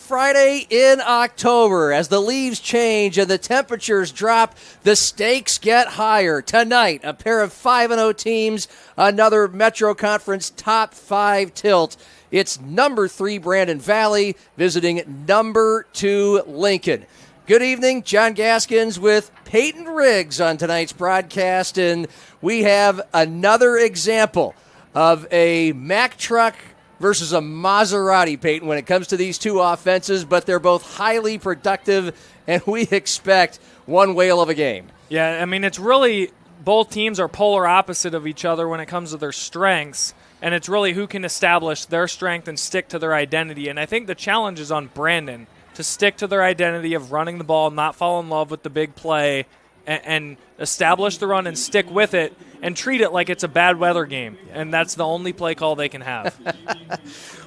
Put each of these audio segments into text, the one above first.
Friday in October. As the leaves change and the temperatures drop, the stakes get higher. Tonight, a pair of 5-0 teams, another Metro Conference top 5 tilt. It's number 3 Brandon Valley visiting number 2 Lincoln. Good evening, John Gaskins with Peyton Riggs on tonight's broadcast, and we have another example of a Mack truck versus a Maserati, Peyton, when it comes to these two offenses, but they're both highly productive, and we expect one whale of a game. Yeah, I mean, it's really both teams are polar opposite of each other when it comes to their strengths, and it's really who can establish their strength and stick to their identity. And I think the challenge is on Brandon to stick to their identity of running the ball, not fall in love with the big play, and establish the run and stick with it and treat it like it's a bad weather game. And that's the only play call they can have.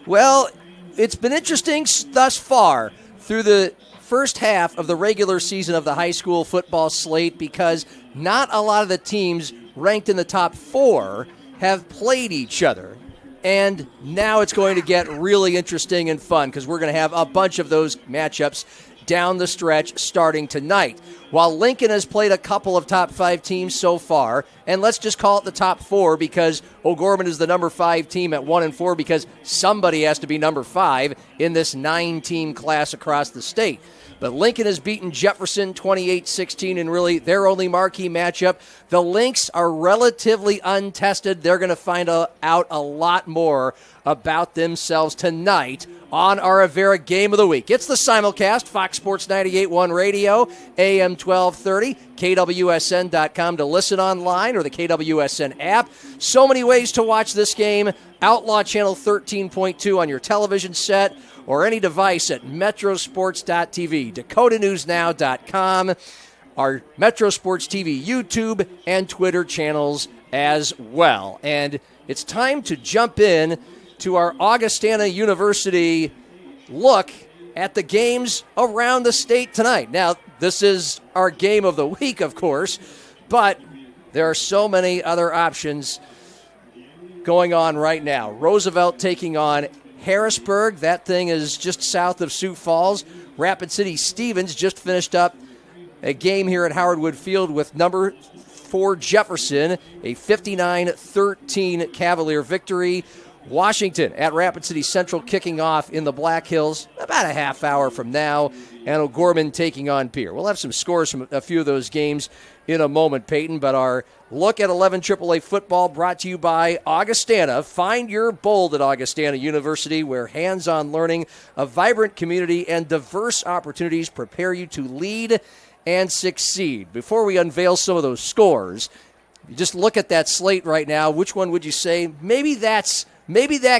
Well, it's been interesting thus far through the first half of the regular season of the high school football slate because not a lot of the teams ranked in the top 4 have played each other. And now it's going to get really interesting and fun because we're going to have a bunch of those matchups down the stretch starting tonight. While Lincoln has played a couple of top 5 teams so far, and let's just call it the top 4 because O'Gorman is the number 5 team at 1-4 because somebody has to be number 5 in this 9-team class across the state. But Lincoln has beaten Jefferson 28-16 in really their only marquee matchup. The Lynx are relatively untested. They're going to find out a lot more about themselves tonight on our Avera Game of the Week. It's the simulcast, Fox Sports 98.1 Radio, AM 1230, KWSN.com to listen online or the KWSN app. So many ways to watch this game. Outlaw Channel 13.2 on your television set or any device at metrosports.tv, dakotanewsnow.com, our Metro Sports TV YouTube and Twitter channels as well. And it's time to jump in to our Augustana University look at the games around the state tonight. Now, this is our game of the week, of course, but there are so many other options going on right now. Roosevelt taking on Harrisburg. That thing is just south of Sioux Falls. Rapid City Stevens just finished up a game here at Howard Wood Field with number 4 Jefferson, a 59-13 Cavalier victory. Washington at Rapid City Central kicking off in the Black Hills about a half hour from now, and O'Gorman taking on Pierre. We'll have some scores from a few of those games in a moment, Peyton, but our look at 11 AAA football brought to you by Augustana. Find your bold at Augustana University, where hands-on learning, a vibrant community, and diverse opportunities prepare you to lead and succeed. Before we unveil some of those scores, you just look at that slate right now. Which one would you say maybe that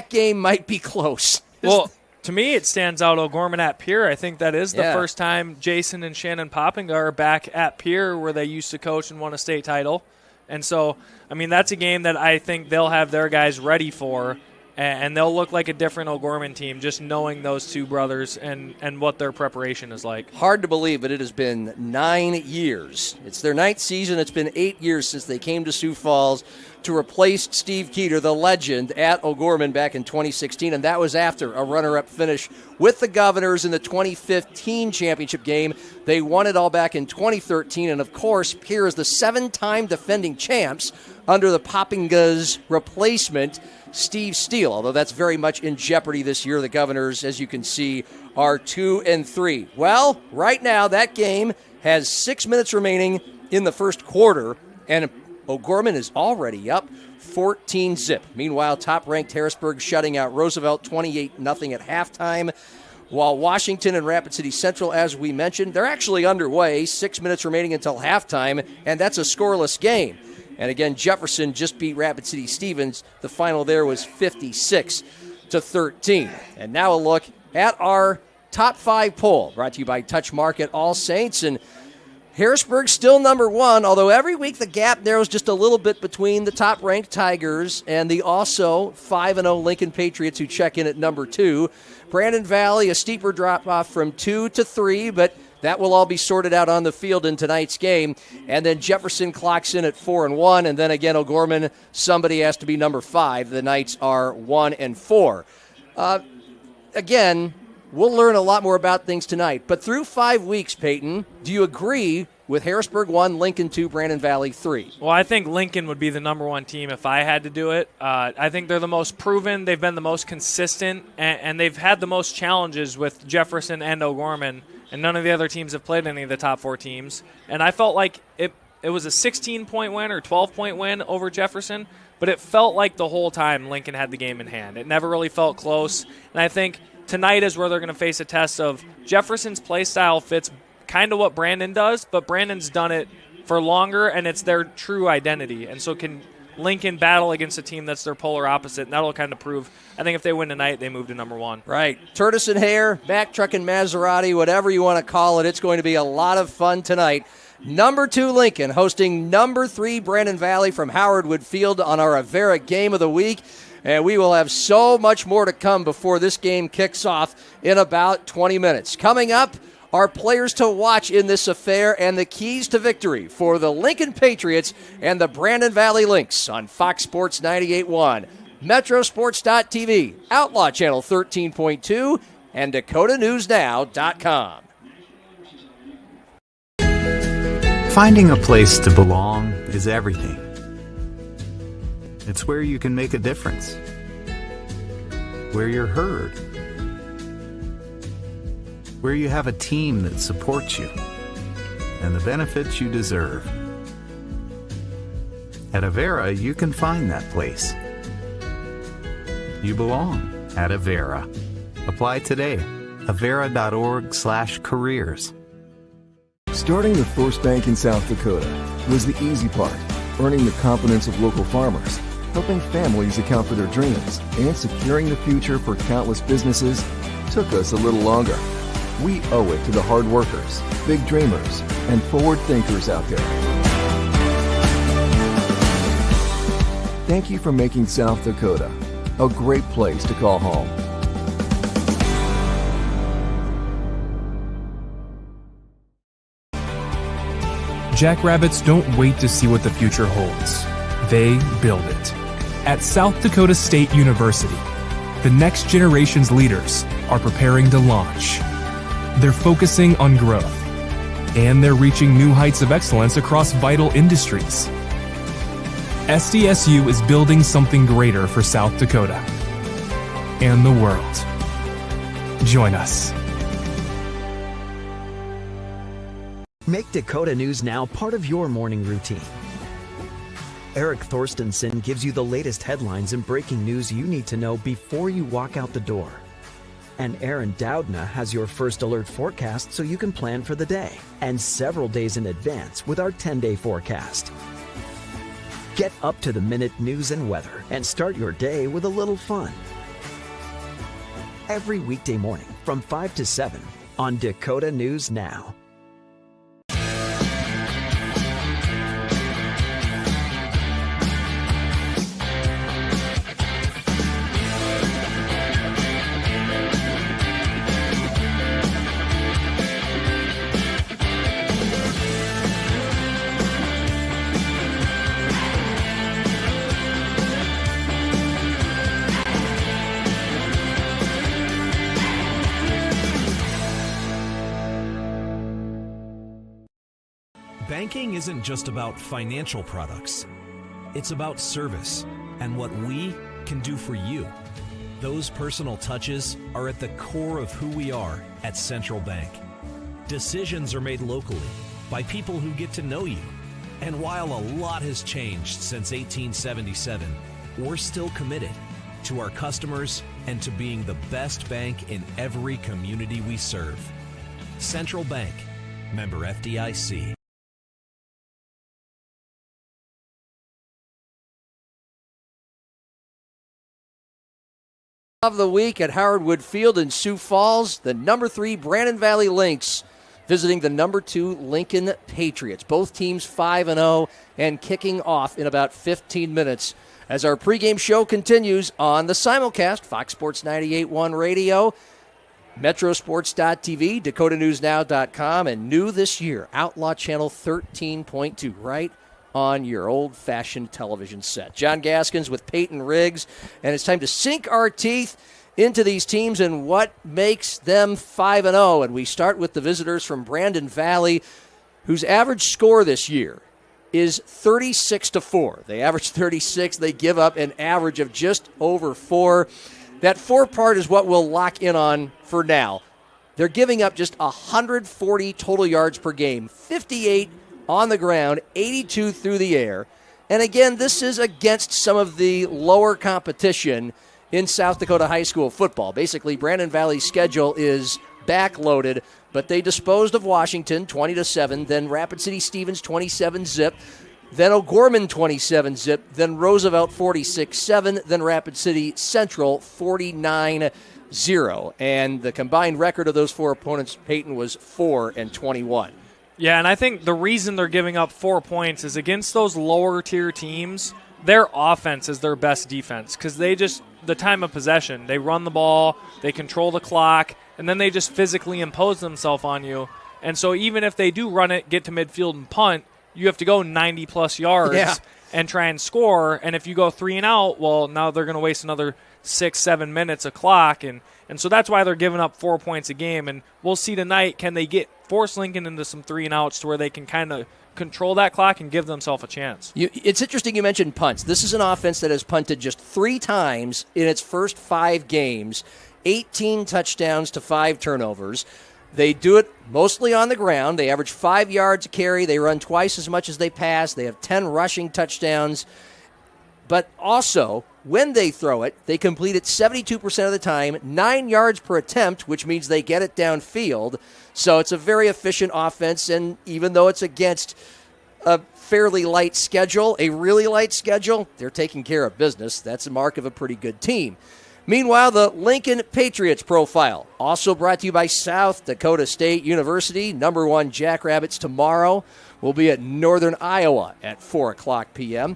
game might be close? Well, to me, it stands out O'Gorman at Pierre. I think that is the first time Jason and Shannon Poppinga are back at Pierre, where they used to coach and won a state title. And so, I mean, that's a game that I think they'll have their guys ready for, and they'll look like a different O'Gorman team just knowing those two brothers and what their preparation is like. Hard to believe, but it has been 9 years. It's their 9th season. It's been 8 years since they came to Sioux Falls to replace Steve Keeter, the legend, at O'Gorman back in 2016, and that was after a runner-up finish with the Governors in the 2015 championship game. They won it all back in 2013, and of course, Pierre is the 7-time defending champs under the Poppinga's replacement, Steve Steele, although that's very much in jeopardy this year. The Governors, as you can see, are 2-3. Well, right now, that game has 6 minutes remaining in the first quarter, and O'Gorman is already up 14-zip. Meanwhile, top-ranked Harrisburg shutting out Roosevelt 28-0 at halftime, while Washington and Rapid City Central, as we mentioned, they're actually underway. 6 minutes remaining until halftime, and that's a scoreless game. And again, Jefferson just beat Rapid City Stevens. The final there was 56-13. And now a look at our top 5 poll, brought to you by Touch Market All Saints. And Harrisburg still number 1, although every week the gap narrows just a little bit between the top-ranked Tigers and the also 5-0 Lincoln Patriots, who check in at number 2. Brandon Valley, a steeper drop-off from 2 to 3, but that will all be sorted out on the field in tonight's game. And then Jefferson clocks in at 4-1, and then again O'Gorman, somebody has to be number 5. The Knights are 1-4. Again, we'll learn a lot more about things tonight. But through 5 weeks, Peyton, do you agree with Harrisburg 1, Lincoln 2, Brandon Valley 3? Well, I think Lincoln would be the number one team if I had to do it. I think they're the most proven. They've been the most consistent, and they've had the most challenges with Jefferson and O'Gorman, and none of the other teams have played any of the top 4 teams. And I felt like it was a 16-point win or 12-point win over Jefferson, but it felt like the whole time Lincoln had the game in hand. It never really felt close. And I think tonight is where they're going to face a test of Jefferson's play style fits kind of what Brandon does, but Brandon's done it for longer, and it's their true identity. And so can Lincoln battle against a team that's their polar opposite, and that'll kind of prove, I think if they win tonight, they move to number 1. Right. Turtis and Hare, Mack Truck and Maserati, whatever you want to call it, it's going to be a lot of fun tonight. Number 2 Lincoln hosting number 3 Brandon Valley from Howard Wood Field on our Avera Game of the Week. And we will have so much more to come before this game kicks off in about 20 minutes. Coming up, our players to watch in this affair and the keys to victory for the Lincoln Patriots and the Brandon Valley Lynx on Fox Sports 98.1, Metrosports.tv, Outlaw Channel 13.2, and DakotaNewsNow.com. Finding a place to belong is everything. It's where you can make a difference, where you're heard, where you have a team that supports you and the benefits you deserve. At Avera, you can find that place. You belong at Avera. Apply today. Avera.org/careers. Starting the first bank in South Dakota was the easy part, earning the confidence of local farmers, helping families account for their dreams, and securing the future for countless businesses took us a little longer. We owe it to the hard workers, big dreamers, and forward thinkers out there. Thank you for making South Dakota a great place to call home. Jackrabbits don't wait to see what the future holds. They build it. At South Dakota State University, the next generation's leaders are preparing to launch. They're focusing on growth, and they're reaching new heights of excellence across vital industries. SDSU is building something greater for South Dakota and the world. Join us. Make Dakota News Now part of your morning routine. Eric Thorstensen gives you the latest headlines and breaking news you need to know before you walk out the door. And Aaron Doudna has your first alert forecast so you can plan for the day, and several days in advance with our 10-day forecast. Get up-to-the-minute news and weather and start your day with a little fun. Every weekday morning from 5 to 7 on Dakota News Now. Banking isn't just about financial products. It's about service and what we can do for you. Those personal touches are at the core of who we are at Central Bank. Decisions are made locally by people who get to know you. And while a lot has changed since 1877, we're still committed to our customers and to being the best bank in every community we serve. Central Bank, member FDIC. Of the week at Howard Wood Field in Sioux Falls, the number 3 Brandon Valley Lynx visiting the number 2 Lincoln Patriots. Both teams 5-0 and kicking off in about 15 minutes as our pregame show continues on the simulcast, Fox Sports 98.1 Radio, Metrosports.tv, DakotaNewsNow.com, and new this year, Outlaw Channel 13.2, right on your old-fashioned television set. John Gaskins with Peyton Riggs, and it's time to sink our teeth into these teams and what makes them 5-0. And we start with the visitors from Brandon Valley, whose average score this year is 36-4. They average 36. They give up an average of just over 4. That 4 part is what we'll lock in on for now. They're giving up just 140 total yards per game, 58 on the ground, 82 through the air. And again, this is against some of the lower competition in South Dakota high school football. Basically, Brandon Valley's schedule is backloaded, but they disposed of Washington 20-7, then Rapid City Stevens 27-zip, then O'Gorman 27-zip, then Roosevelt 46-7, then Rapid City Central 49-0. And the combined record of those 4 opponents, Peyton, was 4-21. Yeah, and I think the reason they're giving up 4 points is against those lower tier teams, their offense is their best defense because they just, the time of possession, they run the ball, they control the clock, and then they just physically impose themselves on you. And so even if they do run it, get to midfield and punt, you have to go 90-plus yards and try and score. And if you go 3 and out, well, now they're going to waste another 6-7 minutes of clock. And so that's why they're giving up 4 points a game. And we'll see tonight, can they force Lincoln into some 3 and outs to where they can kind of control that clock and give themselves a chance. It's interesting you mentioned punts. This is an offense that has punted just 3 times in its first 5 games, 18 touchdowns to 5 turnovers. They do it mostly on the ground. They average 5 yards a carry. They run twice as much as they pass. They have 10 rushing touchdowns. But also, when they throw it, they complete it 72% of the time, 9 yards per attempt, which means they get it downfield. So it's a very efficient offense, and even though it's against a fairly light schedule, a really light schedule, they're taking care of business. That's a mark of a pretty good team. Meanwhile, the Lincoln Patriots profile, also brought to you by South Dakota State University. Number 1 Jackrabbits tomorrow will be at Northern Iowa at 4 o'clock p.m.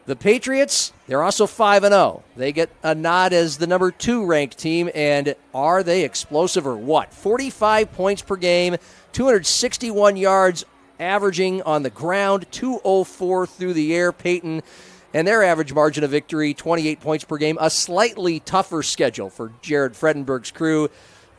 The Patriots, they're also 5-0. They get a nod as the number 2 ranked team, and are they explosive or what? 45 points per game, 261 yards averaging on the ground, 204 through the air, Peyton. And their average margin of victory, 28 points per game. A slightly tougher schedule for Jared Fredenberg's crew.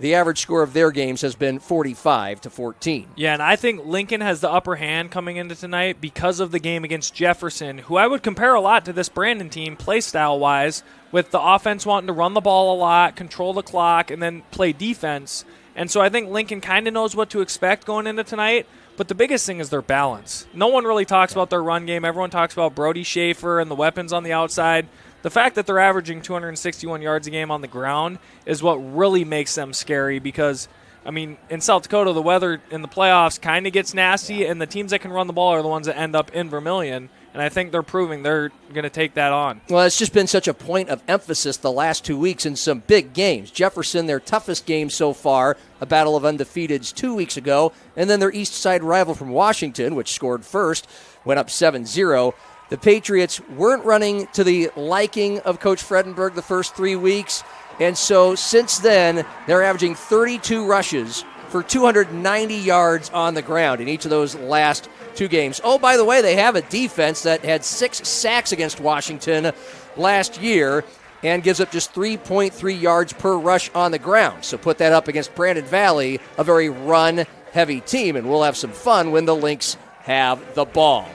The average score of their games has been 45-14. Yeah, and I think Lincoln has the upper hand coming into tonight because of the game against Jefferson, who I would compare a lot to this Brandon team, play style-wise, with the offense wanting to run the ball a lot, control the clock, and then play defense. And so I think Lincoln kind of knows what to expect going into tonight. But the biggest thing is their balance. No one really talks about their run game. Everyone talks about Brody Schaefer and the weapons on the outside. The fact that they're averaging 261 yards a game on the ground is what really makes them scary because, I mean, in South Dakota, the weather in the playoffs kind of gets nasty, and the teams that can run the ball are the ones that end up in Vermilion. And I think they're proving they're going to take that on. Well, it's just been such a point of emphasis the last 2 weeks in some big games. Jefferson, their toughest game so far, a battle of undefeateds 2 weeks ago, and then their East Side rival from Washington, which scored first, went up 7-0. The Patriots weren't running to the liking of Coach Fredenberg the first 3 weeks, and so since then, they're averaging 32 rushes for 290 yards on the ground in each of those last 2 games. Oh, by the way, they have a defense that had 6 sacks against Washington last year and gives up just 3.3 yards per rush on the ground. So put that up against Brandon Valley, a very run-heavy team, and we'll have some fun when the Lynx have the ball.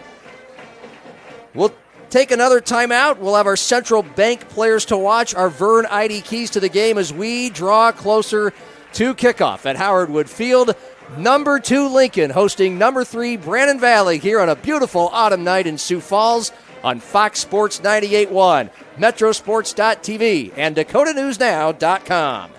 We'll take another timeout. We'll have our Central Bank players to watch, our Vern ID keys to the game as we draw closer to kickoff at Howard Wood Field. Number 2 Lincoln hosting number 3 Brandon Valley here on a beautiful autumn night in Sioux Falls on Fox Sports 98.1, Metrosports.tv, and DakotaNewsNow.com.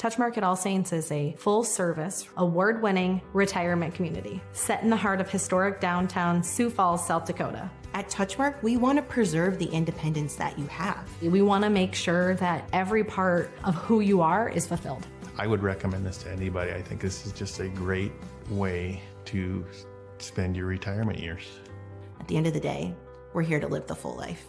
Touchmark at All Saints is a full-service, award-winning retirement community set in the heart of historic downtown Sioux Falls, South Dakota. At Touchmark, we want to preserve the independence that you have. We want to make sure that every part of who you are is fulfilled. I would recommend this to anybody. I think this is just a great way to spend your retirement years. At the end of the day, we're here to live the full life.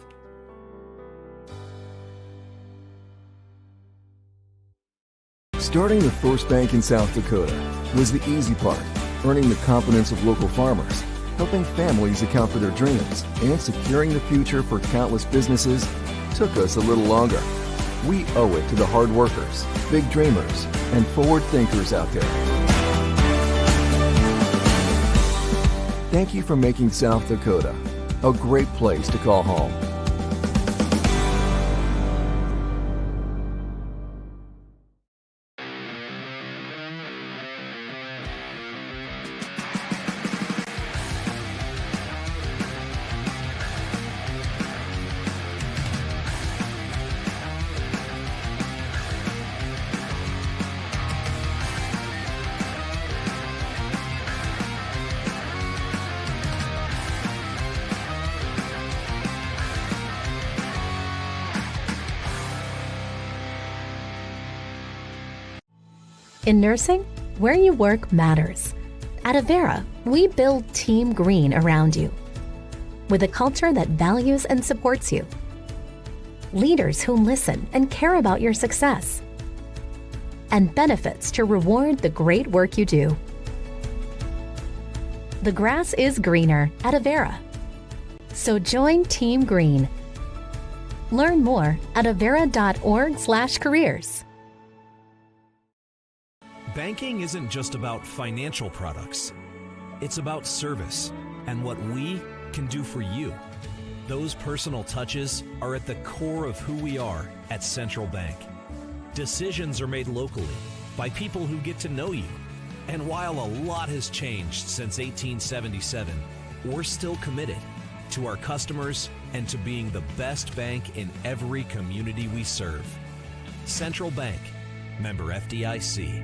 Starting the first bank in South Dakota was the easy part, earning the confidence of local farmers, helping families account for their dreams, and securing the future for countless businesses took us a little longer. We owe it to the hard workers, big dreamers, and forward thinkers out there. Thank you for making South Dakota a great place to call home. In nursing, where you work matters. At Avera, we build Team Green around you, with a culture that values and supports you. Leaders who listen and care about your success. And benefits to reward the great work you do. The grass is greener at Avera. So join Team Green. Learn more at avera.org/careers. Banking isn't just about financial products. It's about service and what we can do for you. Those personal touches are at the core of who we are at Central Bank. Decisions are made locally by people who get to know you. And while a lot has changed since 1877, we're still committed to our customers and to being the best bank in every community we serve. Central Bank, member FDIC.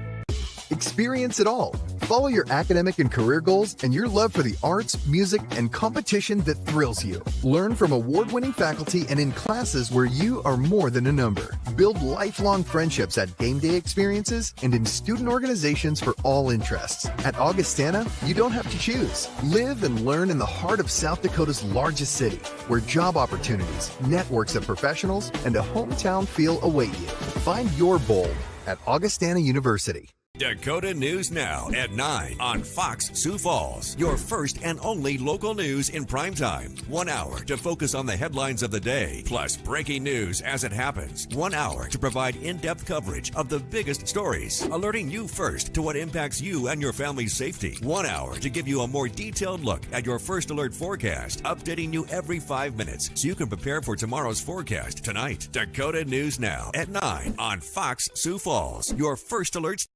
Experience it all. Follow your academic and career goals and your love for the arts, music, and competition that thrills you. Learn from award-winning faculty and in classes where you are more than a number. Build lifelong friendships at game day experiences and in student organizations for all interests. At Augustana, you don't have to choose. Live and learn in the heart of South Dakota's largest city, where job opportunities, networks of professionals, and a hometown feel await you. Find your bold at Augustana University. Dakota News Now at 9 on Fox Sioux Falls. Your first and only local news in primetime. 1 hour to focus on the headlines of the day, plus breaking news as it happens. 1 hour to provide in-depth coverage of the biggest stories, alerting you first to what impacts you and your family's safety. 1 hour to give you a more detailed look at your first alert forecast, updating you every 5 minutes so you can prepare for tomorrow's forecast tonight. Dakota News Now at 9 on Fox Sioux Falls. Your first alert.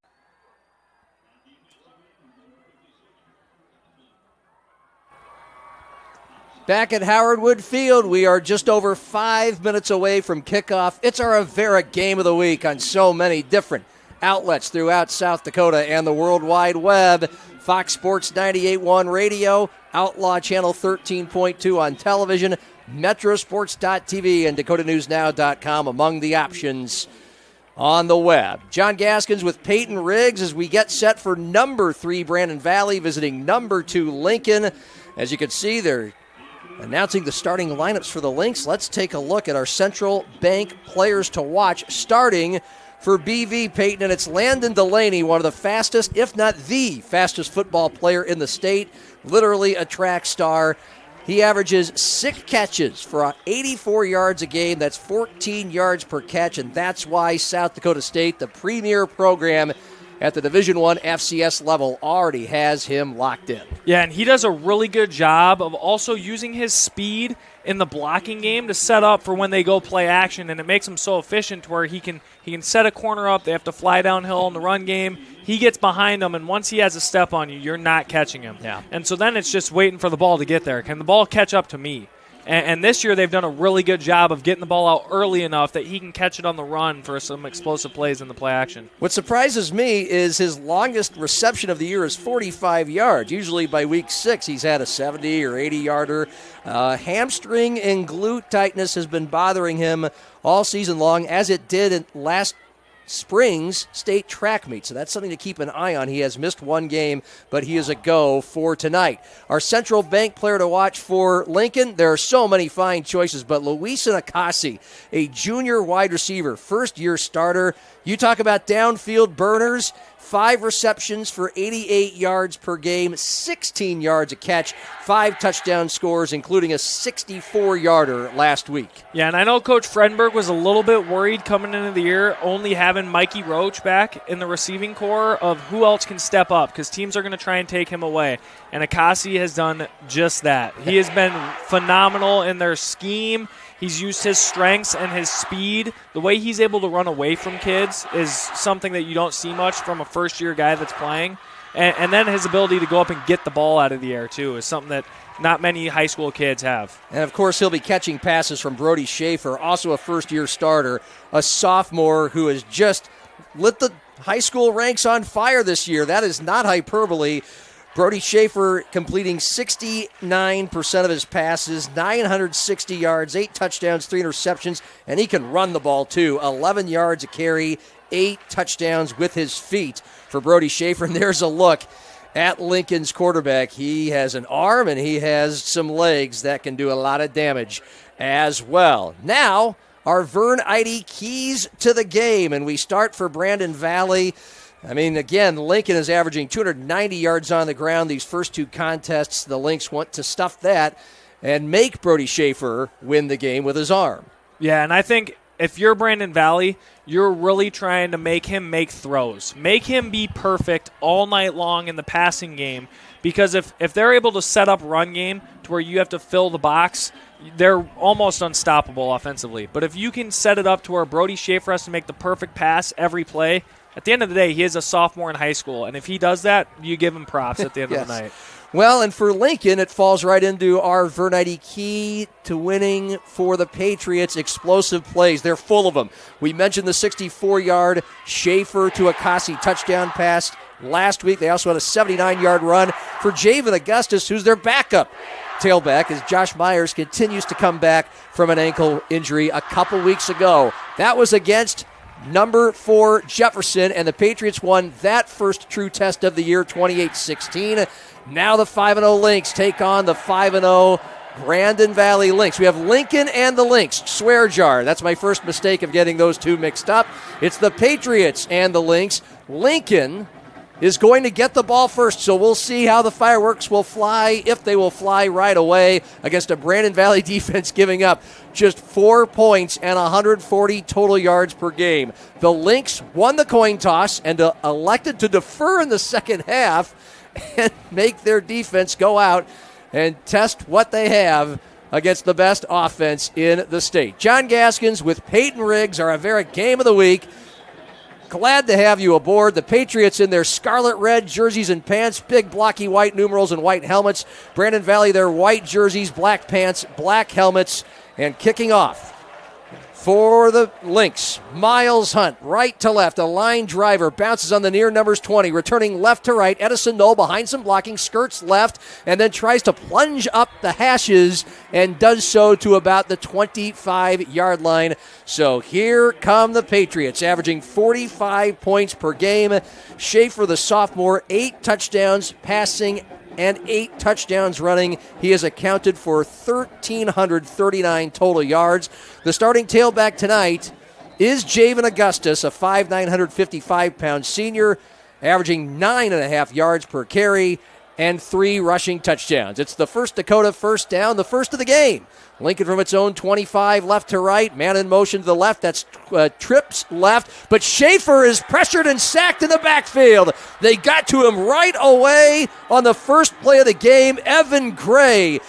Back at Howard Wood Field, we are just over 5 minutes away from kickoff. It's our Avera Game of the Week on so many different outlets throughout South Dakota and the World Wide Web. Fox Sports 98.1 radio, Outlaw Channel 13.2 on television, Metrosports.tv, and DakotaNewsNow.com among the options on the web. John Gaskins with Peyton Riggs as we get set for number 3 Brandon Valley visiting number 2 Lincoln. As you can see, they're announcing the starting lineups for the Lynx. Let's take a look at our Central Bank players to watch, starting for BV, Peyton, and it's Landon Delaney, one of the fastest, if not the fastest football player in the state, literally a track star. He averages 6 catches for 84 yards a game. That's 14 yards per catch, and that's why South Dakota State, the premier program at the Division I FCS level, already has him locked in. Yeah, and he does a really good job of also using his speed in the blocking game to set up for when they go play action, and it makes him so efficient to where he can set a corner up. They have to fly downhill in the run game. He gets behind them, and once he has a step on you, you're not catching him. Yeah. And so then it's just waiting for the ball to get there. Can the ball catch up to me? And this year they've done a really good job of getting the ball out early enough that he can catch it on the run for some explosive plays in the play action. What surprises me is his longest reception of the year is 45 yards. Usually by week 6 he's had a 70 or 80-yarder. Hamstring and glute tightness has been bothering him all season long, as it did in last spring's state track meet. So that's something to keep an eye on. He has missed one game, but he is a go for tonight. Our Central Bank player to watch for Lincoln, there are so many fine choices, but Luis Nakasi, a junior wide receiver, first-year starter. You talk about downfield burners, 5 receptions for 88 yards per game, 16 yards a catch, 5 touchdown scores, including a 64-yarder last week. Yeah, and I know Coach Fredenberg was a little bit worried coming into the year, only having Mikey Roach back in the receiving core of who else can step up, because teams are going to try and take him away. And Akasi has done just that. He has been phenomenal in their scheme. He's used his strengths and his speed. The way he's able to run away from kids is something that you don't see much from a first-year guy that's playing. And then his ability to go up and get the ball out of the air, too, is something that not many high school kids have. And, of course, he'll be catching passes from Brody Schaefer, also a first-year starter, a sophomore who has just lit the high school ranks on fire this year. That is not hyperbole. Brody Schaefer completing 69% of his passes, 960 yards, 8 touchdowns, 3 interceptions, and he can run the ball too. 11 yards a carry, 8 touchdowns with his feet for Brody Schaefer. And there's a look at Lincoln's quarterback. He has an arm and he has some legs that can do a lot of damage as well. Now, our Vern Eide keys to the game, and we start for Brandon Valley. I mean, again, Lincoln is averaging 290 yards on the ground these first 2 contests. The Lynx want to stuff that and make Brody Schaefer win the game with his arm. Yeah, and I think if you're Brandon Valley, you're really trying to make him make throws. Make him be perfect all night long in the passing game, because if they're able to set up run game to where you have to fill the box, they're almost unstoppable offensively. But if you can set it up to where Brody Schaefer has to make the perfect pass every play, at the end of the day, he is a sophomore in high school, and if he does that, you give him props at the end yes. of the night. Well, and for Lincoln, it falls right into our Vern Eide key to winning for the Patriots, explosive plays. They're full of them. We mentioned the 64-yard Schaefer to Akasi touchdown pass last week. They also had a 79-yard run for Javen Augustus, who's their backup tailback, as Josh Myers continues to come back from an ankle injury a couple weeks ago. That was against number 4 Jefferson, and the Patriots won that first true test of the year, 28-16. Now the 5-0 Lynx take on the 5-0 Brandon Valley Lynx. We have Lincoln and the Lynx. Swear jar. That's my first mistake of getting those two mixed up. It's the Patriots and the Lynx. Lincoln is going to get the ball first, so we'll see how the fireworks will fly, if they will fly right away against a Brandon Valley defense giving up just 4 points and 140 total yards per game. The Lynx won the coin toss and elected to defer in the second half and make their defense go out and test what they have against the best offense in the state. John Gaskins with Peyton Riggs, our Avera Game of the Week. Glad to have you aboard. The Patriots in their scarlet red jerseys and pants, big blocky white numerals and white helmets. Brandon Valley, their white jerseys, black pants, black helmets, and kicking off for the Lynx, Miles Hunt, right to left, a line driver, bounces on the near numbers 20, returning left to right. Edison Knoll behind some blocking, skirts left, and then tries to plunge up the hashes and does so to about the 25-yard line. So here come the Patriots, averaging 45 points per game. Schaefer, the sophomore, 8 touchdowns passing and 8 touchdowns running. He has accounted for 1,339 total yards. The starting tailback tonight is Javen Augustus, a 5'9", 155-pound senior, averaging 9.5 yards per carry and 3 rushing touchdowns. It's the First Dakota first down, the first of the game. Lincoln from its own 25, left to right, man in motion to the left. That's trips left, but Schaefer is pressured and sacked in the backfield. They got to him right away on the first play of the game. Evan Gray,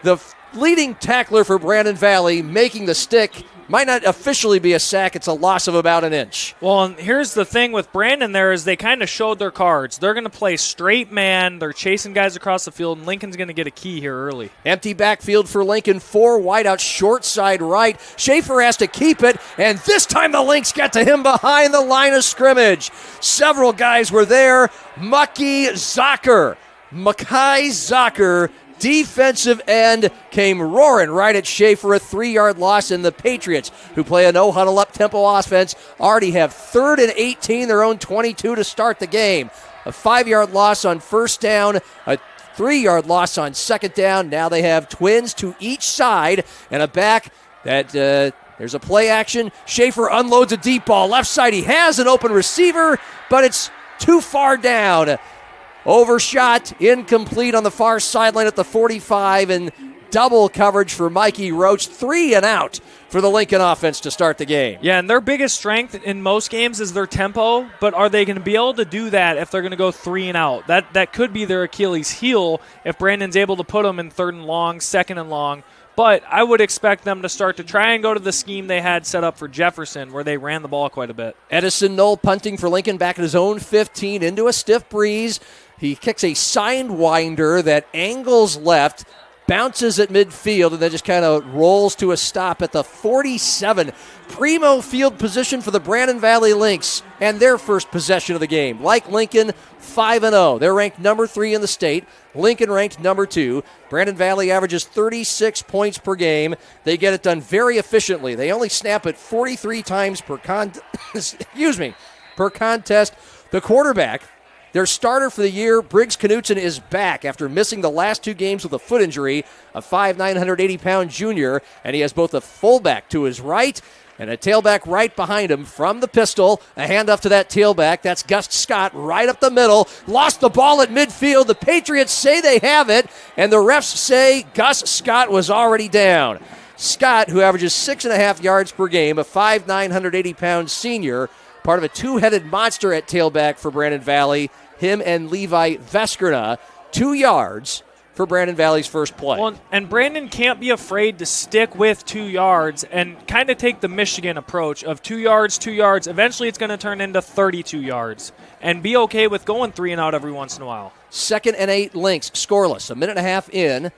the leading tackler for Brandon Valley, making the stick Might not officially be a sack. It's a loss of about an inch. Well, and here's the thing with Brandon there is they kind of showed their cards. They're going to play straight man. They're chasing guys across the field, and Lincoln's going to get a key here early. Empty backfield for Lincoln. 4 wide out, short side right. Schaefer has to keep it, and this time the Lynx got to him behind the line of scrimmage. Several guys were there. Mackay Zucker, defensive end, came roaring right at Schaefer, a 3-yard loss, and the Patriots, who play a no-huddle up-tempo offense, already have 3rd and 18, their own 22 to start the game. A 5-yard loss on first down, a 3-yard loss on second down. Now they have twins to each side and a back that there's a play action. Schaefer unloads a deep ball. Left side, he has an open receiver, but it's too far down. Overshot, incomplete on the far sideline at the 45, and double coverage for Mikey Roach. 3 and out for the Lincoln offense to start the game. Yeah, and their biggest strength in most games is their tempo, but are they going to be able to do that if they're going to go 3 and out? That could be their Achilles heel if Brandon's able to put them in 3rd and long, 2nd and long. But I would expect them to start to try and go to the scheme they had set up for Jefferson, where they ran the ball quite a bit. Edison Knoll punting for Lincoln back at his own 15 into a stiff breeze. He kicks a sidewinder that angles left, bounces at midfield, and then just kind of rolls to a stop at the 47. Primo field position for the Brandon Valley Lynx and their first possession of the game. Like Lincoln, 5-0. They're ranked number 3 in the state. Lincoln ranked number 2. Brandon Valley averages 36 points per game. They get it done very efficiently. They only snap it 43 times per contest. The quarterback, their starter for the year, Briggs Knutson, is back after missing the last 2 games with a foot injury, a 5'9", 980-pound junior, and he has both a fullback to his right and a tailback right behind him from the pistol. A handoff to that tailback. That's Gus Scott right up the middle. Lost the ball at midfield. The Patriots say they have it, and the refs say Gus Scott was already down. Scott, who averages 6.5 yards per game, a 5'9", 180-pound senior, part of a 2-headed monster at tailback for Brandon Valley. Him and Levi Veskerna, 2 yards for Brandon Valley's first play. Well, and Brandon can't be afraid to stick with 2 yards and kind of take the Michigan approach of 2 yards, 2 yards. Eventually it's going to turn into 32 yards. And be okay with going 3 and out every once in a while. 2nd and 8 Lynx, scoreless, a minute and a half in.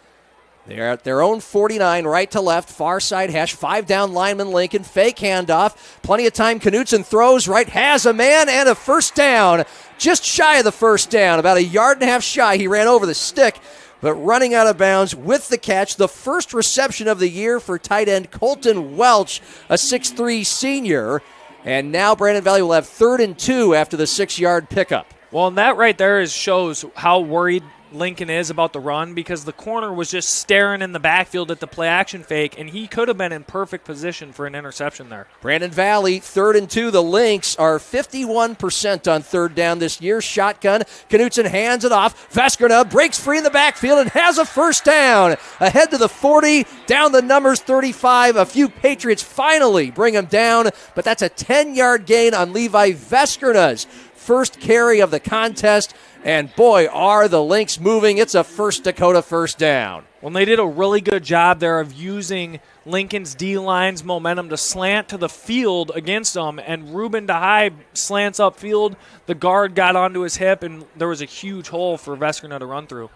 They're at their own 49, right to left, far side hash, 5 down lineman Lincoln, fake handoff, plenty of time, Knutson throws right, has a man, and a first down, just shy of the first down, about 1.5 yards shy. He ran over the stick, but running out of bounds with the catch, the first reception of the year for tight end Colton Welch, a 6'3 senior, and now Brandon Valley will have 3rd and 2 after the 6-yard pickup. Well, and that right there shows how worried Lincoln is about the run, because the corner was just staring in the backfield at the play action fake, and he could have been in perfect position for an interception there. Brandon Valley, 3rd and 2. The Lynx are 51% on 3rd down this year. Shotgun. Knutson hands it off. Veskerna breaks free in the backfield and has a first down. Ahead to the 40, down the numbers 35. A few Patriots finally bring him down, but that's a 10-yard gain on Levi Veskerna's first carry of the contest. And boy, are the Lynx moving. It's a First Dakota first down. Well, they did a really good job there of using Lincoln's D-line's momentum to slant to the field against them, and Ruben DeHaye slants upfield. The guard got onto his hip, and there was a huge hole for Veskerna to run through.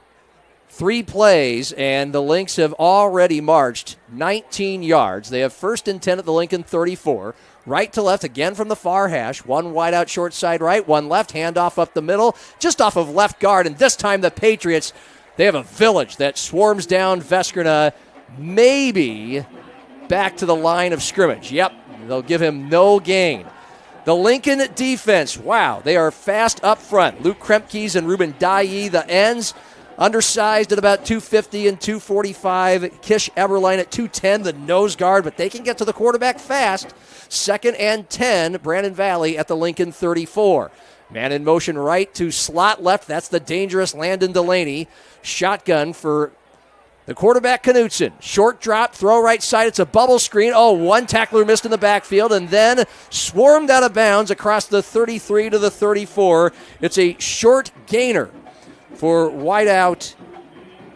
3 plays, and the Lynx have already marched 19 yards. They have 1st and 10 at the Lincoln 34. Right to left again from the far hash. 1 wide out short side right, 1 left, handoff up the middle, just off of left guard. And this time the Patriots, they have a village that swarms down Veskerna, maybe back to the line of scrimmage. Yep, they'll give him no gain. The Lincoln defense, wow, they are fast up front. Luke Kremkes and Ruben Dye, the ends, undersized at about 250 and 245. Kish Eberline at 210, the nose guard, but they can get to the quarterback fast. 2nd and 10, Brandon Valley at the Lincoln 34. Man in motion right to slot left. That's the dangerous Landon Delaney. Shotgun for the quarterback, Knutson. Short drop, throw right side. It's a bubble screen. Oh, 1 tackler missed in the backfield and then swarmed out of bounds across the 33 to the 34. It's a short gainer for wideout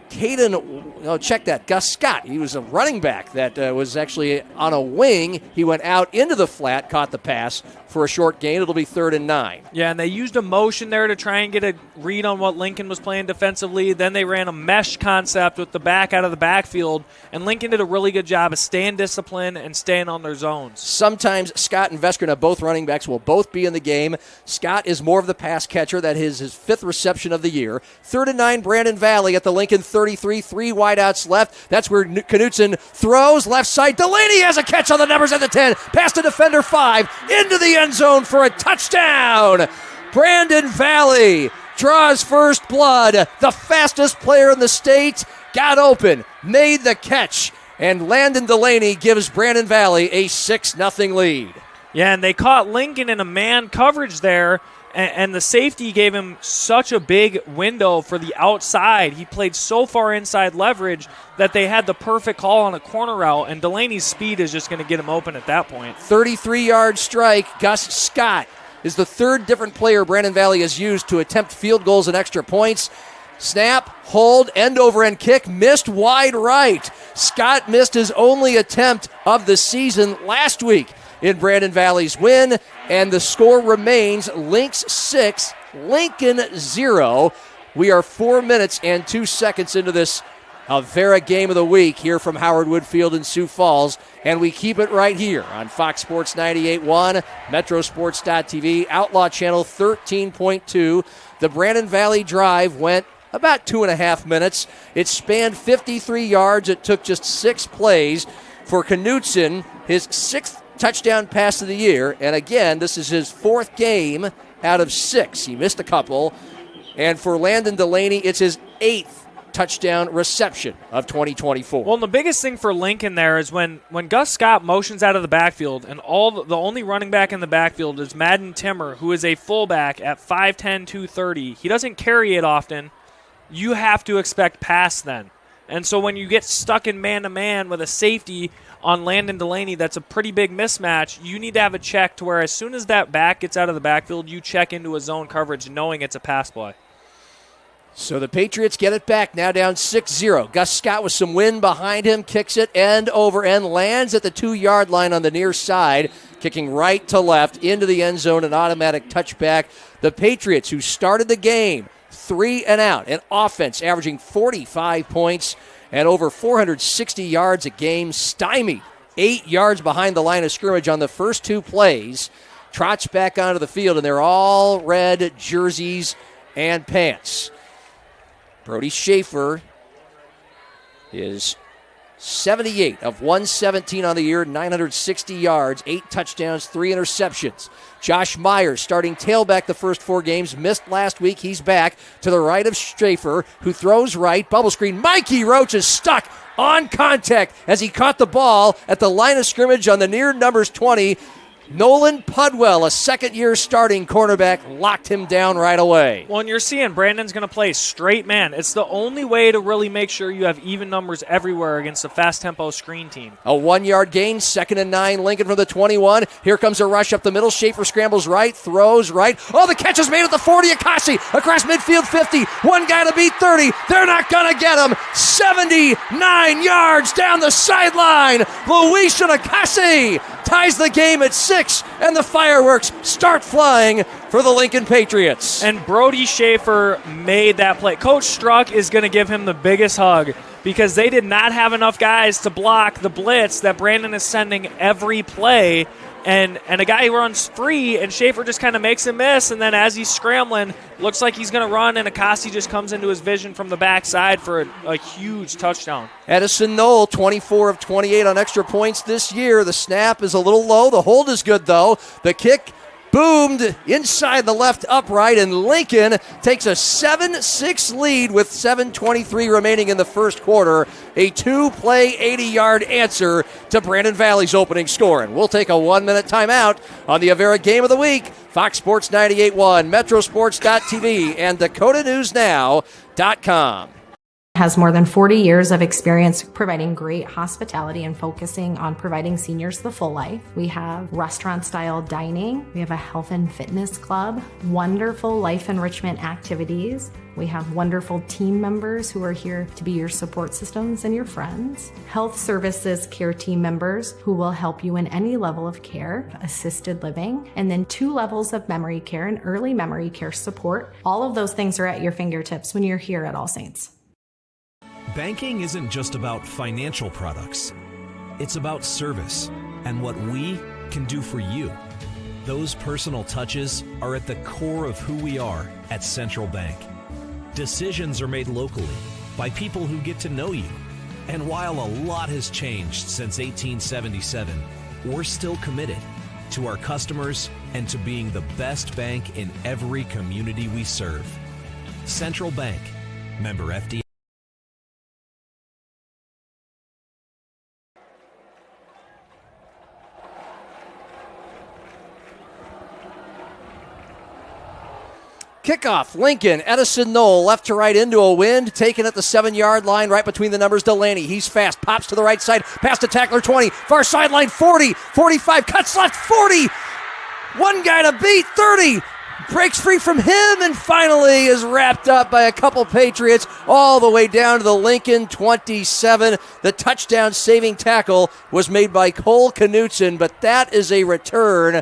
check that. Gus Scott. He was a running back that was actually on a wing. He went out into the flat, caught the pass for a short gain. It'll be 3rd and 9. Yeah, and they used a motion there to try and get a read on what Lincoln was playing defensively. Then they ran a mesh concept with the back out of the backfield, and Lincoln did a really good job of staying disciplined and staying on their zones. Sometimes Scott and Veskrina, both running backs, will both be in the game. Scott is more of the pass catcher. That is his 5th reception of the year. 3rd and 9, Brandon Valley at the Lincoln 33, 3 wideouts left. That's where Knutson throws left side. Delaney has a catch on the numbers at the 10. Past the defender 5 into the end zone for a touchdown. Brandon Valley draws first blood. The fastest player in the state got open, made the catch, and Landon Delaney gives Brandon Valley a 6-0 lead. Yeah, and they caught Lincoln in a man coverage there, and the safety gave him such a big window for the outside. He played so far inside leverage that they had the perfect call on a corner route, and Delaney's speed is just going to get him open at that point. 33-yard strike. Gus Scott is the 3rd different player Brandon Valley has used to attempt field goals and extra points. Snap, hold, end-over-end kick, missed wide right. Scott missed his only attempt of the season last week in Brandon Valley's win, and the score remains Lynx 6, Lincoln 0. We are 4 minutes and 2 seconds into this Avera game of the week here from Howard Wood Field in Sioux Falls, and we keep it right here on Fox Sports 98.1, Metrosports.tv, Outlaw Channel 13.2. The Brandon Valley drive went about 2.5 minutes. It spanned 53 yards. It took just 6 plays for Knutson, his 6th touchdown pass of the year, and again, this is his 4th game out of 6. He missed a couple, and for Landon Delaney, it's his 8th touchdown reception of 2024. Well, and the biggest thing for Lincoln there is when Gus Scott motions out of the backfield, and the only running back in the backfield is Madden Timmer, who is a fullback at 5'10", 230. He doesn't carry it often. You have to expect pass then. And so when you get stuck in man-to-man with a safety on Landon Delaney, that's a pretty big mismatch. You need to have a check to where as soon as that back gets out of the backfield, you check into a zone coverage knowing it's a pass play. So the Patriots get it back, now down 6-0. Gus Scott with some wind behind him, kicks it end over end, lands at the 2-yard line on the near side, kicking right to left into the end zone, an automatic touchback. The Patriots, who started the game 3 and out, an offense averaging 45 points and over 460 yards a game, stymied 8 yards behind the line of scrimmage on the first 2 plays, trots back onto the field, and they're all red jerseys and pants. Brody Schaefer is 78 of 117 on the year, 960 yards, 8 touchdowns, 3 interceptions. Josh Myers, starting tailback the first 4 games, missed last week. He's back to the right of Schaefer, who throws right. Bubble screen. Mikey Roach is stuck on contact as he caught the ball at the line of scrimmage on the near numbers 20. Nolan Pudwell, a second-year starting cornerback, locked him down right away. Well, and you're seeing Brandon's going to play straight man. It's the only way to really make sure you have even numbers everywhere against a fast-tempo screen team. A 1-yard gain, 2nd and 9, Lincoln from the 21. Here comes a rush up the middle. Schaefer scrambles right, throws right. Oh, the catch is made at the 40. Akasi across midfield 50. One guy to beat 30. They're not going to get him. 79 yards down the sideline. Luis Akasi ties the game at 6, and the fireworks start flying for the Lincoln Patriots. And Brody Schaefer made that play. Coach Struck is going to give him the biggest hug because they did not have enough guys to block the blitz that Brandon is sending every play. And a guy runs free, and Schaefer just kind of makes him miss, and then as he's scrambling, looks like he's going to run, and Akasi just comes into his vision from the backside for a huge touchdown. Edison Knoll, 24 of 28 on extra points this year. The snap is a little low. The hold is good, though. The kick boomed inside the left upright, and Lincoln takes a 7-6 lead with 7:23 remaining in the first quarter. A 2-play, 80-yard answer to Brandon Valley's opening score. And we'll take a 1-minute timeout on the Avera Game of the Week. Fox Sports 98.1, Metrosports.tv, and DakotaNewsNow.com. Has more than 40 years of experience providing great hospitality and focusing on providing seniors the full life. We have restaurant-style dining. We have a health and fitness club, wonderful life enrichment activities. We have wonderful team members who are here to be your support systems and your friends. Health services care team members who will help you in any level of care, assisted living, and then 2 levels of memory care and early memory care support. All of those things are at your fingertips when you're here at All Saints. Banking isn't just about financial products. It's about service and what we can do for you. Those personal touches are at the core of who we are at Central Bank. Decisions are made locally by people who get to know you. And while a lot has changed since 1877, we're still committed to our customers and to being the best bank in every community we serve. Central Bank, member FDIC. Kickoff, Lincoln, Edison Knoll, left to right into a wind, taken at the 7-yard line, right between the numbers, Delaney. He's fast, pops to the right side, past the tackler 20, far sideline 40, 45, cuts left 40, one guy to beat, 30, breaks free from him, and finally is wrapped up by a couple Patriots all the way down to the Lincoln 27. The touchdown saving tackle was made by Cole Knutson, but that is a return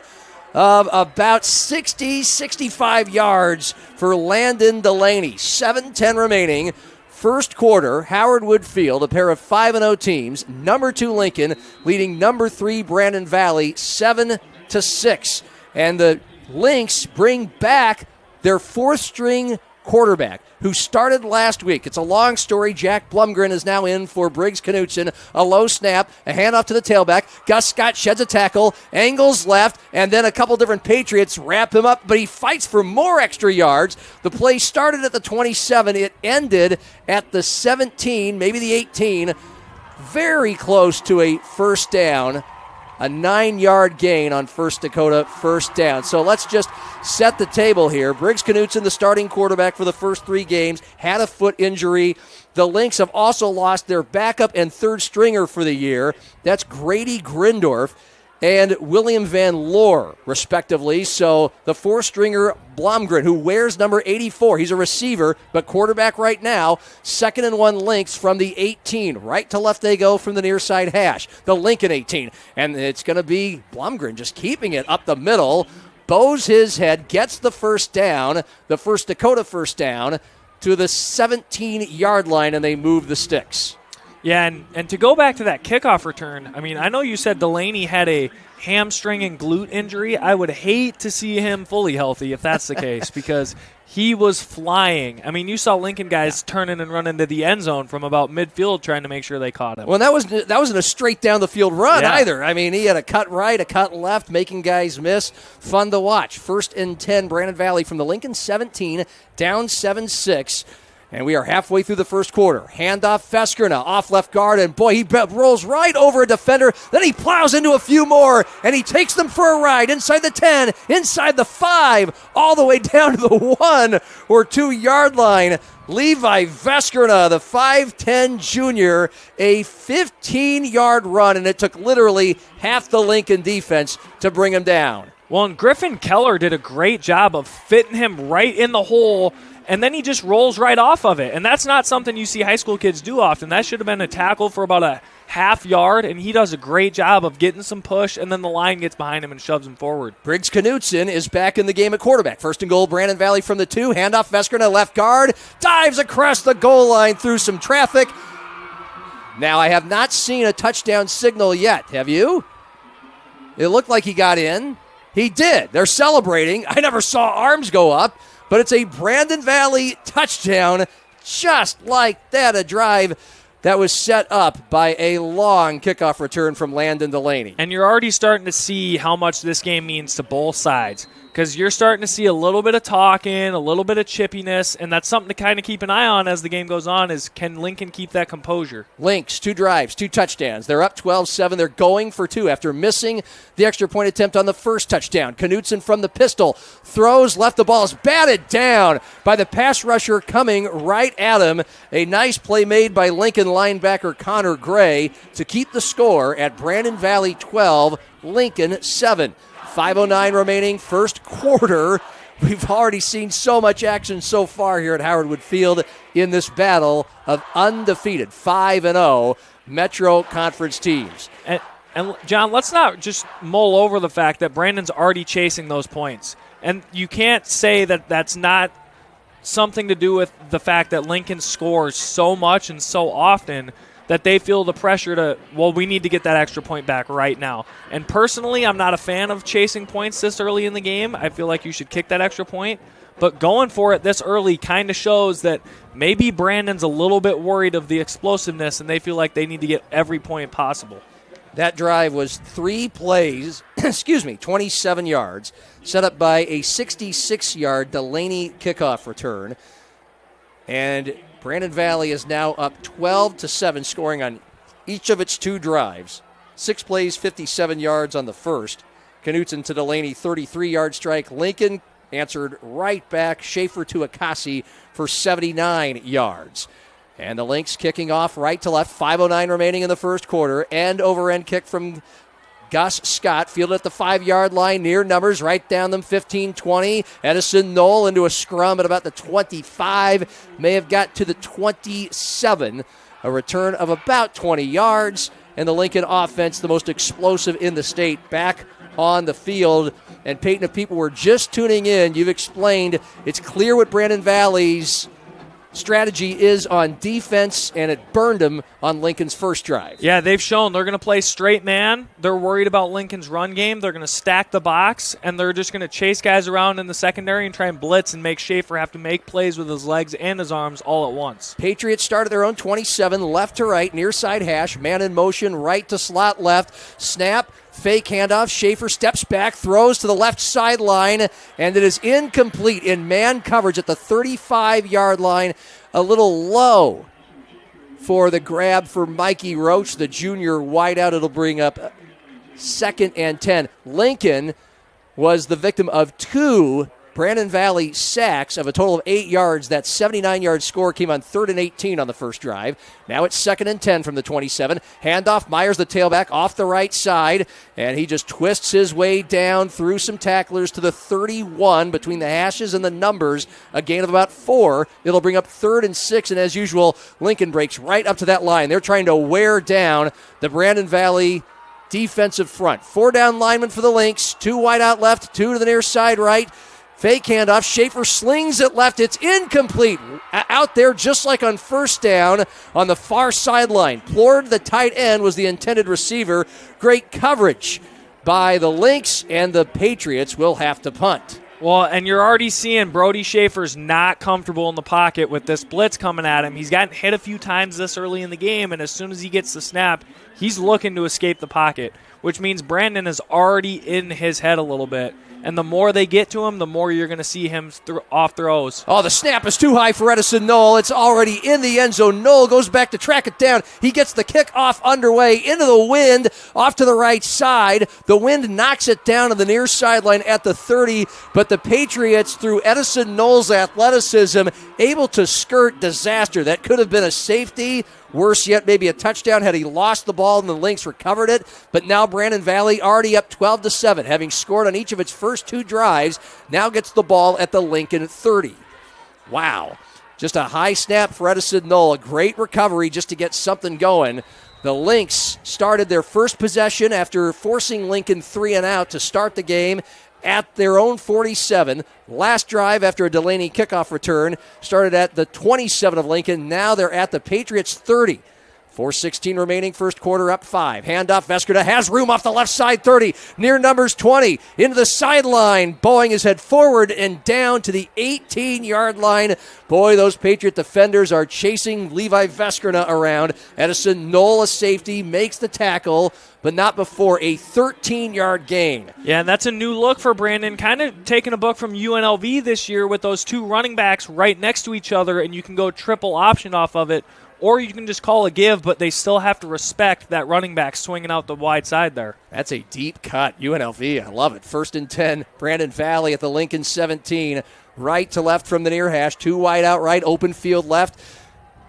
of about 60, 65 yards for Landon Delaney. 7:10 remaining. First quarter, Howard Wood Field, a pair of 5-0 teams. Number 2 Lincoln leading number 3 Brandon Valley 7-6. And the Lynx bring back their 4th-string quarterback who started last week. It's a long story. Jack Blumgren is now in for Briggs Knutson. A low snap, a handoff to the tailback. Gus Scott sheds a tackle, angles left, and then a couple different Patriots wrap him up, but he fights for more extra yards. The play started at the 27. It ended at the 17, maybe the 18. Very close to a first down. A 9-yard gain on First Dakota first down. So let's just set the table here. Briggs Knutson, the starting quarterback for the first 3 games, had a foot injury. The Lynx have also lost their backup and 3rd stringer for the year. That's Grady Grindorf and William Van Loor, respectively. So the 4th-stringer Blomgren, who wears number 84. He's a receiver, but quarterback right now. 2nd and 1 Lynx from the 18. Right to left they go from the near side hash. The Lincoln 18. And it's going to be Blomgren just keeping it up the middle. Bows his head, gets the first down, the First Dakota first down, to the 17-yard line, and they move the sticks. Yeah, and to go back to that kickoff return, I mean, I know you said Delaney had a hamstring and glute injury. I would hate to see him fully healthy if that's the case because he was flying. I mean, you saw Lincoln guys turning and running to the end zone from about midfield trying to make sure they caught him. Well, that wasn't a straight down the field run either. I mean, he had a cut right, a cut left, making guys miss. Fun to watch. 1st and 10, Brandon Valley from the Lincoln 17, down 7-6. And we are halfway through the first quarter. Handoff Feskerna off left guard, and boy, he rolls right over a defender. Then he plows into a few more, and he takes them for a ride inside the 10, inside the 5, all the way down to the 1 or 2 yard line. Levi Veskerna, the 5'10 junior, a 15-yard run, and it took literally half the Lincoln defense to bring him down. Well, and Griffin Keller did a great job of fitting him right in the hole, and then he just rolls right off of it. And that's not something you see high school kids do often. That should have been a tackle for about a half yard, and he does a great job of getting some push, and then the line gets behind him and shoves him forward. Briggs Knutson is back in the game at quarterback. 1st and goal, Brandon Valley from the 2. Handoff Veskerna, left guard. Dives across the goal line through some traffic. Now, I have not seen a touchdown signal yet. Have you? It looked like he got in. He did. They're celebrating. I never saw arms go up. But it's a Brandon Valley touchdown, just like that, a drive that was set up by a long kickoff return from Landon Delaney. And you're already starting to see how much this game means to both sides. because you're starting to see a little bit of talking, a little bit of chippiness, and that's something to kind of keep an eye on as the game goes on is can Lincoln keep that composure? Lynx, 2 drives, 2 touchdowns. They're up 12-7. They're going for 2 after missing the extra point attempt on the first touchdown. Knutson from the pistol throws left. The ball is batted down by the pass rusher coming right at him. A nice play made by Lincoln linebacker Connor Gray to keep the score at Brandon Valley 12, Lincoln 7. 5:09 remaining, first quarter. We've already seen so much action so far here at Howard Wood Field in this battle of undefeated 5-0 Metro Conference teams. And John, let's not just mull over the fact that Brandon's already chasing those points. And you can't say that that's not something to do with the fact that Lincoln scores so much and so often that they feel the pressure to, well, we need to get that extra point back right now. And personally, I'm not a fan of chasing points this early in the game. I feel like you should kick that extra point. But going for it this early kind of shows that maybe Brandon's a little bit worried of the explosiveness and they feel like they need to get every point possible. That drive was 3 plays, 27 yards, set up by a 66-yard Delaney kickoff return. And Brandon Valley is now up 12-7, scoring on each of its 2 drives. 6 plays, 57 yards on the first. Knutson to Delaney, 33-yard strike. Lincoln answered right back. Schaefer to Akasi for 79 yards. And the Lynx kicking off right to left. 5:09 remaining in the first quarter. End over end kick from Gus Scott, fielded at the 5-yard line, near numbers, right down them, 15-20. Edison Knoll into a scrum at about the 25, may have got to the 27. A return of about 20 yards, and the Lincoln offense, the most explosive in the state, back on the field. And Peyton, if people were just tuning in, you've explained it's clear what Brandon Valley's strategy is on defense, and it burned them on Lincoln's first drive. Yeah, they've shown they're going to play straight man. They're worried about Lincoln's run game. They're going to stack the box, and they're just going to chase guys around in the secondary and try and blitz and make Schaefer have to make plays with his legs and his arms all at once. Patriots started their own 27, left to right, near side hash, man in motion, right to slot left, snap, fake handoff. Schaefer steps back, throws to the left sideline, and it is incomplete in man coverage at the 35-yard line. A little low for the grab for Mikey Roach, the junior wideout. It'll bring up 2nd and 10. Lincoln was the victim of 2 Brandon Valley sacks of a total of 8 yards. That 79-yard score came on 3rd and 18 on the first drive. Now it's 2nd and 10 from the 27. Handoff, Myers, the tailback, off the right side, and he just twists his way down through some tacklers to the 31 between the hashes and the numbers. A gain of about 4. It'll bring up 3rd and 6, and as usual, Lincoln breaks right up to that line. They're trying to wear down the Brandon Valley defensive front. 4 down linemen for the Lynx, 2 wide out left, 2 to the near side right. Fake handoff. Schaefer slings it left. It's incomplete. Out there, just like on first down on the far sideline. Plord, the tight end, was the intended receiver. Great coverage by the Lynx, and the Patriots will have to punt. Well, and you're already seeing Brody Schaefer's not comfortable in the pocket with this blitz coming at him. He's gotten hit a few times this early in the game, and as soon as he gets the snap, he's looking to escape the pocket, which means Brandon is already in his head a little bit. And the more they get to him, the more you're going to see him off throws. Oh, the snap is too high for Edison Knoll. It's already in the end zone. Knoll goes back to track it down. He gets the kickoff underway into the wind, off to the right side. The wind knocks it down to the near sideline at the 30, but the Patriots, through Edison Knoll's athleticism, able to skirt disaster. That could have been a safety. Worse yet, maybe a touchdown had he lost the ball and the Lynx recovered it. But now Brandon Valley already up 12-7, having scored on each of its first 2 drives, now gets the ball at the Lincoln 30. Wow. Just a high snap for Edison Knoll. A great recovery just to get something going. The Lynx started their first possession after forcing Lincoln 3 and out to start the game at their own 47. Last drive after a Delaney kickoff return started at the 27 of Lincoln. Now they're at the Patriots 30. 4:16 remaining, first quarter, up 5. Handoff, Veskerna has room off the left side, 30, near numbers 20, into the sideline, bowing his head forward and down to the 18-yard line. Boy, those Patriot defenders are chasing Levi Veskerna around. Edison Knoll, a safety, makes the tackle, but not before a 13-yard gain. Yeah, and that's a new look for Brandon, kind of taking a book from UNLV this year with those two running backs right next to each other, and you can go triple option off of it. Or you can just call a give, but they still have to respect that running back swinging out the wide side there. That's a deep cut. UNLV, I love it. 1st and 10, Brandon Valley at the Lincoln 17. Right to left from the near hash. 2 wide out right, open field left.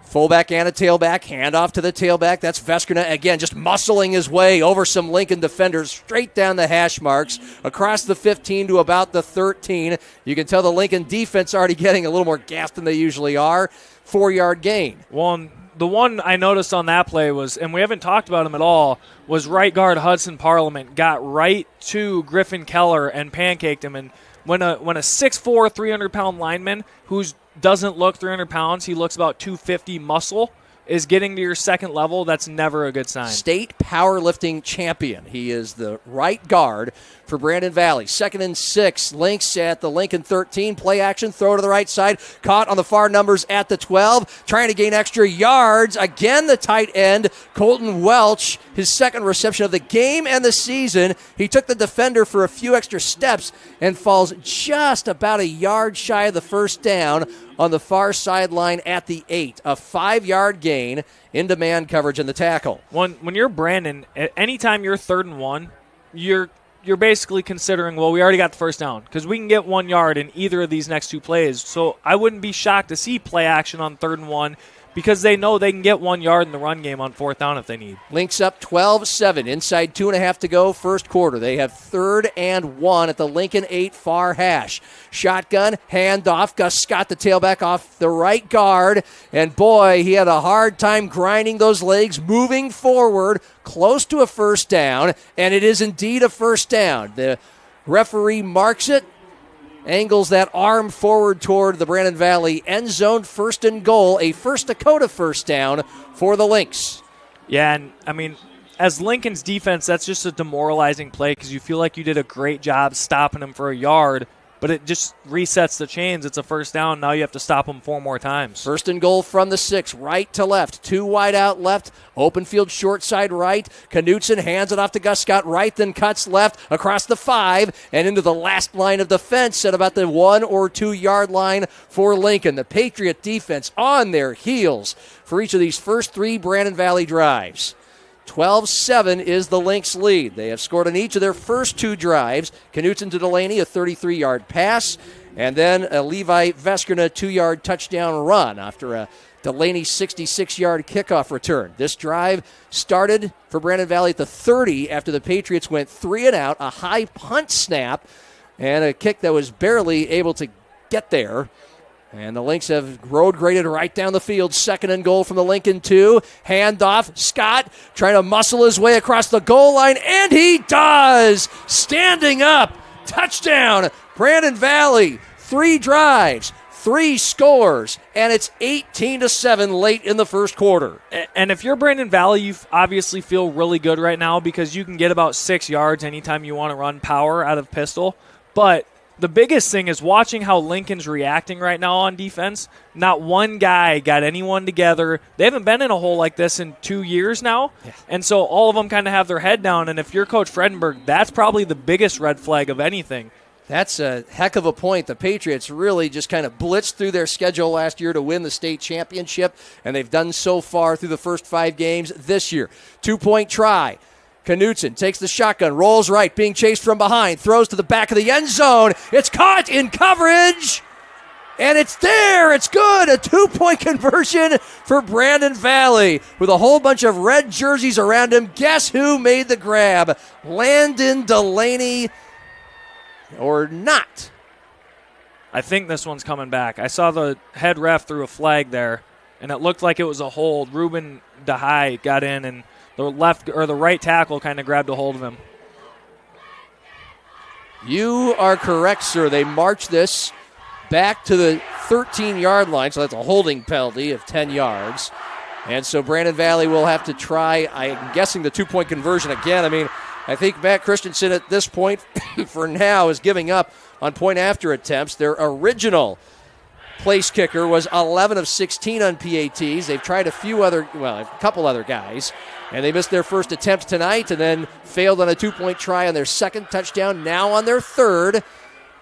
Fullback and a tailback. Handoff to the tailback. That's Veskerna again, just muscling his way over some Lincoln defenders straight down the hash marks, across the 15 to about the 13. You can tell the Lincoln defense already getting a little more gassed than they usually are. 4-yard gain. Well, the one I noticed on that play was, and we haven't talked about him at all, was right guard Hudson Parliament got right to Griffin Keller and pancaked him. And when a 6'4", 300-pound lineman who doesn't look 300 pounds, he looks about 250 muscle, is getting to your second level, that's never a good sign. State powerlifting champion. He is the right guard for Brandon Valley. 2nd and 6. Lynx at the Lincoln 13. Play action, throw to the right side. Caught on the far numbers at the 12. Trying to gain extra yards. Again, the tight end, Colton Welch, his second reception of the game and the season. He took the defender for a few extra steps and falls just about a yard shy of the first down on the far sideline at the 8. A 5-yard gain into man coverage in the tackle. When you're Brandon, anytime you're 3rd and 1, you're basically considering, well, we already got the first down because we can get 1 yard in either of these next 2 plays. So I wouldn't be shocked to see play action on 3rd and 1 because they know they can get 1 yard in the run game on 4th down if they need. Lynx up 12-7. Inside 2.5 to go, first quarter. They have 3rd and 1 at the Lincoln 8 far hash. Shotgun, handoff. Gus Scott, the tailback, off the right guard. And boy, he had a hard time grinding those legs, moving forward, close to a first down. And it is indeed a first down. The referee marks it, angles that arm forward toward the Brandon Valley end zone. 1st and goal, a First Dakota first down for the Lynx. Yeah, and I mean, as Lincoln's defense, that's just a demoralizing play because you feel like you did a great job stopping him for a yard, but it just resets the chains. It's a first down. Now you have to stop him 4 more times. 1st and goal from the 6, right to left. 2 wide out left, open field short side right. Knutson hands it off to Gus Scott right, then cuts left across the 5 and into the last line of defense at about the 1 or 2 yard line for Lincoln. The Patriot defense on their heels for each of these first 3 Brandon Valley drives. 12-7 is the Lynx lead. They have scored on each of their first 2 drives. Knutson to Delaney, a 33-yard pass, and then a Levi Veskerna 2-yard touchdown run after a Delaney 66-yard kickoff return. This drive started for Brandon Valley at the 30 after the Patriots went 3 and out, a high punt snap, and a kick that was barely able to get there. And the Lynx have road graded right down the field. 2nd and goal from the Lincoln 2. Handoff. Scott trying to muscle his way across the goal line, and he does! Standing up. Touchdown. Brandon Valley. 3 drives, 3 scores, and it's 18-7 late in the first quarter. And if you're Brandon Valley, you obviously feel really good right now because you can get about 6 yards anytime you want to run power out of pistol. But the biggest thing is watching how Lincoln's reacting right now on defense. Not one guy got anyone together. They haven't been in a hole like this in 2 years now. Yeah. And so all of them kind of have their head down. And if you're Coach Fredenberg, that's probably the biggest red flag of anything. That's a heck of a point. The Patriots really just kind of blitzed through their schedule last year to win the state championship, and they've done so far through the first 5 games this year. 2-point try. Knutson takes the shotgun, rolls right, being chased from behind, throws to the back of the end zone. It's caught in coverage, and it's there. It's good. A 2-point conversion for Brandon Valley with a whole bunch of red jerseys around him. Guess who made the grab? Landon Delaney or not? I think this one's coming back. I saw the head ref threw a flag there, and it looked like it was a hold. Ruben DeHai got in, and the left or the right tackle kind of grabbed a hold of him. You are correct, sir. They march this back to the 13-yard line, so that's a holding penalty of 10 yards. And so Brandon Valley will have to try, I'm guessing, the two-point conversion again. I mean, I think Matt Christensen at this point, for now, is giving up on point-after attempts. Their original place kicker was 11 of 16 on PATs. They've tried a couple other guys, and they missed their first attempt tonight and then failed on a two-point try on their second touchdown, now on their third.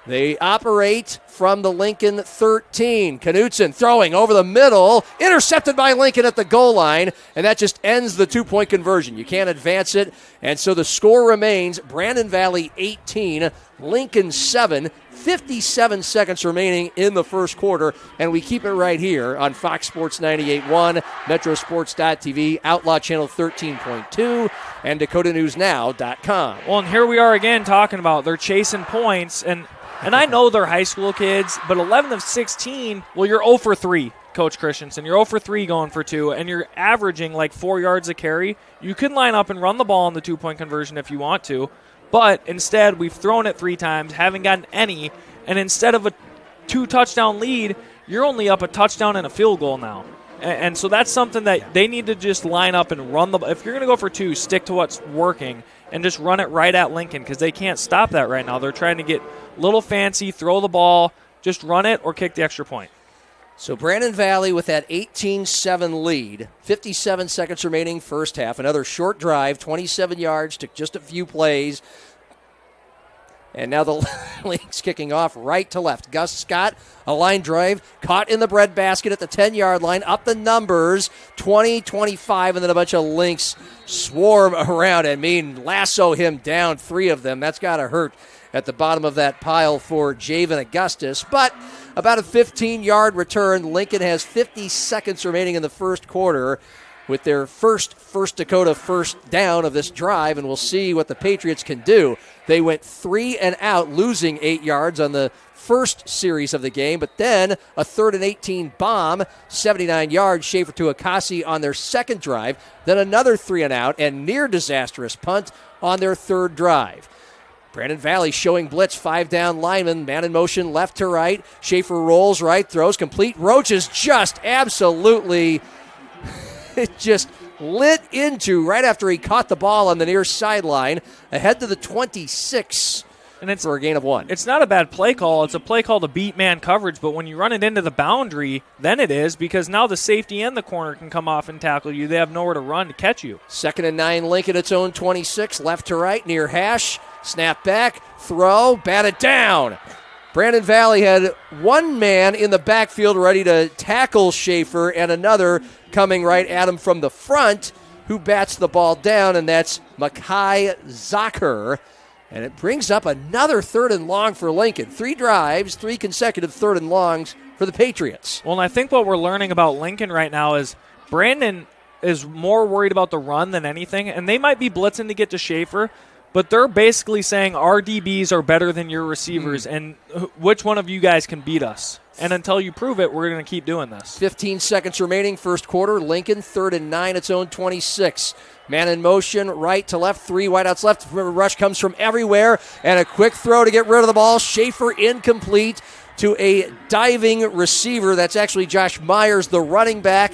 They operate from the Lincoln 13. Knutson throwing over the middle, intercepted by Lincoln at the goal line, and that just ends the two-point conversion. You can't advance it, and so the score remains Brandon Valley 18, Lincoln 7, 57 seconds remaining in the first quarter, and we keep it right here on Fox Sports 98.1, Metrosports.tv, Outlaw Channel 13.2, and DakotaNewsNow.com. Well, and here we are again talking about they're chasing points, and I know they're high school kids, but 11 of 16, well, you're 0 for 3, Coach Christensen. You're 0 for 3 going for 2, and you're averaging like 4 yards a carry. You can line up and run the ball on the two-point conversion if you want to, but instead we've thrown it 3 times, haven't gotten any, and instead of a 2-touchdown lead, you're only up a touchdown and a field goal now. And so that's something that they need to just line up and run the ball. If you're going to go for 2, stick to what's working and just run it right at Lincoln because they can't stop that right now. They're trying to get a little fancy, throw the ball, just run it or kick the extra point. So Brandon Valley with that 18-7 lead, 57 seconds remaining first half. Another short drive, 27 yards, took just a few plays. And now the Lynx kicking off right to left. Gus Scott, a line drive, caught in the breadbasket at the 10-yard line, up the numbers, 20, 25, and then a bunch of Lynx swarm around and lasso him down, 3 of them. That's got to hurt at the bottom of that pile for Javen Augustus. But about a 15-yard return. Lincoln has 50 seconds remaining in the first quarter with their first Dakota first down of this drive, and we'll see what the Patriots can do. They went 3 and out, losing 8 yards on the first series of the game, but then a 3rd and 18 bomb, 79 yards, Schaefer to Akasi on their second drive, then another 3 and out and near disastrous punt on their third drive. Brandon Valley showing blitz, 5 down lineman, man in motion left to right. Schaefer rolls right, throws complete. Roach is just absolutely just lit into right after he caught the ball on the near sideline, ahead to the 26, and it's for a gain of 1. It's not a bad play call. It's a play call to beat man coverage, but when you run it into the boundary, then it is, because now the safety and the corner can come off and tackle you. They have nowhere to run to catch you. 2nd and 9, Lincoln its own 26, left to right, near hash, snap back, throw, batted down. Brandon Valley had one man in the backfield ready to tackle Schaefer and another coming right at him from the front who bats the ball down, and that's Makai Zucker. And it brings up another 3rd and long for Lincoln. 3 drives, 3 consecutive 3rd and longs for the Patriots. Well, and I think what we're learning about Lincoln right now is Brandon is more worried about the run than anything, and they might be blitzing to get to Schaefer, but they're basically saying our DBs are better than your receivers, and which one of you guys can beat us? And until you prove it, we're going to keep doing this. 15 seconds remaining, first quarter. Lincoln, 3rd and 9, its own 26. Man in motion, right to left, 3 wideouts left. Rush comes from everywhere, and a quick throw to get rid of the ball. Schaefer incomplete to a diving receiver. That's actually Josh Myers, the running back,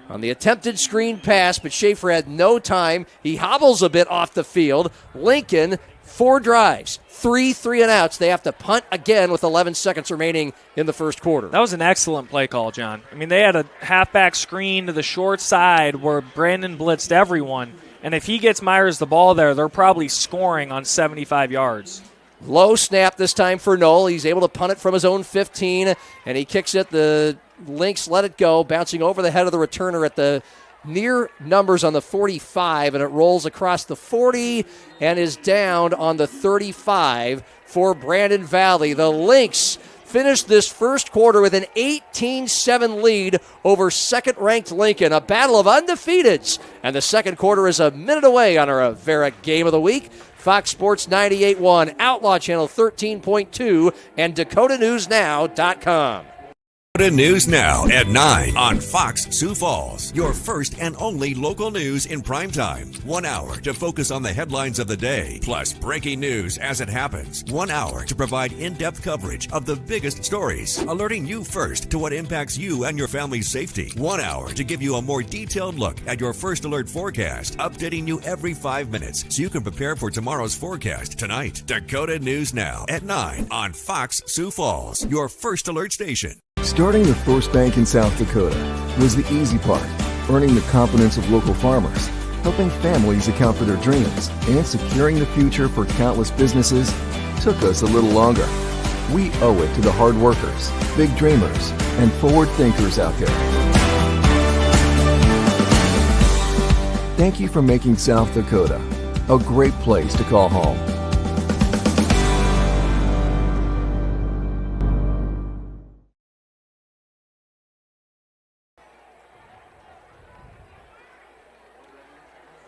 on the attempted screen pass, but Schaefer had no time. He hobbles a bit off the field. Lincoln, 4 drives, 3 and outs. They have to punt again with 11 seconds remaining in the first quarter. That was an excellent play call, John. I mean, they had a halfback screen to the short side where Brandon blitzed everyone, and if he gets Myers the ball there, they're probably scoring on 75 yards. Low snap this time for Knoll. He's able to punt it from his own 15, and he kicks it. The Lynx let it go, bouncing over the head of the returner at the near numbers on the 45, and it rolls across the 40 and is down on the 35 for Brandon Valley. The Lynx finished this first quarter with an 18-7 lead over second-ranked Lincoln, a battle of undefeateds, and the second quarter is a minute away on our Avera Game of the Week. Fox Sports 98.1, Outlaw Channel 13.2, and DakotaNewsNow.com. News Now at 9 on Fox Sioux Falls. Your first and only local news in primetime. 1 hour to focus on the headlines of the day, plus breaking news as it happens. 1 hour to provide in-depth coverage of the biggest stories, alerting you first to what impacts you and your family's safety. 1 hour to give you a more detailed look at your first alert forecast, updating you every 5 minutes so you can prepare for tomorrow's forecast tonight. Dakota News Now at 9 on Fox Sioux Falls, your first alert station. Starting the first bank in South Dakota was the easy part, earning the confidence of local farmers, helping families account for their dreams, and securing the future for countless businesses took us a little longer. We owe it to the hard workers, big dreamers, and forward thinkers out there. Thank you for making South Dakota a great place to call home.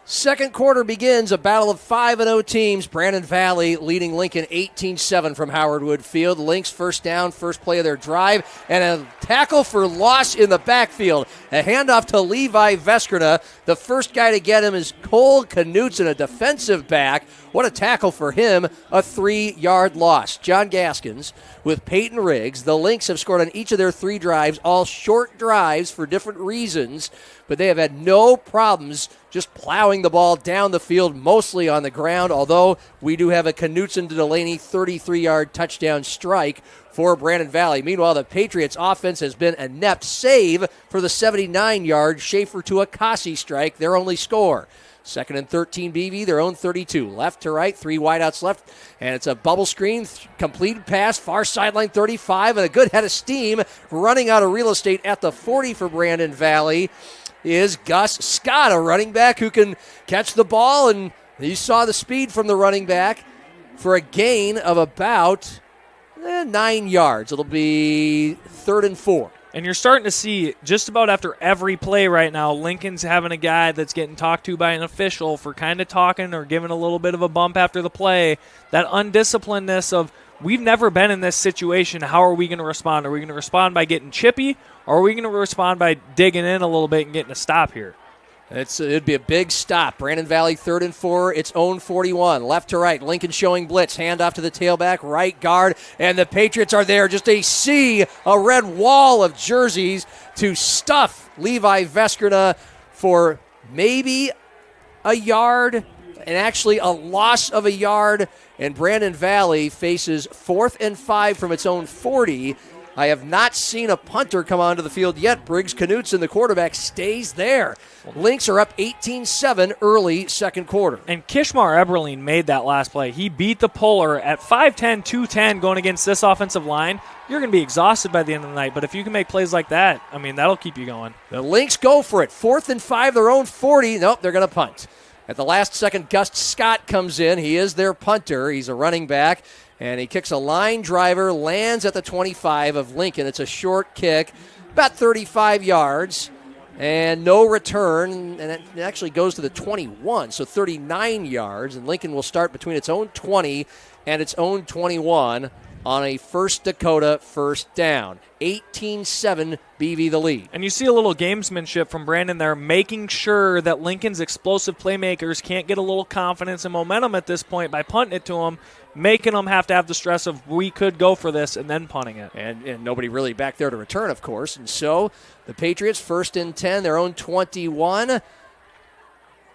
Second quarter begins, a battle of 5-0 teams. Brandon Valley leading Lincoln 18-7 from Howard Wood Field. Lynx first down, first play of their drive, and a tackle for loss in the backfield. A handoff to Levi Veskrina. The first guy to get him is Cole Knutson, a defensive back. What a tackle for him, a 3-yard loss. John Gaskins with Peyton Riggs. The Lynx have scored on each of their 3 drives, all short drives for different reasons, but they have had no problems just plowing the ball down the field, mostly on the ground, although we do have a Knutson to Delaney 33-yard touchdown strike for Brandon Valley. Meanwhile, the Patriots' offense has been inept, save for the 79-yard Schaefer to Akasi strike, their only score. Second and 13 BV, their own 32. Left to right, 3 wideouts left, and it's a bubble screen, completed pass, far sideline 35, and a good head of steam running out of real estate at the 40 for Brandon Valley is Gus Scott, a running back who can catch the ball, and you saw the speed from the running back for a gain of about 9 yards. It'll be 3rd and 4. And you're starting to see just about after every play right now, Lincoln's having a guy that's getting talked to by an official for kind of talking or giving a little bit of a bump after the play. That undisciplinedness of, we've never been in this situation. How are we going to respond? Are we going to respond by getting chippy, or are we going to respond by digging in a little bit and getting a stop here? It'd be a big stop. Brandon Valley 3rd and 4, its own 41. Left to right, Lincoln showing blitz. Handoff to the tailback, right guard, and the Patriots are there. Just a red wall of jerseys to stuff Levi Veskrina for maybe a yard, and actually a loss of a yard. And Brandon Valley faces 4th and 5 from its own 40. I have not seen a punter come onto the field yet. Briggs Knutson, the quarterback, stays there. Lynx are up 18-7 early second quarter. And Kishmar Eberlein made that last play. He beat the puller at 5'10", 210 going against this offensive line. You're going to be exhausted by the end of the night, but if you can make plays like that, I mean, that'll keep you going. The Lynx go for it. 4th and 5, their own 40. Nope, they're going to punt. At the last second, Gus Scott comes in. He is their punter. He's a running back. And he kicks a line driver, lands at the 25 of Lincoln. It's a short kick, about 35 yards, and no return. And it actually goes to the 21, so 39 yards. And Lincoln will start between its own 20 and its own 21 on a First Dakota first down. 18-7 BV the lead. And you see a little gamesmanship from Brandon there, making sure that Lincoln's explosive playmakers can't get a little confidence and momentum at this point by punting it to them, making them have to have the stress of, we could go for this, and then punting it. And nobody really back there to return, of course. And so the Patriots, 1st and 10, their own 21.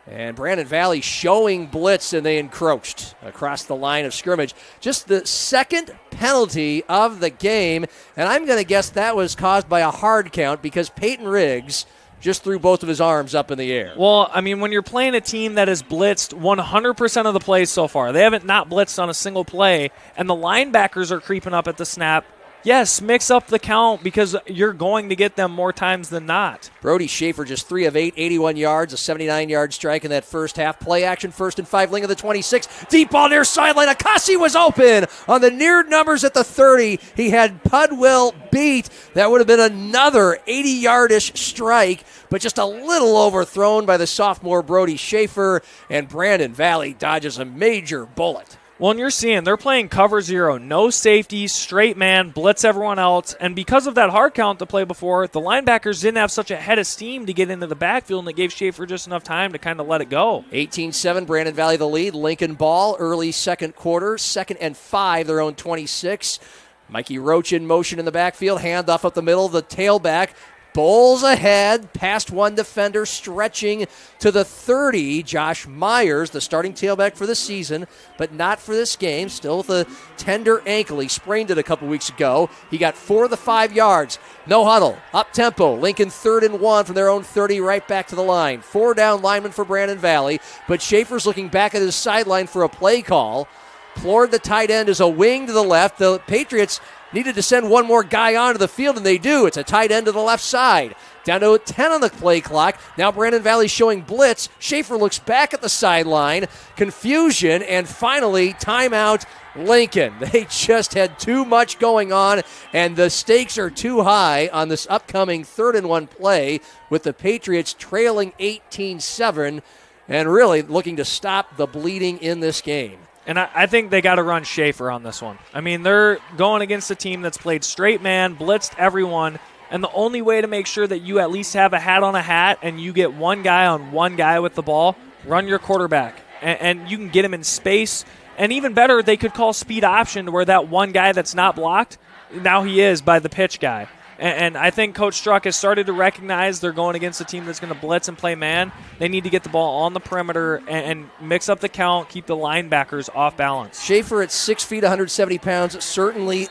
And Brandon Valley showing blitz, and they encroached across the line of scrimmage. Just the second penalty of the game, and I'm going to guess that was caused by a hard count because Peyton Riggs just threw both of his arms up in the air. Well, I mean, when you're playing a team that has blitzed 100% of the plays so far, they haven't not blitzed on a single play, and the linebackers are creeping up at the snap, yes, mix up the count because you're going to get them more times than not. Brody Schaefer just 3 of 8, 81 yards, a 79-yard strike in that first half. Play action, 1st and 5, Lincoln at the 26. Deep ball near sideline. Akasi was open on the near numbers at the 30. He had Pudwell beat. That would have been another 80-yardish strike, but just a little overthrown by the sophomore Brody Schaefer, and Brandon Valley dodges a major bullet. Well, and you're seeing they're playing cover zero, no safety, straight man, blitz everyone else. And because of that hard count to play before, the linebackers didn't have such a head of steam to get into the backfield, and it gave Schaefer just enough time to kind of let it go. 18-7, Brandon Valley the lead. Lincoln ball, early second quarter, 2nd and 5, their own 26. Mikey Roach in motion in the backfield, handoff up the middle, the tailback. Bowls ahead, past one defender, stretching to the 30. Josh Myers, the starting tailback for the season, but not for this game. Still with a tender ankle. He sprained it a couple weeks ago. He got 4 of the 5 yards. No huddle, up tempo. Lincoln 3rd and 1 from their own 30, right back to the line. 4 down linemen for Brandon Valley, but Schaefer's looking back at his sideline for a play call. Plord, the tight end, is a wing to the left. The Patriots needed to send one more guy onto the field, and they do. It's a tight end to the left side. Down to 10 on the play clock. Now Brandon Valley showing blitz. Schaefer looks back at the sideline. Confusion, and finally, timeout, Lincoln. They just had too much going on, and the stakes are too high on this upcoming 3rd and 1 play with the Patriots trailing 18-7 and really looking to stop the bleeding in this game. And I think they got to run Schaefer on this one. I mean, they're going against a team that's played straight man, blitzed everyone, and the only way to make sure that you at least have a hat on a hat and you get one guy on one guy with the ball, run your quarterback. And you can get him in space. And even better, they could call speed option to where that one guy that's not blocked, now he is by the pitch guy. And I think Coach Struck has started to recognize they're going against a team that's going to blitz and play man. They need to get the ball on the perimeter and mix up the count, keep the linebackers off balance. Schaefer at 6 feet, 170 pounds, certainly,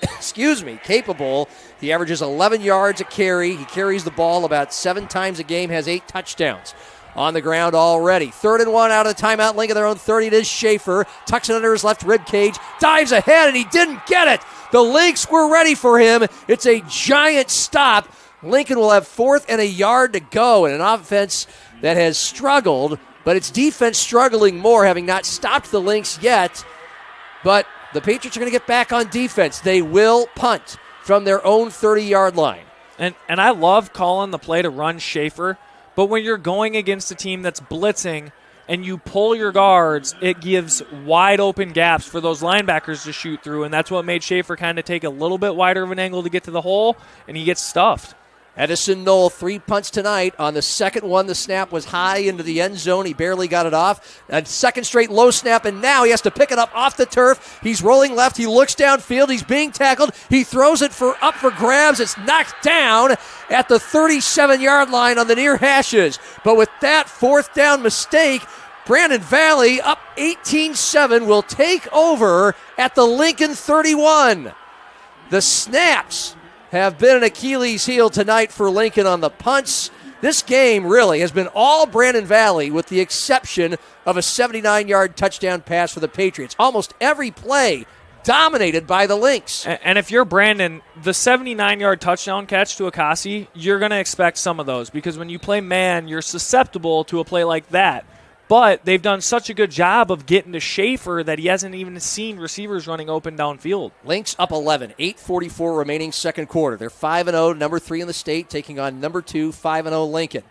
capable. He averages 11 yards a carry. He carries the ball about 7 times a game, has 8 touchdowns. On the ground already. 3rd and 1 out of the timeout. Lincoln their own 30. It is Schaefer. Tucks it under his left rib cage. Dives ahead, and he didn't get it. The Lynx were ready for him. It's a giant stop. Lincoln will have 4th and a yard to go in an offense that has struggled, but its defense struggling more, having not stopped the Lynx yet. But the Patriots are going to get back on defense. They will punt from their own 30-yard line. And I love calling the play to run Schaefer. But when you're going against a team that's blitzing and you pull your guards, it gives wide open gaps for those linebackers to shoot through, and that's what made Schaefer kind of take a little bit wider of an angle to get to the hole, and he gets stuffed. Edison Knoll, 3 punts tonight. On the second one, the snap was high into the end zone. He barely got it off. A second straight low snap, and now he has to pick it up off the turf. He's rolling left. He looks downfield. He's being tackled. He throws it up for grabs. It's knocked down at the 37-yard line on the near hashes. But with that 4th down mistake, Brandon Valley, up 18-7, will take over at the Lincoln 31. The snaps have been an Achilles heel tonight for Lincoln on the punts. This game really has been all Brandon Valley with the exception of a 79-yard touchdown pass for the Patriots. Almost every play dominated by the Lynx. And if you're Brandon, the 79-yard touchdown catch to Akasi, you're going to expect some of those because when you play man, you're susceptible to a play like that. But they've done such a good job of getting to Schaefer that he hasn't even seen receivers running open downfield. Lynx up 11, 8:44 remaining second quarter. They're 5-0, number 3 in the state, taking on number 2, 5-0 Lincoln.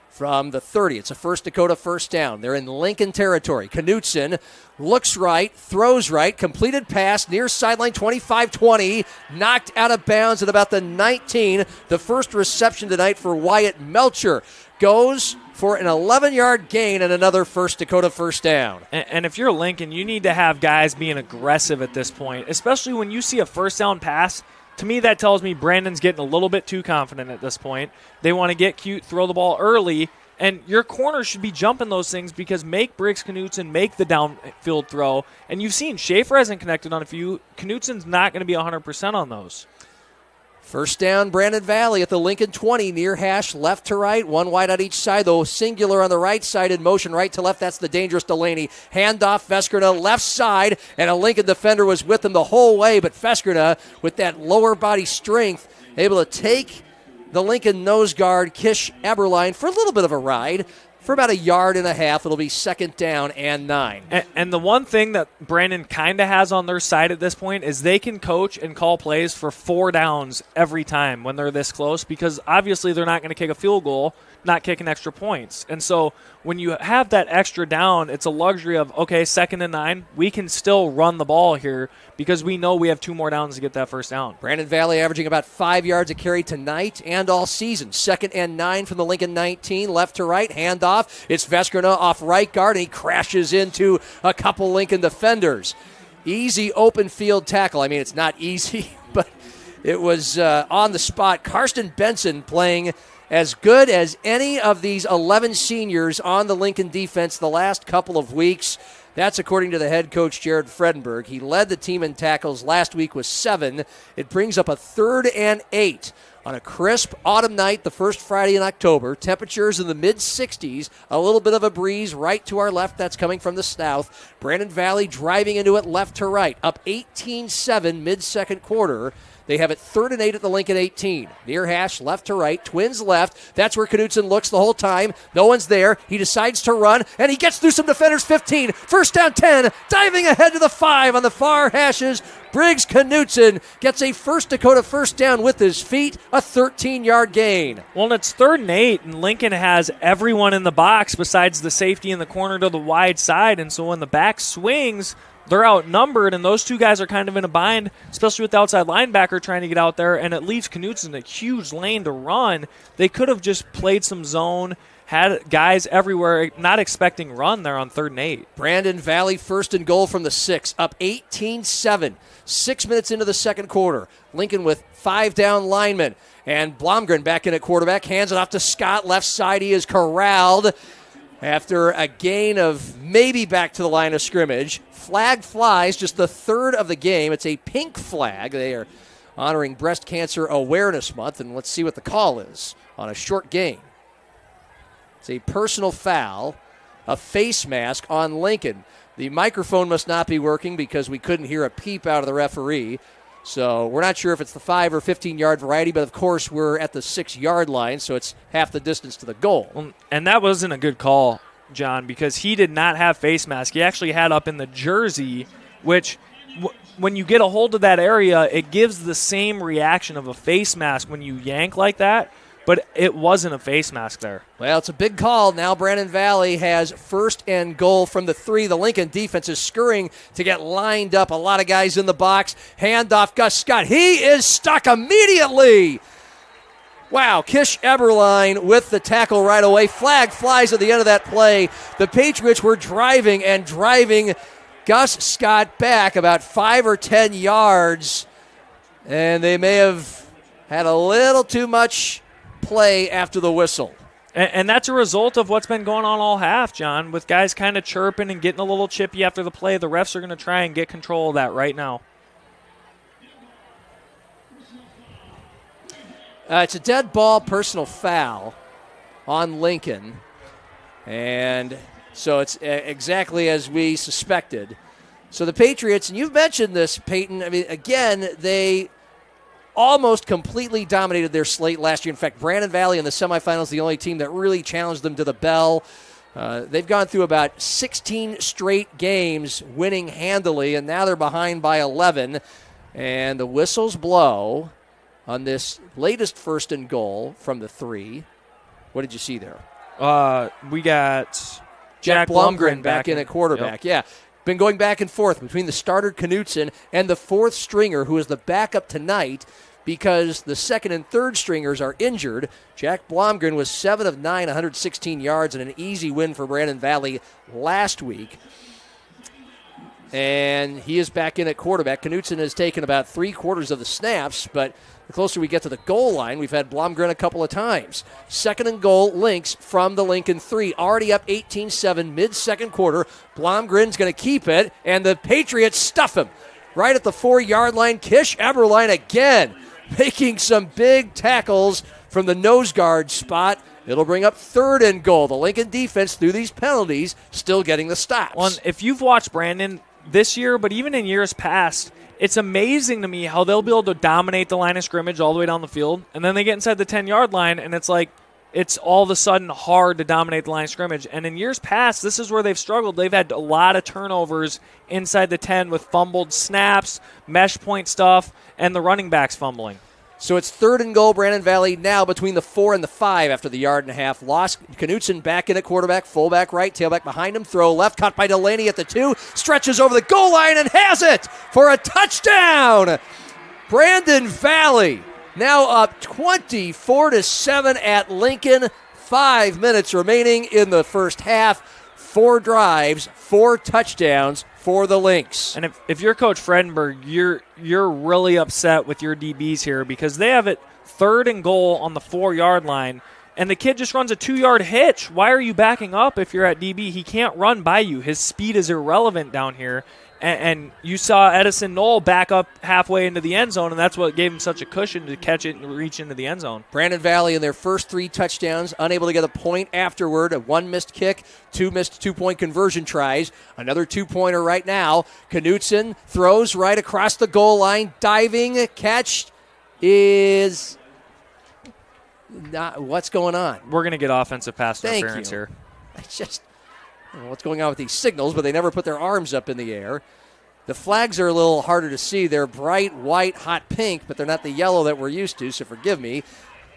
From the 30, it's a First Dakota first down. They're in Lincoln territory. Knutson looks right, throws right, completed pass near sideline 25-20, knocked out of bounds at about the 19. The first reception tonight for Wyatt Melcher goes for an 11-yard gain and another First Dakota first down. And if you're Lincoln, you need to have guys being aggressive at this point, especially when you see a first down pass. To me, that tells me Brandon's getting a little bit too confident at this point. They want to get cute, throw the ball early, and your corner should be jumping those things because make Briggs Knutson make the downfield throw. And you've seen Schaefer hasn't connected on a few. Knutson's not going to be 100% on those. First down, Brandon Valley at the Lincoln 20, near hash, left to right, one wide on each side, though singular on the right side in motion, right to left, that's the dangerous Delaney. Handoff, Veskerna, left side, and a Lincoln defender was with him the whole way, but Veskerna, with that lower body strength, able to take the Lincoln nose guard, Kish Eberline, for a little bit of a ride. for about 1.5 yards. It'll be 2nd down and 9. And the one thing that Brandon kind of has on their side at this point is they can coach and call plays for 4 downs every time when they're this close, because obviously they're not going to kick a field goal, not kicking extra points. And so when you have that extra down, it's a luxury of, okay, 2nd and 9, we can still run the ball here because we know we have 2 more downs to get that first down. Brandon Valley averaging about 5 yards a carry tonight and all season. 2nd and 9 from the Lincoln 19, left to right, handoff. It's Veskrina off right guard, and he crashes into a couple Lincoln defenders. Easy open field tackle. I mean, it's not easy, but it was on the spot. Karsten Benson playing as good as any of these 11 seniors on the Lincoln defense the last couple of weeks. That's according to the head coach, Jared Fredenberg. He led the team in tackles last week with 7. It brings up a 3rd and 8 on a crisp autumn night, the first Friday in October. Temperatures in the mid-60s, a little bit of a breeze right to our left. That's coming from the south. Brandon Valley driving into it left to right, up 18-7 mid-second quarter. They have it 3rd and 8 at the Lincoln 18. Near hash, left to right, Twins left. That's where Knutson looks the whole time. No one's there. He decides to run, and he gets through some defenders. 15, 1st down 10, diving ahead to the 5 on the far hashes. Briggs Knutson gets a First Dakota first down with his feet, a 13-yard gain. Well, and it's 3rd and 8, and Lincoln has everyone in the box besides the safety in the corner to the wide side, and so when the back swings, they're outnumbered, and those 2 guys are kind of in a bind, especially with the outside linebacker trying to get out there, and it leaves Knutson a huge lane to run. They could have just played some zone, had guys everywhere, not expecting run there on 3rd and 8. Brandon Valley 1st and goal from the 6, up 18-7. 6 minutes into the second quarter. Lincoln with 5 down linemen, and Blomgren back in at quarterback, hands it off to Scott, left side. He is corralled after a gain of maybe back to the line of scrimmage. Flag flies, just the 3rd of the game. It's a pink flag. They are honoring Breast Cancer Awareness Month, and let's see what the call is on a short gain. It's a personal foul, a face mask on Lincoln. The microphone must not be working because we couldn't hear a peep out of the referee. So we're not sure if it's the 5 or 15-yard variety, but of course we're at the 6-yard line, so it's half the distance to the goal. And that wasn't a good call, John, because he did not have face mask. He actually had up in the jersey, which when you get a hold of that area, it gives the same reaction of a face mask when you yank like that, but it wasn't a face mask there. Well, it's a big call. Now Brandon Valley has 1st and goal from the 3. The Lincoln defense is scurrying to get lined up. A lot of guys in the box. Handoff, Gus Scott. He is stuck immediately. Wow, Kish Eberline with the tackle right away. Flag flies at the end of that play. The Patriots were driving Gus Scott back about 5 or 10 yards, and they may have had a little too much play after the whistle. And that's a result of what's been going on all half, John, with guys kind of chirping and getting a little chippy after the play. The refs are going to try and get control of that right now. It's a dead ball personal foul on Lincoln, and so it's exactly as we suspected. So the Patriots, and you've mentioned this, Peyton, I mean, again, they almost completely dominated their slate last year. In fact, Brandon Valley in the semifinals, the only team that really challenged them to the bell. They've gone through about 16 straight games winning handily, and now they're behind by 11. And the whistles blow on this latest 1st and goal from the 3. What did you see there? We got Jack Blomgren back in at quarterback. Yep. Yeah. Been going back and forth between the starter Knutson and the 4th stringer, who is the backup tonight because the 2nd and 3rd stringers are injured. Jack Blomgren was 7 of 9, 116 yards, and an easy win for Brandon Valley last week. And he is back in at quarterback. Knutson has taken about 3/4 of the snaps, but the closer we get to the goal line, we've had Blomgren a couple of times. 2nd and goal, Lynx from the Lincoln 3. Already up 18-7 mid-second quarter. Blomgren's going to keep it, and the Patriots stuff him. Right at the 4-yard line, Kish Eberline again, making some big tackles from the nose guard spot. It'll bring up 3rd and goal. The Lincoln defense, through these penalties, still getting the stops. Well, if you've watched Brandon this year, but even in years past, it's amazing to me how they'll be able to dominate the line of scrimmage all the way down the field, and then they get inside the 10-yard line, and it's like, it's all of a sudden hard to dominate the line of scrimmage. And in years past, this is where they've struggled. They've had a lot of turnovers inside the 10 with fumbled snaps, mesh point stuff, and the running backs fumbling. So it's 3rd and goal, Brandon Valley now between the 4 and the 5 after the 1.5 loss. Knutson back in at quarterback, fullback right, tailback behind him, throw left, caught by Delaney at the 2, stretches over the goal line and has it for a touchdown. Brandon Valley now up 24-7 at Lincoln. 5 minutes remaining in the first half. 4 drives, 4 touchdowns for the Lynx. And if you're Coach Fredenberg, you're really upset with your DBs here because they have it 3rd and goal on the 4-yard line, and the kid just runs a 2-yard hitch. Why are you backing up if you're at DB? He can't run by you. His speed is irrelevant down here. And you saw Edison Knoll back up halfway into the end zone, and that's what gave him such a cushion to catch it and reach into the end zone. Brandon Valley in their first 3 touchdowns, unable to get a point afterward. A 1 missed kick, 2 missed 2-point conversion tries. Another 2-pointer right now. Knutson throws right across the goal line. Diving catch is not. What's going on? We're going to get offensive pass interference here. It's just, I don't know what's going on with these signals, but they never put their arms up in the air. The flags are a little harder to see. They're bright white, hot pink, but they're not the yellow that we're used to, so forgive me.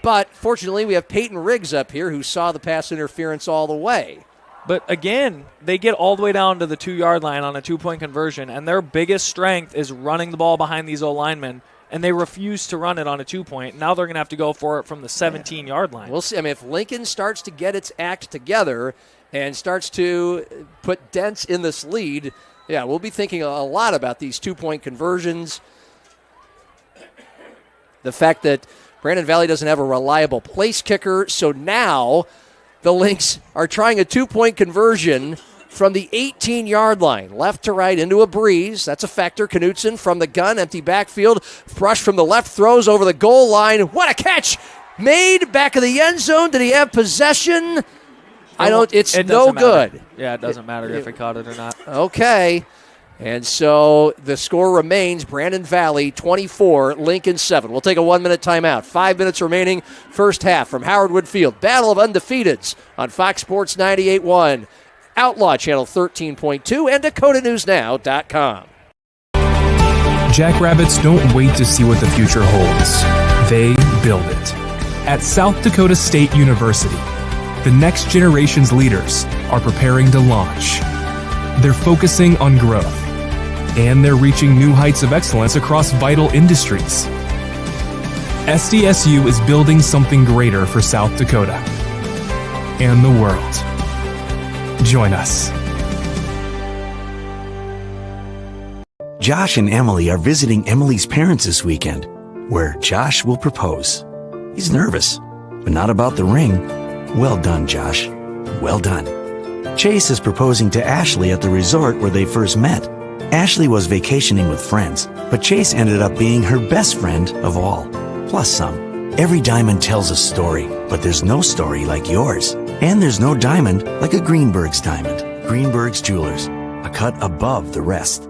But fortunately, we have Peyton Riggs up here who saw the pass interference all the way. But again, they get all the way down to the 2-yard line on a 2-point conversion, and their biggest strength is running the ball behind these O-linemen, and they refuse to run it on a 2-point. Now they're going to have to go for it from the 17-yard line. We'll see. I mean, if Lincoln starts to get its act together and starts to put dents in this lead, yeah, we'll be thinking a lot about these 2-point conversions. The fact that Brandon Valley doesn't have a reliable place kicker, so now the Lynx are trying a 2-point conversion from the 18-yard line, left to right into a breeze. That's a factor. Knutson from the gun, empty backfield, brush from the left, throws over the goal line. What a catch! Made back of the end zone. Did he have possession? It's no good. Yeah, it doesn't matter if he caught it or not. Okay. And so the score remains Brandon Valley 24, Lincoln 7. We'll take a 1-minute timeout. 5 minutes remaining, first half from Howard Wood Field. Battle of Undefeateds on Fox Sports 98.1, Outlaw Channel 13.2, and DakotaNewsNow.com. Jackrabbits don't wait to see what the future holds. They build it. At South Dakota State University, the next generation's leaders are preparing to launch. They're focusing on growth, and they're reaching new heights of excellence across vital industries. SDSU is building something greater for South Dakota and the world. Join us. Josh and Emily are visiting Emily's parents this weekend, where Josh will propose. He's nervous, but not about the ring. Well done, Josh. Well done. Chase is proposing to Ashley at the resort where they first met. Ashley was vacationing with friends, but Chase ended up being her best friend of all, plus some. Every diamond tells a story, but there's no story like yours. And there's no diamond like a Greenberg's diamond. Greenberg's Jewelers, a cut above the rest.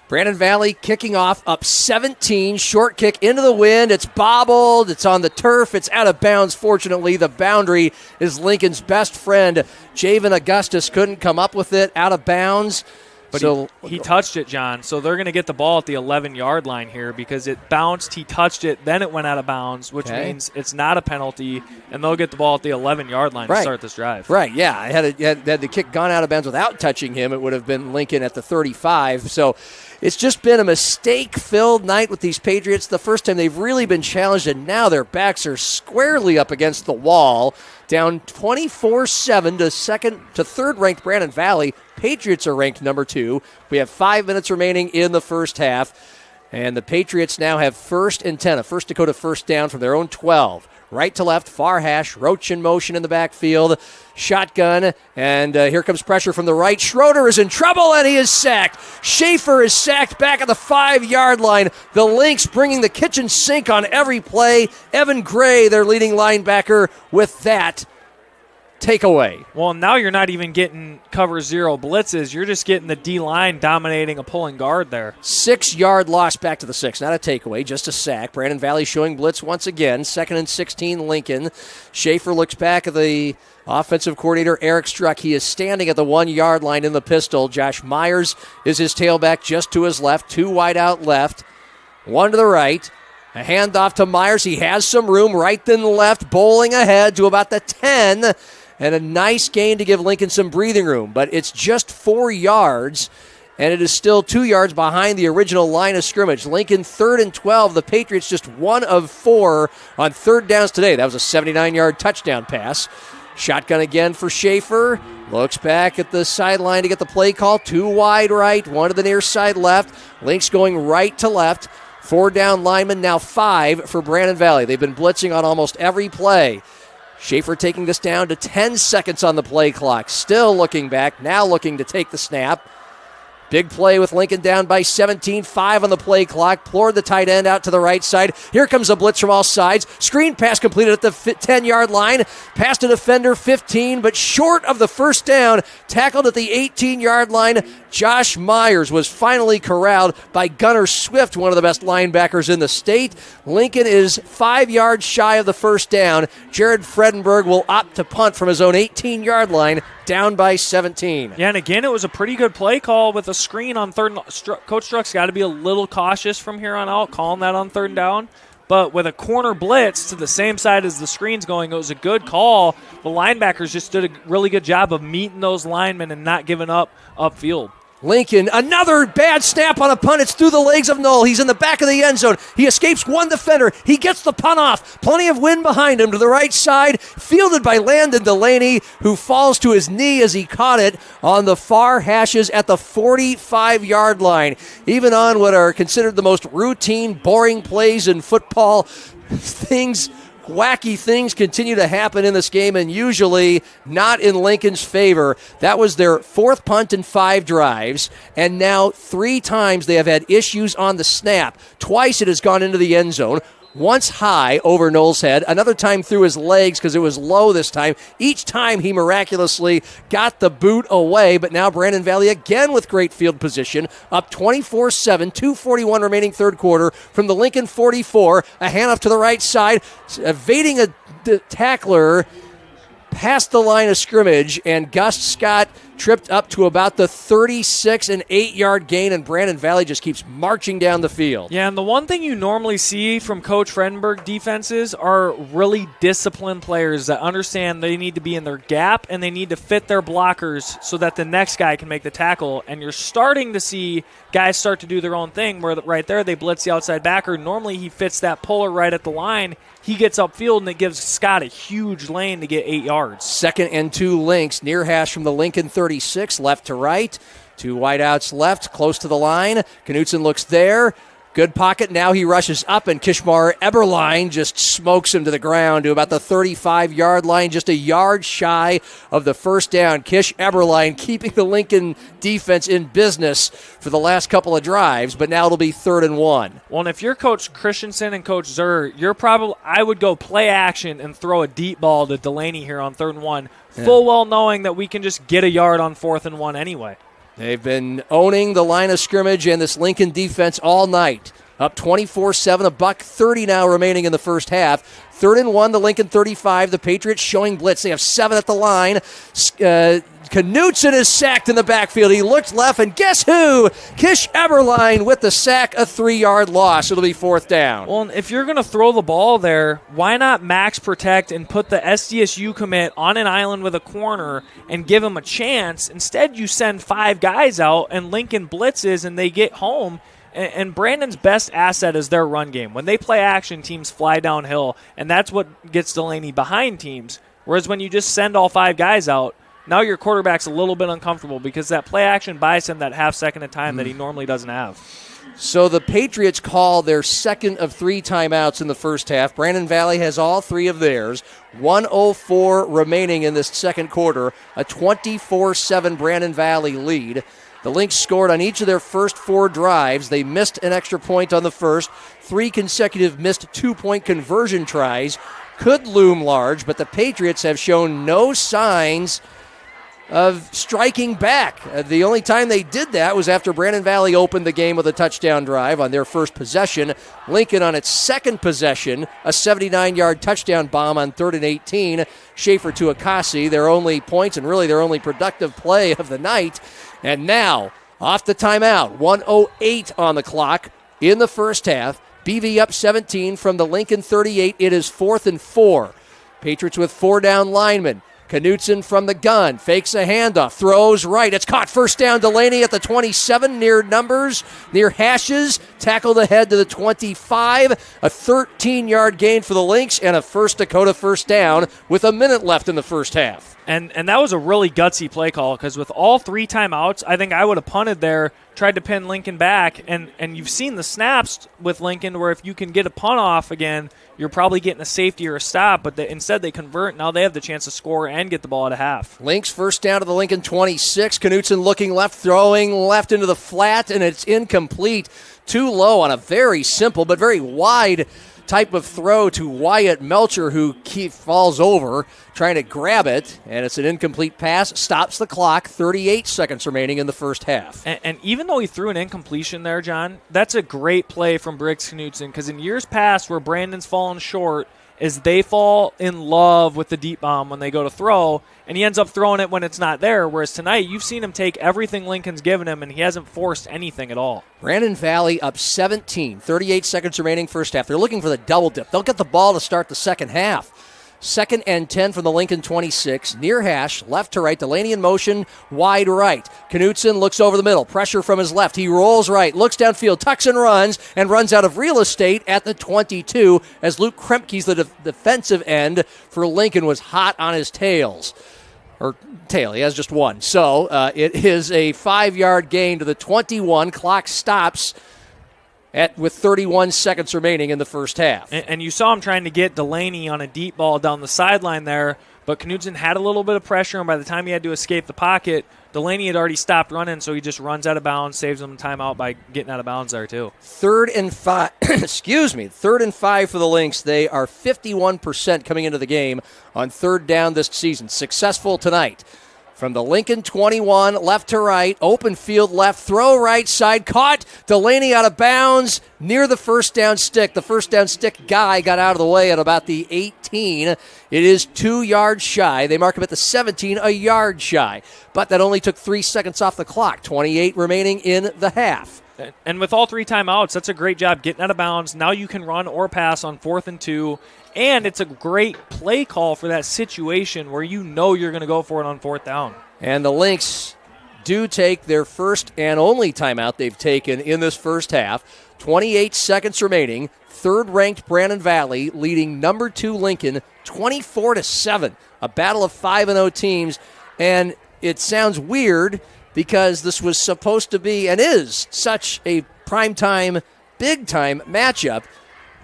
Brandon Valley kicking off up 17. Short kick into the wind. It's bobbled. It's on the turf. It's out of bounds. Fortunately, the boundary is Lincoln's best friend. Javen Augustus couldn't come up with it. Out of bounds. But so he touched it, John. So they're going to get the ball at the 11-yard line here because it bounced, he touched it, then it went out of bounds, which means it's not a penalty, and they'll get the ball at the 11-yard line to start this drive. Right, yeah. Had the kick gone out of bounds without touching him, it would have been Lincoln at the 35. So it's just been a mistake-filled night with these Patriots. The first time they've really been challenged, and now their backs are squarely up against the wall. Down 24-7 to third-ranked Brandon Valley. Patriots are ranked number 2. We have 5 minutes remaining in the first half. And the Patriots now have 1st and 10, a First Dakota first down from their own 12. Right to left, far hash, Roach in motion in the backfield. Shotgun, and here comes pressure from the right. Schroeder is in trouble, and he is sacked. Schaefer is sacked back at the 5-yard line. The Lynx bringing the kitchen sink on every play. Evan Gray, their leading linebacker, with that takeaway. Well, now you're not even getting cover zero blitzes. You're just getting the D-line dominating a pulling guard there. 6-yard loss back to the 6. Not a takeaway, just a sack. Brandon Valley showing blitz once again. 2nd and 16, Lincoln. Schaefer looks back at the offensive coordinator, Eric Struck. He is standing at the 1-yard line in the pistol. Josh Myers is his tailback just to his left. 2 wide out left. 1 to the right. A handoff to Myers. He has some room right then left, bowling ahead to about the 10. And a nice gain to give Lincoln some breathing room. But it's just 4 yards, and it is still 2 yards behind the original line of scrimmage. Lincoln 3rd and 12. The Patriots just 1 of 4 on 3rd downs today. That was a 79-yard touchdown pass. Shotgun again for Schaefer. Looks back at the sideline to get the play call. 2 wide right, 1 to the near side left. Lynx going right to left. 4 down linemen, now 5 for Brandon Valley. They've been blitzing on almost every play. Schaefer taking this down to 10 seconds on the play clock. Still looking back, now looking to take the snap. Big play with Lincoln down by 17, 5 on the play clock. Plourd, the tight end, out to the right side. Here comes a blitz from all sides. Screen pass completed at the 10-yard line. Past a defender, 15, but short of the first down. Tackled at the 18-yard line. Josh Myers was finally corralled by Gunnar Swift, one of the best linebackers in the state. Lincoln is 5 yards shy of the first down. Jared Fredenberg will opt to punt from his own 18-yard line, down by 17. Yeah, and again, it was a pretty good play call with a screen on 3rd. Coach Struck's got to be a little cautious from here on out, calling that on 3rd down. But with a corner blitz to the same side as the screen's going, it was a good call. The linebackers just did a really good job of meeting those linemen and not giving up upfield. Lincoln, another bad snap on a punt. It's through the legs of Knoll. He's in the back of the end zone. He escapes one defender. He gets the punt off. Plenty of wind behind him to the right side. Fielded by Landon Delaney, who falls to his knee as he caught it on the far hashes at the 45-yard line. Even on what are considered the most routine, boring plays in football, wacky things continue to happen in this game, and usually not in Lincoln's favor. That was their 4th punt in 5 drives, and now 3 times they have had issues on the snap. Twice it has gone into the end zone. Once high over Knoll's head, another time through his legs because it was low this time. Each time he miraculously got the boot away, but now Brandon Valley again with great field position, up 24-7, 2:41 remaining 3rd quarter from the Lincoln 44. A handoff to the right side, evading a tackler past the line of scrimmage, and Gus Scott tripped up to about the 36 and 8-yard gain, and Brandon Valley just keeps marching down the field. Yeah, and the one thing you normally see from Coach Fredenberg defenses are really disciplined players that understand they need to be in their gap and they need to fit their blockers so that the next guy can make the tackle. And you're starting to see guys start to do their own thing where right there they blitz the outside backer. Normally he fits that puller right at the line. He gets upfield, and it gives Scott a huge lane to get 8 yards. 2nd and 2 Lynx, near hash from the Lincoln 36, left to right. 2 wideouts left, close to the line. Knutson looks there. Good pocket. Now he rushes up, and Kishmar Eberlein just smokes him to the ground to about the 35-yard line, just a yard shy of the first down. Kish Eberlein keeping the Lincoln defense in business for the last couple of drives, but now it'll be 3rd and 1. Well, and if you're Coach Christensen and Coach Zur, I would go play action and throw a deep ball to Delaney here on 3rd and 1, full well knowing that we can just get a yard on 4th and 1 anyway. They've been owning the line of scrimmage and this Lincoln defense all night. Up 24-7, $1:30 now remaining in the first half. 3rd and 1, the Lincoln 35. The Patriots showing blitz. They have 7 at the line. Knutson is sacked in the backfield. He looked left, and guess who? Kish Eberlein with the sack, a 3-yard loss. It'll be 4th down. Well, if you're going to throw the ball there, why not max protect and put the SDSU commit on an island with a corner and give him a chance? Instead, you send 5 guys out, and Lincoln blitzes, and they get home. And Brandon's best asset is their run game. When they play action, teams fly downhill, and that's what gets Delaney behind teams. Whereas when you just send all 5 guys out, now your quarterback's a little bit uncomfortable because that play action buys him that half second of time that he normally doesn't have. So the Patriots call their 2nd of 3 timeouts in the first half. Brandon Valley has all 3 of theirs. 1:04 remaining in this 2nd quarter. A 24-7 Brandon Valley lead. The Lynx scored on each of their first 4 drives. They missed an extra point on the first. 3 consecutive missed 2-point conversion tries. could loom large, but the Patriots have shown no signs of striking back. The only time they did that was after Brandon Valley opened the game with a touchdown drive on their first possession. Lincoln on its second possession, a 79-yard touchdown bomb on 3rd and 18. Schaefer to Akasi, their only points and really their only productive play of the night. And now, off the timeout, 1:08 on the clock in the first half. BV up 17 from the Lincoln 38. It is 4th and 4. Patriots with 4 down linemen. Knutson from the gun, fakes a handoff, throws right. It's caught. First down, Delaney at the 27, near hashes, tackled ahead to the 25. A 13-yard gain for the Lynx and a First Dakota first down with a minute left in the first half. And that was a really gutsy play call because with all 3 timeouts, I think I would have punted there, tried to pin Lincoln back. And you've seen the snaps with Lincoln where if you can get a punt off again, you're probably getting a safety or a stop. But instead they convert. Now they have the chance to score and get the ball at a half. Lynx first down to the Lincoln 26. Knutson looking left, throwing left into the flat, and it's incomplete. Too low on a very simple but very wide type of throw to Wyatt Melcher, who falls over trying to grab it, and it's an incomplete pass. Stops the clock. 38 seconds remaining in the first half. And even though he threw an incompletion there, John, that's a great play from Briggs Knutson because in years past where Brandon's fallen short is they fall in love with the deep bomb when they go to throw, and he ends up throwing it when it's not there, whereas tonight you've seen him take everything Lincoln's given him, and he hasn't forced anything at all. Brandon Valley up 17, 38 seconds remaining first half. They're looking for the double dip. They'll get the ball to start the second half. 2nd and 10 from the Lincoln 26. Near hash, left to right. Delaney in motion, wide right. Knutson looks over the middle. Pressure from his left. He rolls right, looks downfield, tucks and runs out of real estate at the 22 as Luke Kremke's the defensive end for Lincoln was hot on his tails. Or tail, he has just one. So it is a 5-yard gain to the 21. Clock stops with 31 seconds remaining in the first half. And you saw him trying to get Delaney on a deep ball down the sideline there, but Knutson had a little bit of pressure, and by the time he had to escape the pocket, Delaney had already stopped running, so he just runs out of bounds, saves him timeout by getting out of bounds there too. 3rd and 5, 3rd and 5 for the Lynx. They are 51% coming into the game on 3rd down this season. Successful tonight. From the Lincoln 21, left to right, open field left, throw right side, caught, Delaney out of bounds near the first down stick. The first down stick guy got out of the way at about the 18. It is 2 yards shy. They mark him at the 17, a yard shy. But that only took 3 seconds off the clock, 28 remaining in the half. And with all 3 timeouts, that's a great job getting out of bounds. Now you can run or pass on 4th and 2. And it's a great play call for that situation where you know you're going to go for it on 4th down. And the Lynx do take their first and only timeout they've taken in this first half. 28 seconds remaining. 3rd-ranked Brandon Valley leading number 2 Lincoln 24-7. A battle of 5-0 teams. And it sounds weird because this was supposed to be and is such a primetime, big-time matchup.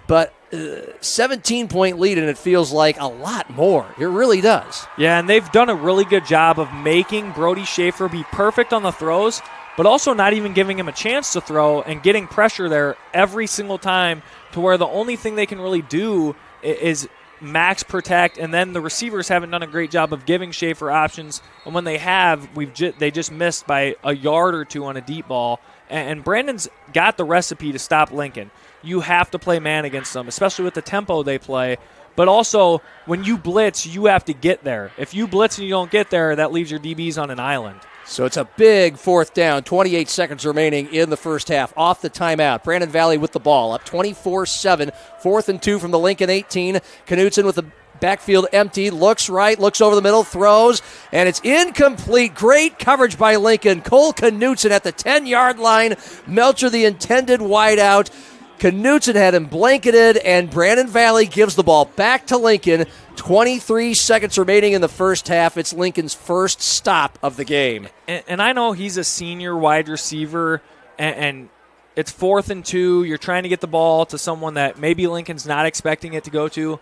But 17-point lead, and it feels like a lot more. It really does. Yeah, and they've done a really good job of making Brody Schaefer be perfect on the throws, but also not even giving him a chance to throw and getting pressure there every single time to where the only thing they can really do is max protect, and then the receivers haven't done a great job of giving Schaefer options, and when they have, they just missed by a yard or two on a deep ball, and Brandon's got the recipe to stop Lincoln. You have to play man against them, especially with the tempo they play. But also, when you blitz, you have to get there. If you blitz and you don't get there, that leaves your DBs on an island. So it's a big 4th down, 28 seconds remaining in the first half. Off the timeout, Brandon Valley with the ball, up 24-7. 4th and 2 from the Lincoln 18. Knutson with the backfield empty, looks right, looks over the middle, throws, and it's incomplete. Great coverage by Lincoln. Cole Knutson at the 10-yard line. Melcher the intended wideout. Knutson had him blanketed, and Brandon Valley gives the ball back to Lincoln. 23 seconds remaining in the first half. It's Lincoln's first stop of the game. And I know he's a senior wide receiver, and it's 4th and 2. You're trying to get the ball to someone that maybe Lincoln's not expecting it to go to.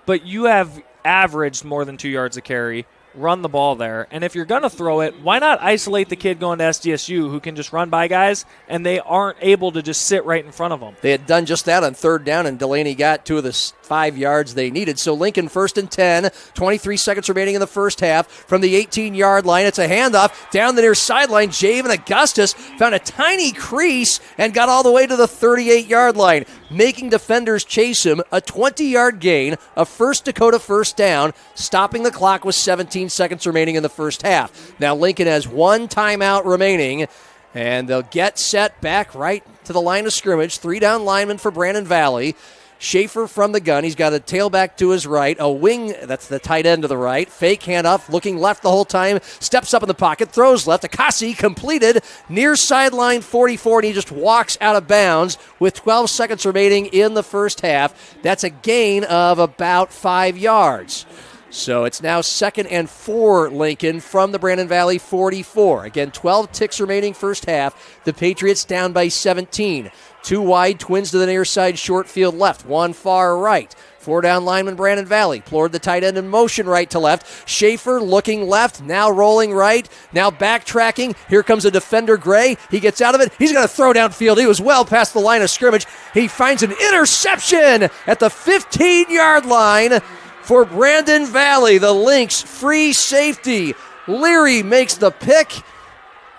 But you have averaged more than 2 yards a carry. run the ball there. And if you're going to throw it, why not isolate the kid going to SDSU who can just run by guys and they aren't able to just sit right in front of them? They had done just that on third down, and Delaney got 2 of the 5 yards they needed. So Lincoln 1st and 10, 23 seconds remaining in the first half. From the 18-yard line, it's a handoff down the near sideline. Javen Augustus found a tiny crease and got all the way to the 38-yard line, making defenders chase him. A 20-yard gain, a First Dakota first down, stopping the clock with 17 seconds remaining in the first half. Now Lincoln has 1 timeout remaining, and they'll get set back right to the line of scrimmage. 3 down linemen for Brandon Valley. Schaefer from the gun. He's got a tailback to his right, a wing, that's the tight end to the right. Fake handoff, looking left the whole time, steps up in the pocket, throws left. Akasi completed near sideline 44, and he just walks out of bounds with 12 seconds remaining in the first half. That's a gain of about 5 yards. So it's now 2nd and 4 Lincoln from the Brandon Valley 44. Again, 12 ticks remaining first half. The Patriots down by 17. 2 wide, twins to the near side, short field left, 1 far right. 4 down lineman Brandon Valley. Plored the tight end in motion right to left. Schaefer looking left, now rolling right, now backtracking. Here comes a defender, Gray. He gets out of it. He's going to throw downfield. He was well past the line of scrimmage. He finds an interception at the 15-yard line for Brandon Valley. The Lynx free safety. Leary makes the pick,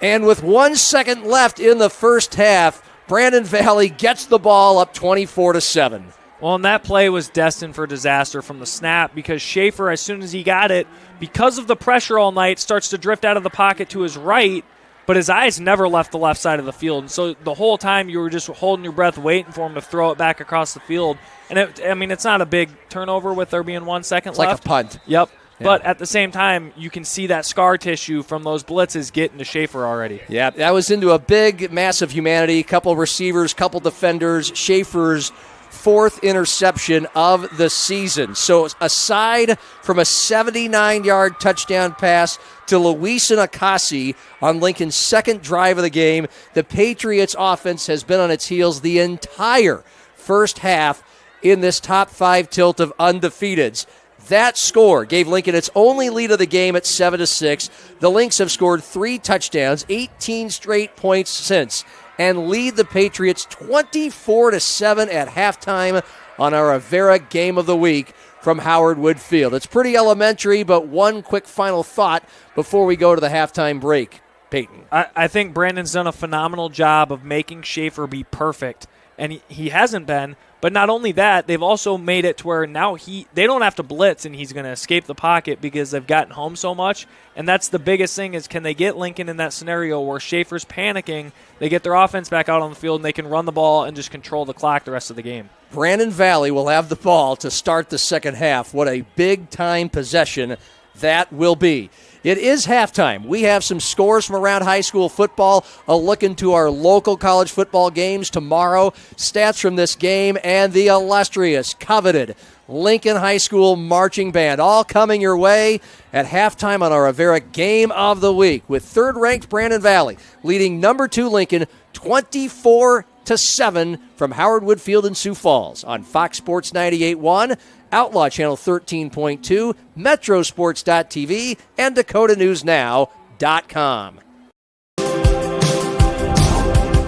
and with 1 second left in the first half, Brandon Valley gets the ball up 24-7. Well, and that play was destined for disaster from the snap because Schaefer, as soon as he got it, because of the pressure all night, starts to drift out of the pocket to his right, but his eyes never left the left side of the field. And so the whole time you were just holding your breath, waiting for him to throw it back across the field. And, it's not a big turnover with there being 1 second left. It's like a punt. Yep. Yeah. But at the same time, you can see that scar tissue from those blitzes getting to Schaefer already. Yeah, that was into a big mass of humanity. Couple receivers, couple defenders. Schaefer's 4th interception of the season. So aside from a 79-yard touchdown pass to Luis and Akasi on Lincoln's 2nd drive of the game, the Patriots offense has been on its heels the entire first half in this top 5 tilt of undefeateds. That score gave Lincoln its only lead of the game at 7-6. The Lynx have scored 3 touchdowns, 18 straight points since, and lead the Patriots 24-7 at halftime on our Avera Game of the Week from Howard Wood Field. It's pretty elementary, but one quick final thought before we go to the halftime break. Peyton. I think Brandon's done a phenomenal job of making Schaefer be perfect, and he hasn't been. But not only that, they've also made it to where now they don't have to blitz and he's going to escape the pocket because they've gotten home so much. And that's the biggest thing is can they get Lincoln in that scenario where Schaefer's panicking, they get their offense back out on the field and they can run the ball and just control the clock the rest of the game. Brandon Valley will have the ball to start the second half. What a big-time possession that will be. It is halftime. We have some scores from around high school football, a look into our local college football games tomorrow, stats from this game, and the illustrious, coveted Lincoln High School Marching Band, all coming your way at halftime on our Avera Game of the Week, with third-ranked Brandon Valley leading number 2 Lincoln 24-7 from Howard Wood Field in Sioux Falls on Fox Sports 98.1, Outlaw Channel 13.2, Metrosports.tv, and DakotaNewsNow.com.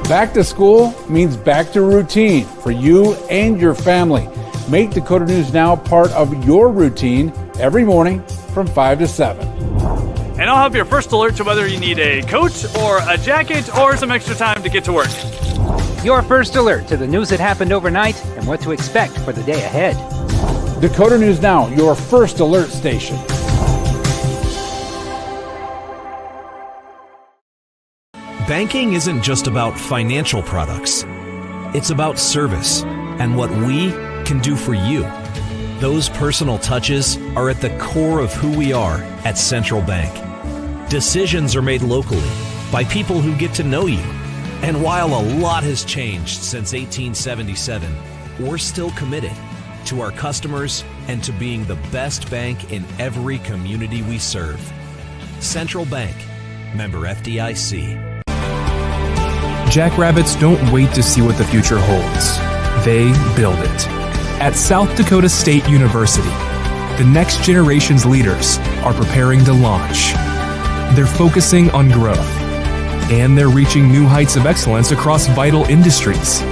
Back to school means back to routine for you and your family. Make Dakota News Now part of your routine every morning from 5 to 7. And I'll have your first alert to whether you need a coat or a jacket or some extra time to get to work. Your first alert to the news that happened overnight and what to expect for the day ahead. Dakota News Now, your first alert station. Banking isn't just about financial products. It's about service and what we can do for you. Those personal touches are at the core of who we are at Central Bank. Decisions are made locally by people who get to know you. And while a lot has changed since 1877, we're still committed to our customers and to being the best bank in every community we serve. Central Bank, member FDIC. Jackrabbits don't wait to see what the future holds. They build it. At South Dakota State University, the next generation's leaders are preparing to launch. They're focusing on growth, and they're reaching new heights of excellence across vital industries.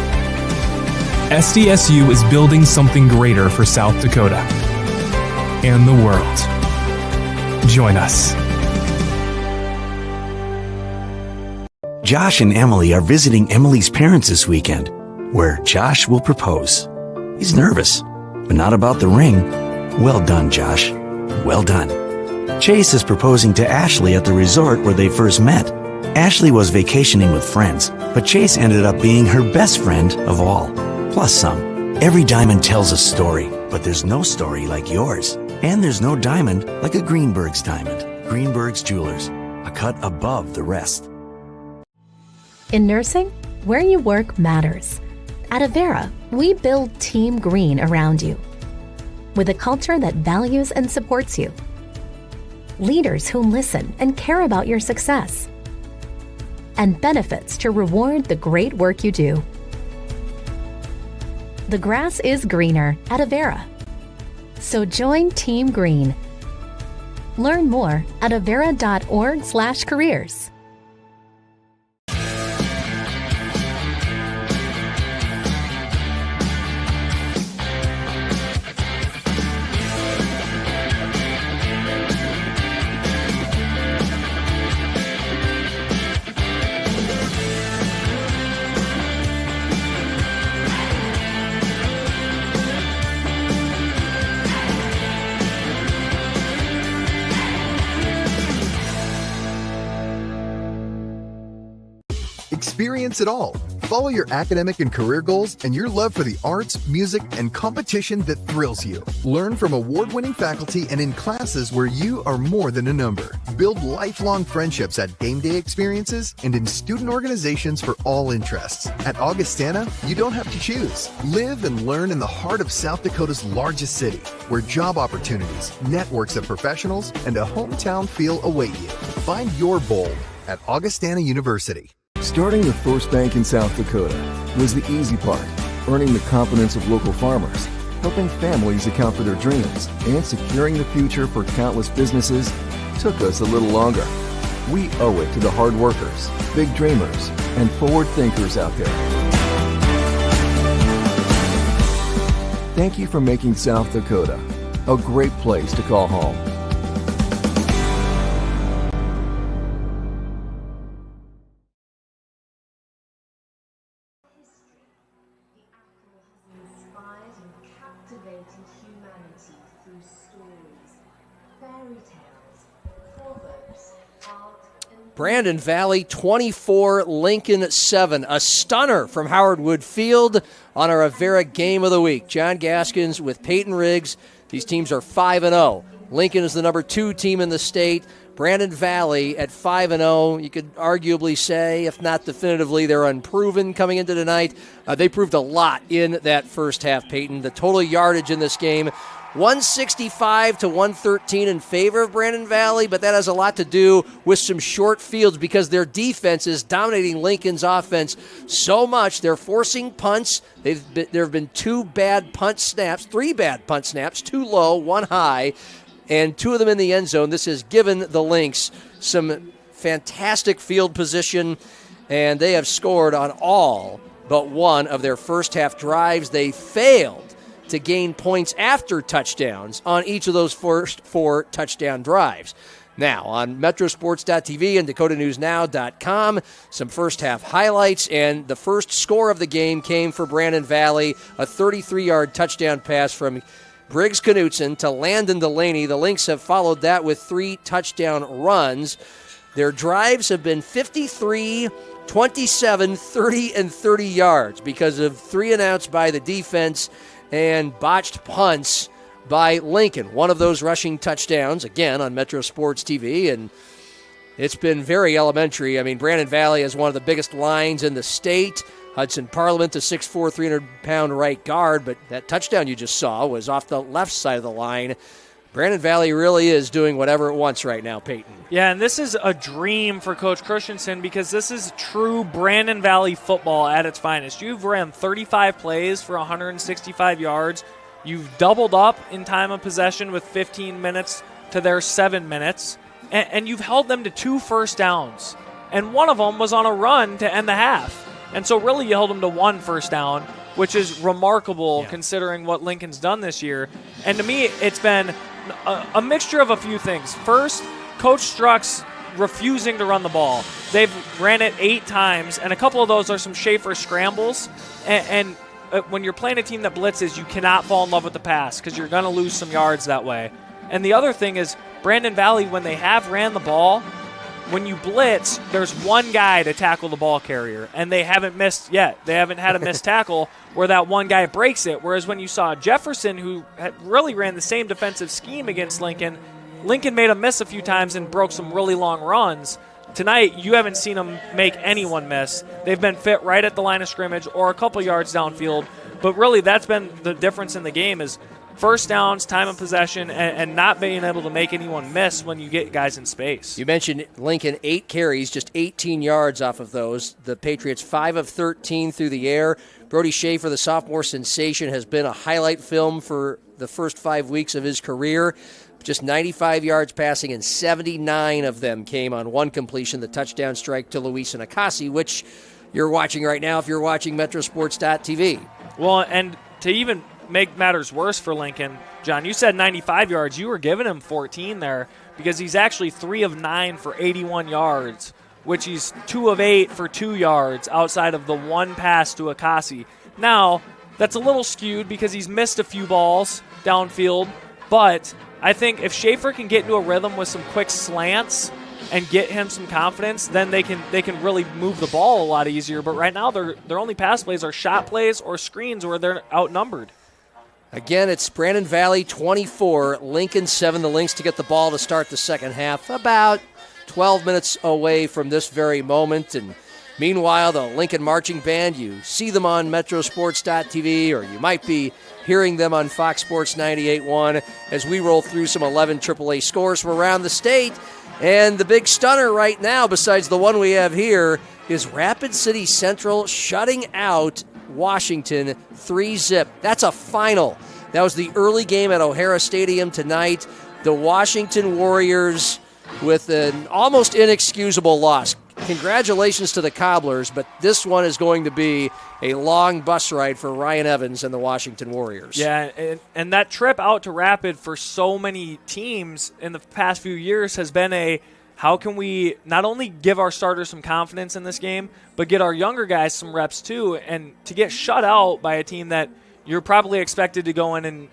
SDSU is building something greater for South Dakota and the world. Join us. Josh and Emily are visiting Emily's parents this weekend, where Josh will propose. He's nervous, but not about the ring. Well done, Josh. Well done. Chase is proposing to Ashley at the resort where they first met. Ashley was vacationing with friends, but Chase ended up being her best friend of all, plus some. Every diamond tells a story, but there's no story like yours. And there's no diamond like a Greenberg's diamond. Greenberg's Jewelers, a cut above the rest. In nursing, where you work matters. At Avera, we build Team Green around you. With a culture that values and supports you. Leaders who listen and care about your success. And benefits to reward the great work you do. The grass is greener at Avera. So join Team Green. Learn more at avera.org/careers. Experience it all. Follow your academic and career goals and your love for the arts, music, and competition that thrills you. Learn from award-winning faculty and in classes where you are more than a number. Build lifelong friendships at game day experiences and in student organizations for all interests. At Augustana, you don't have to choose. Live and learn in the heart of South Dakota's largest city, where job opportunities, networks of professionals, and a hometown feel await you. Find your bold at Augustana University. Starting the first bank in South Dakota was the easy part, earning the confidence of local farmers, helping families account for their dreams, and securing the future for countless businesses took us a little longer. We owe it to the hard workers, big dreamers, and forward thinkers out there. Thank you for making South Dakota a great place to call home. Brandon Valley 24, Lincoln 7. A stunner from Howard Wood Field on our Avera Game of the Week. John Gaskins with Peyton Riggs. These teams are 5-0. Lincoln is the number 2 team in the state. Brandon Valley at 5-0. You could arguably say, if not definitively, they're unproven coming into tonight. They proved a lot in that first half, Peyton. The total yardage in this game, 165 to 113 in favor of Brandon Valley, but that has a lot to do with some short fields because their defense is dominating Lincoln's offense so much. They're forcing punts. There have been 3 bad punt snaps, 2 low, 1 high, and 2 of them in the end zone. This has given the Lynx some fantastic field position, and they have scored on all but one of their first half drives. They failed to gain points after touchdowns on each of those first 4 touchdown drives. Now, on metrosports.tv and dakotanewsnow.com, some first half highlights, and the first score of the game came for Brandon Valley, a 33-yard touchdown pass from Briggs Knutson to Landon Delaney. The Lynx have followed that with 3 touchdown runs. Their drives have been 53, 27, 30, and 30 yards because of 3 and outs by the defense and botched punts by Lincoln. One of those rushing touchdowns, again, on Metro Sports TV, and it's been very elementary. I mean, Brandon Valley is one of the biggest lines in the state. Hudson Parliament, the 6'4", 300-pound right guard, but that touchdown you just saw was off the left side of the line. Brandon Valley really is doing whatever it wants right now, Peyton. Yeah, and this is a dream for Coach Christensen because this is true Brandon Valley football at its finest. You've ran 35 plays for 165 yards. You've doubled up in time of possession with 15 minutes to their 7 minutes, and you've held them to 2 first downs. And one of them was on a run to end the half. And so really you held them to 1 first down, which is remarkable considering what Lincoln's done this year. And to me, it's been a mixture of a few things. First, Coach Strzok's refusing to run the ball. They've ran it 8 times, and a couple of those are some Schaefer scrambles. And when you're playing a team that blitzes, you cannot fall in love with the pass because you're going to lose some yards that way. And the other thing is Brandon Valley, when they have ran the ball, when you blitz, there's one guy to tackle the ball carrier, and they haven't missed yet. They haven't had a missed tackle where that one guy breaks it, whereas when you saw Jefferson, who really ran the same defensive scheme against Lincoln made him miss a few times and broke some really long runs. Tonight, you haven't seen them make anyone miss. They've been fit right at the line of scrimmage or a couple yards downfield, but really that's been the difference in the game is first downs, time of possession, and not being able to make anyone miss when you get guys in space. You mentioned Lincoln, 8 carries, just 18 yards off of those. The Patriots 5 of 13 through the air. Brody Schaefer, the sophomore sensation, has been a highlight film for the first 5 weeks of his career. Just 95 yards passing, and 79 of them came on one completion, the touchdown strike to Luis Nakasi, which you're watching right now if you're watching Metrosports.tv. Well, and to even make matters worse for Lincoln, John, you said 95 yards. You were giving him 14 there because he's actually 3 of 9 for 81 yards, which he's 2 of 8 for 2 yards outside of the one pass to Akasi. Now, that's a little skewed because he's missed a few balls downfield, but I think if Schaefer can get into a rhythm with some quick slants and get him some confidence, then they can really move the ball a lot easier. But right now, their only pass plays are shot plays or screens where they're outnumbered. Again, it's Brandon Valley 24, Lincoln 7. The Lynx to get the ball to start the second half, about 12 minutes away from this very moment. And meanwhile, the Lincoln Marching Band, you see them on Metrosports.tv, or you might be hearing them on Fox Sports 98.1 as we roll through some 11 AAA scores from around the state. And the big stunner right now, besides the one we have here, is Rapid City Central shutting out Washington 3-0. That's a final. That was the early game at O'Hara Stadium tonight. The Washington Warriors with an almost inexcusable loss. Congratulations to the Cobblers, but this one is going to be a long bus ride for Ryan Evans and the Washington Warriors. Yeah, and that trip out to Rapid for so many teams in the past few years has been how can we not only give our starters some confidence in this game, but get our younger guys some reps too, and to get shut out by a team that you're probably expected to go in and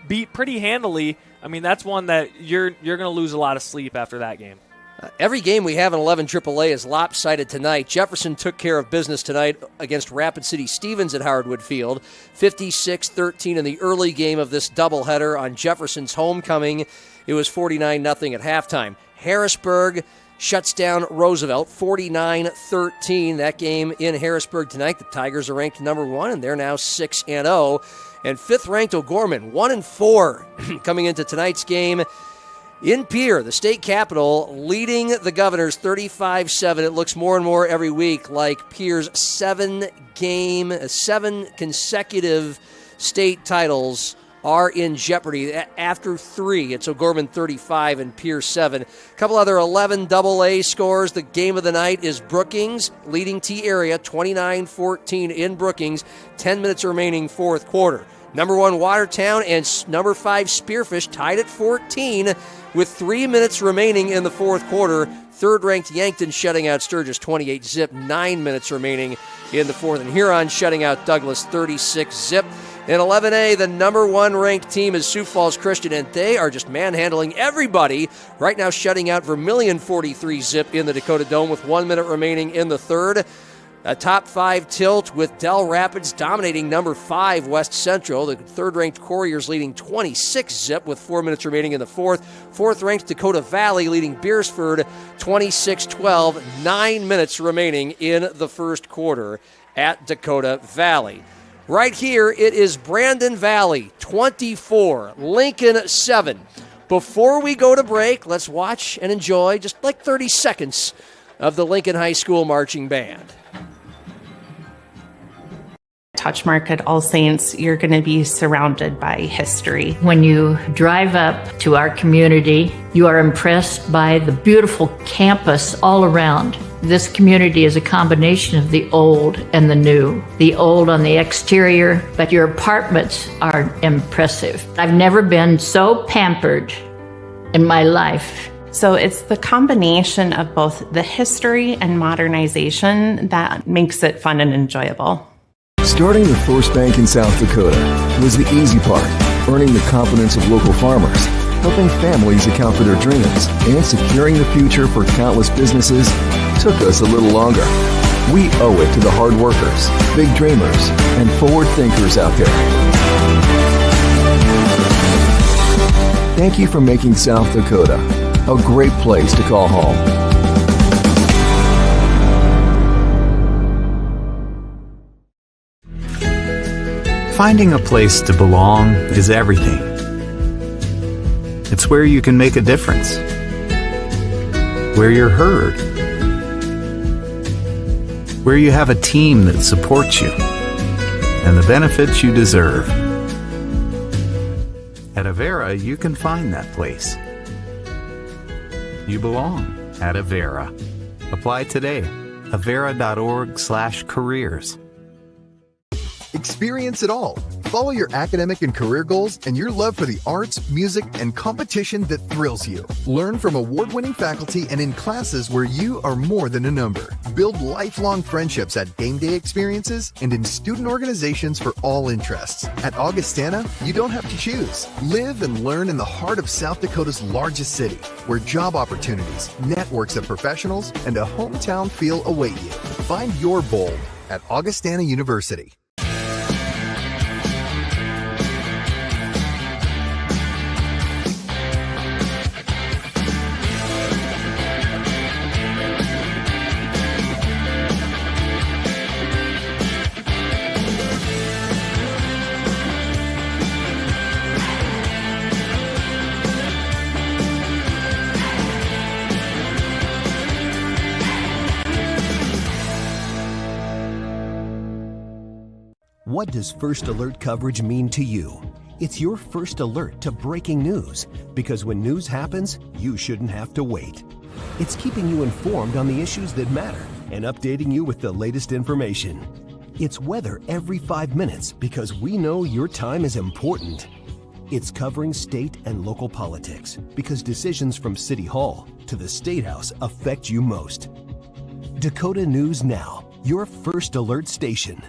beat pretty handily, I mean, that's one that you're going to lose a lot of sleep after that game. Every game we have in 11 AAA is lopsided tonight. Jefferson took care of business tonight against Rapid City Stevens at Howardwood Field, 56-13 in the early game of this doubleheader on Jefferson's homecoming. It was 49-0 at halftime. Harrisburg shuts down Roosevelt, 49-13. That game in Harrisburg tonight. The Tigers are ranked number 1, and they're now 6-0. And fifth-ranked O'Gorman, 1-4 coming into tonight's game. In Pierre, the state capital, leading the Governors 35-7. It looks more and more every week like Pierre's 7 consecutive state titles are in jeopardy. After 3, it's O'Gorman 35 and Pierre 7. A couple other 11 AA scores. The game of the night is Brookings leading T-Area 29-14 in Brookings. 10 minutes remaining fourth quarter. Number 1 Watertown and number 5 Spearfish tied at 14 with 3 minutes remaining in the fourth quarter. Third-ranked Yankton shutting out Sturgis 28-0. 9 minutes remaining in the fourth. And Huron shutting out Douglas 36-0. In 11A, the number 1 ranked team is Sioux Falls Christian, and they are just manhandling everybody. Right now shutting out Vermilion 43-0 in the Dakota Dome with 1 minute remaining in the third. A top 5 tilt with Del Rapids dominating number 5 West Central. The third-ranked Couriers leading 26-0 with 4 minutes remaining in the fourth. Fourth-ranked Dakota Valley leading Beersford 26-12. 9 minutes remaining in the first quarter at Dakota Valley. Right here, it is Brandon Valley 24, Lincoln 7. Before we go to break, let's watch and enjoy just like 30 seconds of the Lincoln High School Marching Band. Touchmark at All Saints, you're going to be surrounded by history. When you drive up to our community, you are impressed by the beautiful campus all around. This community is a combination of the old and the new. The old on the exterior, but your apartments are impressive. I've never been so pampered in my life. So it's the combination of both the history and modernization that makes it fun and enjoyable. Starting the first bank in South Dakota was the easy part, earning the confidence of local farmers, helping families account for their dreams, and securing the future for countless businesses took us a little longer. We owe it to the hard workers, big dreamers, and forward thinkers out there. Thank you for making South Dakota a great place to call home. Finding a place to belong is everything. It's where you can make a difference, where you're heard, where you have a team that supports you, and the benefits you deserve. At Avera, you can find that place. You belong at Avera. Apply today. Avera.org/careers. Experience it all. Follow your academic and career goals and your love for the arts, music, and competition that thrills you. Learn from award-winning faculty and in classes where you are more than a number. Build lifelong friendships at game day experiences and in student organizations for all interests. At Augustana, you don't have to choose. Live and learn in the heart of South Dakota's largest city, where job opportunities, networks of professionals, and a hometown feel await you. Find your bold at Augustana University. What does First Alert coverage mean to you? It's your first alert to breaking news, because when news happens, you shouldn't have to wait. It's keeping you informed on the issues that matter and updating you with the latest information. It's weather every 5 minutes, because we know your time is important. It's covering state and local politics, because decisions from City Hall to the State House affect you most. Dakota News Now, your First Alert station.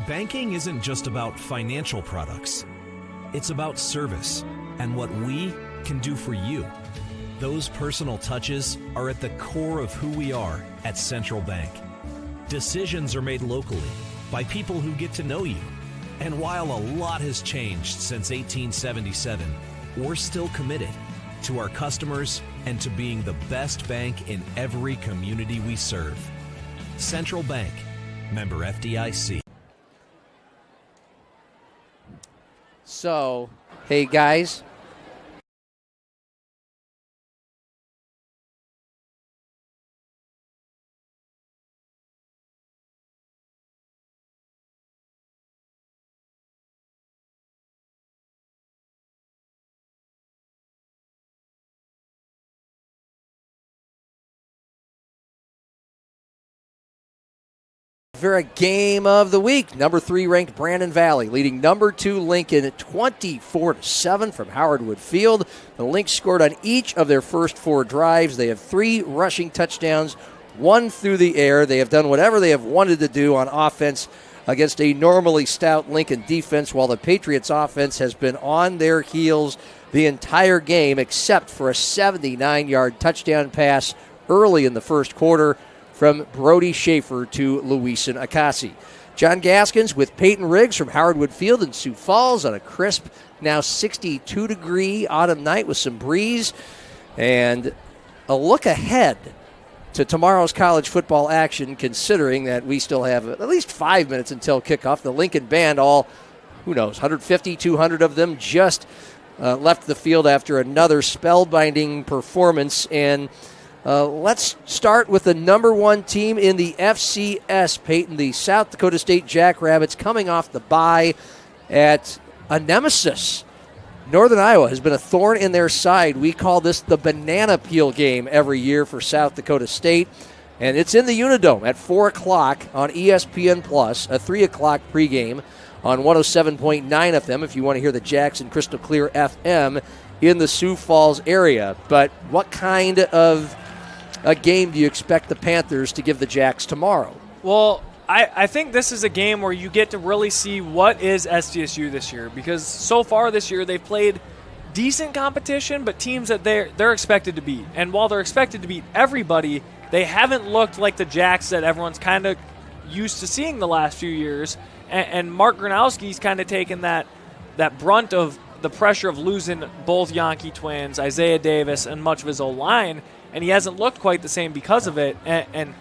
Banking isn't just about financial products. It's about service and what we can do for you. Those personal touches are at the core of who we are at Central Bank. Decisions are made locally by people who get to know you. And while a lot has changed since 1877, we're still committed to our customers and to being the best bank in every community we serve. Central Bank, member FDIC. So, hey guys. Vera game of the week. Number 3 ranked Brandon Valley leading number 2 Lincoln at 24-7 from Howard Wood Field. The Lynx scored on each of their first 4 drives. They have 3 rushing touchdowns, 1 through the air. They have done whatever they have wanted to do on offense against a normally stout Lincoln defense, while the Patriots offense has been on their heels the entire game except for a 79-yard touchdown pass early in the first quarter from Brody Schaefer to Luisan Akasi. John Gaskins with Peyton Riggs from Howardwood Field in Sioux Falls on a crisp, now 62-degree autumn night with some breeze. And a look ahead to tomorrow's college football action, considering that we still have at least 5 minutes until kickoff. The Lincoln Band, all, 150, 200 of them just left the field after another spellbinding performance. And let's start with the number one team in the FCS, Peyton, the South Dakota State Jackrabbits, coming off the bye at a nemesis. Northern Iowa has been a thorn in their side. We call this the banana peel game every year for South Dakota State. And it's in the Unidome at 4 o'clock on ESPN+, a 3 o'clock pregame on 107.9 FM if you want to hear the Jackson Crystal Clear FM in the Sioux Falls area. But what kind of a game do you expect the Panthers to give the Jacks tomorrow? Well, I think this is a game where you get to really see what is SDSU this year, because so far this year they've played decent competition, but teams that they're expected to beat. And while they're expected to beat everybody, they haven't looked like the Jacks that everyone's kind of used to seeing the last few years. And Mark Gronowski's kind of taken that brunt of the pressure of losing both Yankee twins, Isaiah Davis, and much of his O-line, and he hasn't looked quite the same because of it. And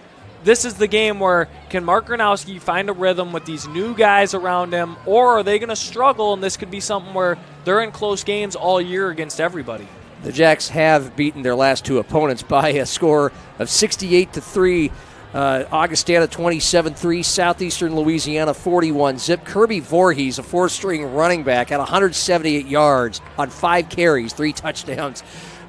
this is the game where can Mark Gronowski find a rhythm with these new guys around him, or are they going to struggle, and this could be something where they're in close games all year against everybody? The Jacks have beaten their last two opponents by a score of 68-3. Augustana 27-3, Southeastern Louisiana 41-zip. Kirby Voorhees, a fourth-string running back, had 178 yards on 5 carries, 3 touchdowns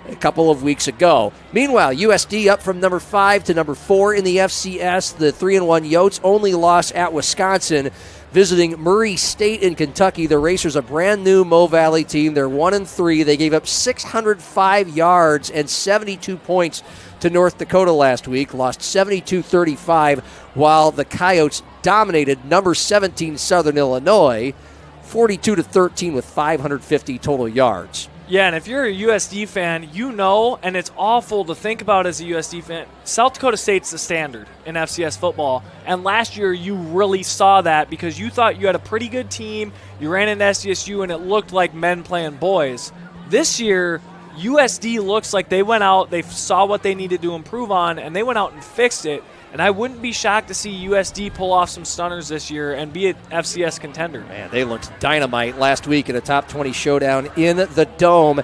a couple of weeks ago. Meanwhile, USD up from number 5 to number 4 in the FCS. The 3-1 Yotes only lost at Wisconsin, visiting Murray State in Kentucky. The Racers, a brand new Mo Valley team. They're 1-3. They gave up 605 yards and 72 points to North Dakota last week, lost 72-35, while the Coyotes dominated number 17 Southern Illinois, 42-13 with 550 total yards. Yeah, and if you're a USD fan, you know, and it's awful to think about as a USD fan, South Dakota State's the standard in FCS football. And last year you really saw that because you thought you had a pretty good team. You ran into SDSU and it looked like men playing boys. This year, USD looks like they went out, they saw what they needed to improve on, and they went out and fixed it. And I wouldn't be shocked to see USD pull off some stunners this year and be an FCS contender. Man, they looked dynamite last week in a top 20 showdown in the Dome.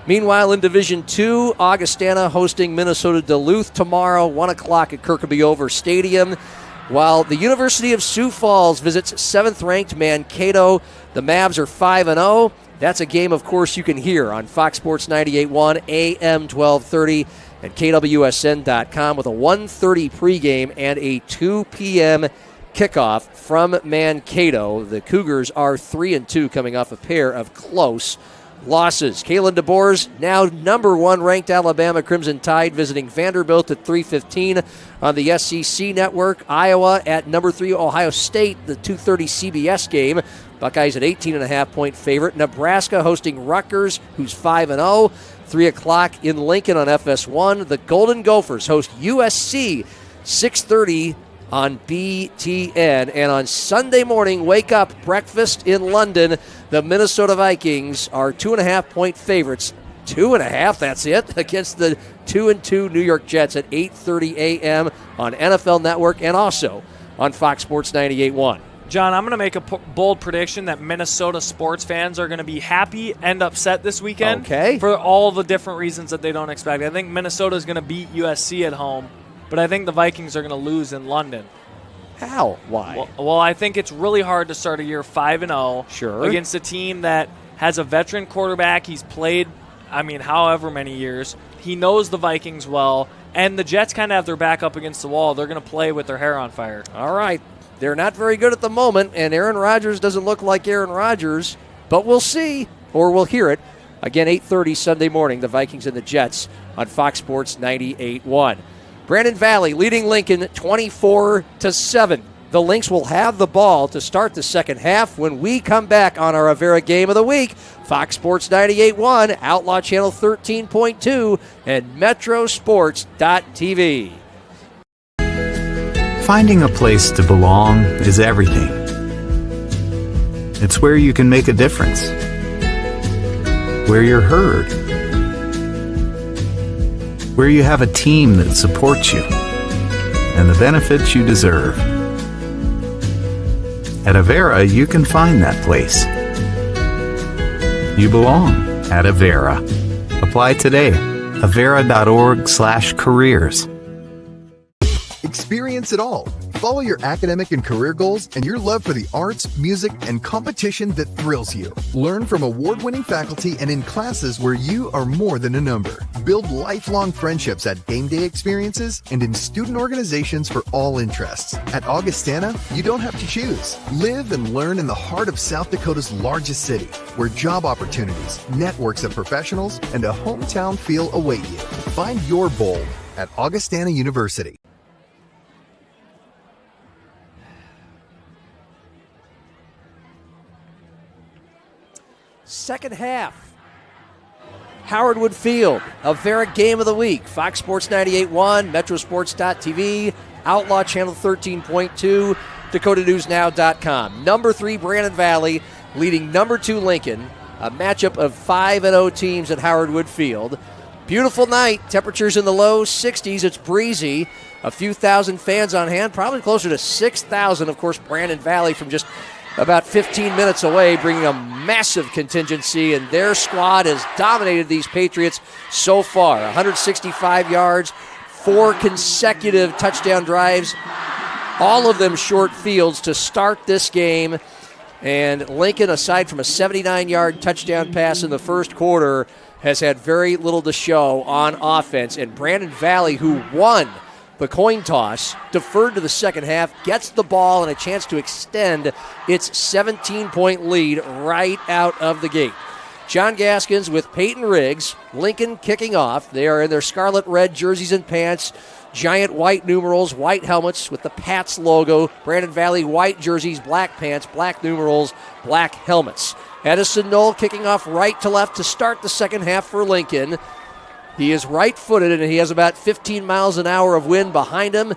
Meanwhile, in Division II, Augustana hosting Minnesota Duluth tomorrow, 1 o'clock at Kirkaby-Over Stadium, while the University of Sioux Falls visits 7th-ranked Mankato. The Mavs are 5-0. That's a game, of course, you can hear on Fox Sports 98.1, AM 1230, and KWSN.com with a 1:30 pregame and a 2 p.m. kickoff from Mankato. The Cougars are 3-2, coming off a pair of close losses. Kalen DeBoer's now number 1 ranked Alabama Crimson Tide visiting Vanderbilt at 3:15 on the SEC network. Iowa at number 3 Ohio State, the 2:30 CBS game. Buckeyes at 18.5-point favorite. Nebraska hosting Rutgers, who's 5-0. 3 o'clock in Lincoln on FS1. The Golden Gophers host USC, 6:30 on BTN. And on Sunday morning, wake up, breakfast in London. The Minnesota Vikings are 2.5-point favorites. 2.5, that's it, against the 2-2 New York Jets at 8:30 a.m. on NFL Network and also on Fox Sports 98.1. John, I'm going to make a bold prediction that Minnesota sports fans are going to be happy and upset this weekend for all the different reasons that they don't expect. I think Minnesota is going to beat USC at home, but I think the Vikings are going to lose in London. How? Why? Well, I think it's really hard to start a year 5-0 against a team that has a veteran quarterback. He's played, however many years. He knows the Vikings well, and the Jets kind of have their back up against the wall. They're going to play with their hair on fire. All right. They're not very good at the moment, and Aaron Rodgers doesn't look like Aaron Rodgers, but we'll see, or we'll hear it. Again, 8:30 Sunday morning, the Vikings and the Jets on Fox Sports 98.1. Brandon Valley leading Lincoln 24-7. The Lynx will have the ball to start the second half when we come back on our Avera Game of the Week. Fox Sports 98.1, Outlaw Channel 13.2, and Metrosports.tv. Finding a place to belong is everything. It's where you can make a difference, where you're heard, where you have a team that supports you, and the benefits you deserve. At Avera, you can find that place. You belong at Avera. Apply today. Avera.org/careers. Experience it all. Follow your academic and career goals and your love for the arts, music, and competition that thrills you. Learn from award-winning faculty and in classes where you are more than a number. Build lifelong friendships at game day experiences and in student organizations for all interests. At Augustana, you don't have to choose. Live and learn in the heart of South Dakota's largest city, where job opportunities, networks of professionals, and a hometown feel await you. Find your bold at Augustana University. Second half. Howard Wood Field, Avera Game of the Week. Fox Sports 98.1, Metrosports.tv, Outlaw Channel 13.2, DakotaNewsNow.com. Number 3, Brandon Valley, leading number 2, Lincoln. A matchup of 5-0 teams at Howard Wood Field. Beautiful night. Temperatures in the low 60s. It's breezy. A few thousand fans on hand, probably closer to 6,000. Of course, Brandon Valley from just about 15 minutes away, bringing a massive contingency, and their squad has dominated these Patriots so far. 165 yards, 4 consecutive touchdown drives, all of them short fields to start this game. And Lincoln, aside from a 79-yard touchdown pass in the first quarter, has had very little to show on offense. And Brandon Valley, who won the coin toss, deferred to the second half, gets the ball and a chance to extend its 17-point lead right out of the gate. John Gaskins with Peyton Riggs. Lincoln kicking off. They are in their scarlet red jerseys and pants, giant white numerals, white helmets with the Pats logo. Brandon Valley white jerseys, black pants, black numerals, black helmets. Edison Knoll kicking off right to left to start the second half for Lincoln. He is right-footed, and he has about 15 miles an hour of wind behind him.